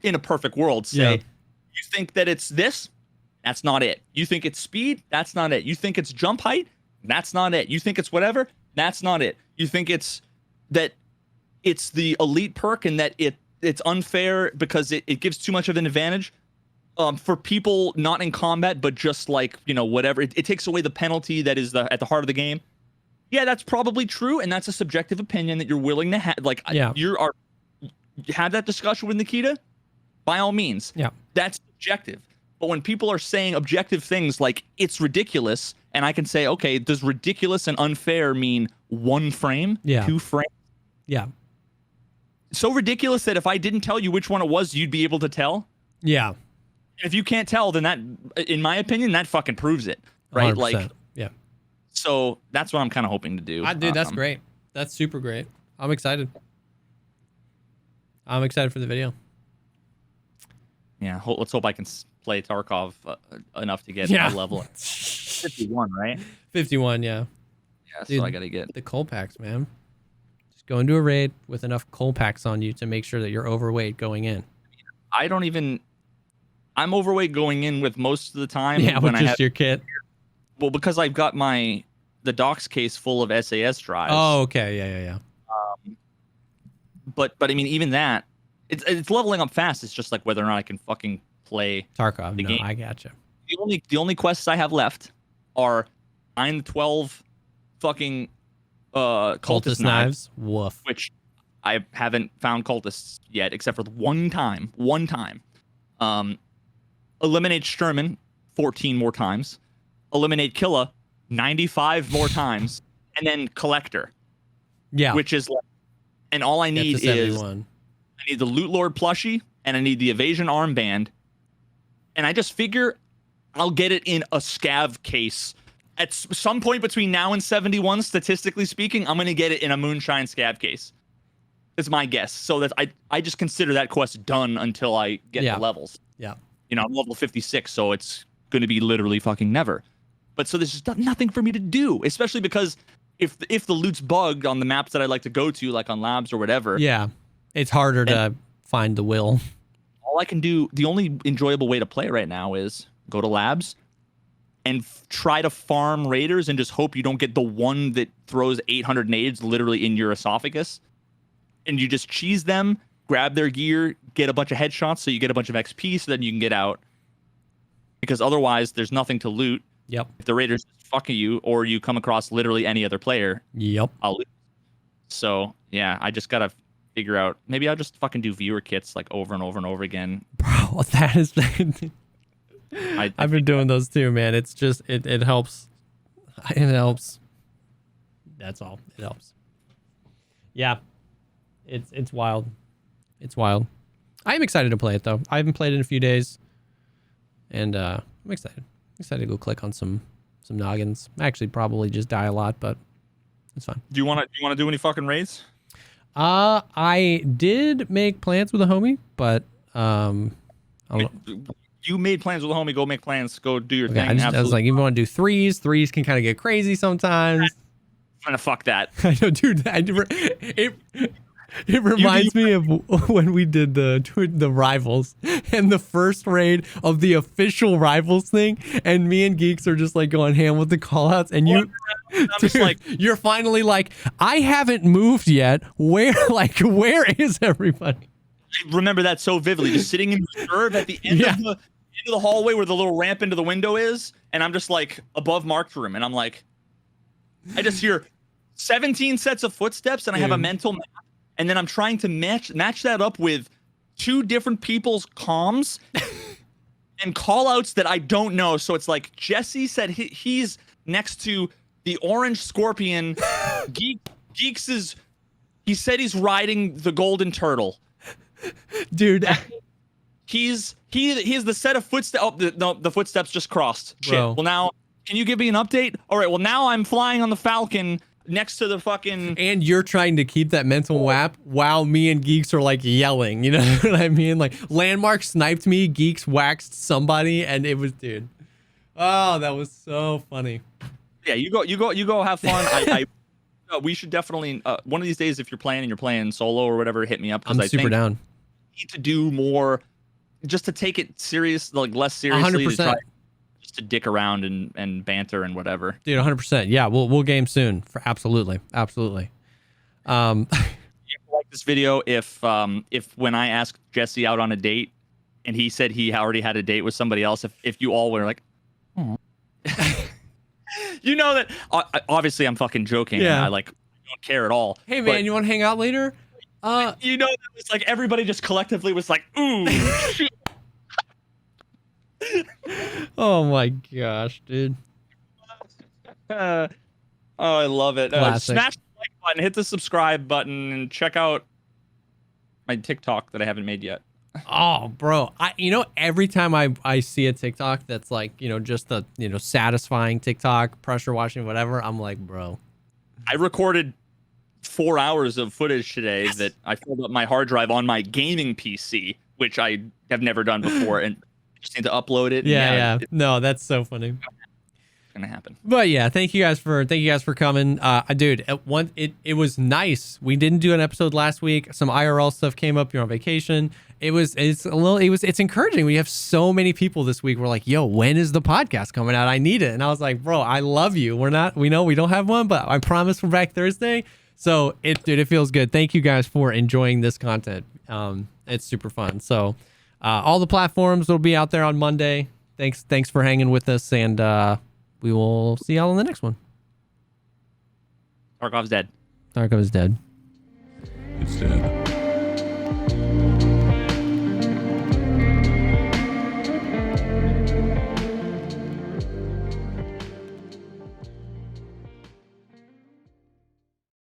in a perfect world, say, you think that it's this? That's not it. You think it's speed? That's not it. You think it's jump height? That's not it. You think it's whatever? That's not it. You think it's the elite perk and that it's unfair because it gives too much of an advantage for people not in combat, but just like, whatever. It takes away the penalty that is at the heart of the game. Yeah, that's probably true, and that's a subjective opinion that you're willing to have. Like, have that discussion with Nikita, by all means. Yeah, that's subjective. But when people are saying objective things like it's ridiculous, and I can say, okay, does ridiculous and unfair mean 1 frame, 2 frames? Yeah. So ridiculous that if I didn't tell you which one it was, you'd be able to tell. Yeah. If you can't tell, then that, in my opinion, that fucking proves it, right? 100%. Like, yeah. So that's what I'm kind of hoping to do. Dude, that's great. That's super great. I'm excited. I'm excited for the video. Yeah, let's hope I can play Tarkov enough to get a level 51, right? 51, yeah. Yeah, dude, so I gotta get the coal packs, man. Just go into a raid with enough coal packs on you to make sure that you're overweight going in. I'm overweight going in with most of the time. Yeah, with just your kit. Well, because I've got the docs case full of SAS drives. Oh, okay, yeah. But I mean, even that, it's leveling up fast. It's just like whether or not I can fucking play Tarkov. The game. I gotcha. The only quests I have left are 9 to 12 fucking cultist knives. Woof. Which I haven't found cultists yet, except for one time. Eliminate Sturman 14 more times. Eliminate Killa 95 more times, and then Collector. Yeah. Which is like, and all I need is I need the Loot Lord plushie, and I need the Evasion armband, and I just figure I'll get it in a scav case at some point between now and 71. Statistically speaking, I'm gonna get it in a Moonshine scav case. It's my guess. So that I just consider that quest done until I get the levels. Yeah. I'm level 56, so it's going to be literally fucking never. But so there's just nothing for me to do, especially because if the loot's bugged on the maps that I like to go to, like on labs or whatever. Yeah, it's harder to find the will. All I can do, the only enjoyable way to play right now is go to labs and try to farm raiders and just hope you don't get the one that throws 800 nades literally in your esophagus. And you just cheese them, grab their gear, get a bunch of headshots so you get a bunch of XP so then you can get out. Because otherwise, there's nothing to loot. Yep. If the raiders fucking you or you come across literally any other player, yep, I'll lose. So, yeah, I just got to figure out. Maybe I'll just fucking do viewer kits like over and over and over again. Bro, that is... I've been doing those too, man. It's just it helps. It helps. That's all. It helps. Yeah. It's wild. It's wild. I'm excited to play it though. I haven't played it in a few days. And I'm excited. Excited to go click on some noggins. Actually probably just die a lot, but it's fine. Do you want to do any fucking raids? I did make plans with a homie, but I don't know. You made plans with a homie. Go make plans. Go do your thing. I was like, if you want to do threes can kind of get crazy sometimes. I'm trying to fuck that. I know, dude. It reminds me of when we did the rivals and the first raid of the official rivals thing, and me and Geeks are just like going ham with the callouts, and you, I'm just like, you're finally like, I haven't moved yet. Where is everybody? I remember that so vividly. Just sitting in reserve at the end of the hallway where the little ramp into the window is, and I'm just like above marked room, and I'm like, I just hear 17 sets of footsteps, and I have a mental map, and then I'm trying to match that up with 2 different people's comms and call outs that I don't know. So it's like Jesse said he's next to the orange scorpion. Geeks is, he said he's riding the golden turtle. Dude, he's the set of footsteps. Oh, the footsteps just crossed. Shit. Bro. Well, now can you give me an update? All right. Well, now I'm flying on the Falcon next to the fucking. And you're trying to keep that mental map while me and Geeks are like yelling. You know what I mean? Like Landmark sniped me, Geeks waxed somebody, and it was, dude. Oh, that was so funny. Yeah, you go have fun. We should definitely one of these days, if you're playing solo or whatever, hit me up. I'm super down. We need to do more, just to take it serious, like less seriously. 100%. Just to dick around and banter and whatever. Dude, 100%. Yeah, we'll game soon. Absolutely. You like this video if when I asked Jesse out on a date and he said he already had a date with somebody else, if you all were like, oh. You know that obviously I'm fucking joking. Yeah. I don't care at all. Hey man, you want to hang out later? You know that it's like everybody just collectively was like, ooh. Shit. Oh my gosh, dude. Oh, I love it. Smash the like button, hit the subscribe button, and check out my TikTok that I haven't made yet. Oh, bro. Every time I see a TikTok that's like, just the, satisfying TikTok, pressure washing, whatever, I'm like, bro. I recorded 4 hours of footage today that I filled up my hard drive on my gaming PC, which I have never done before, and just need to upload it. Yeah. No, that's so funny. Gonna happen. But yeah, thank you guys for coming. Dude, it was nice. We didn't do an episode last week. Some IRL stuff came up. You're on vacation. It's encouraging. We have so many people this week. We're like, yo, when is the podcast coming out? I need it. And I was like, bro, I love you. We know we don't have one, but I promise we're back Thursday. So it feels good. Thank you guys for enjoying this content. It's super fun. So all the platforms will be out there on Monday. Thanks for hanging with us, and we will see y'all in the next one. Tarkov's dead. Tarkov is dead. It's dead.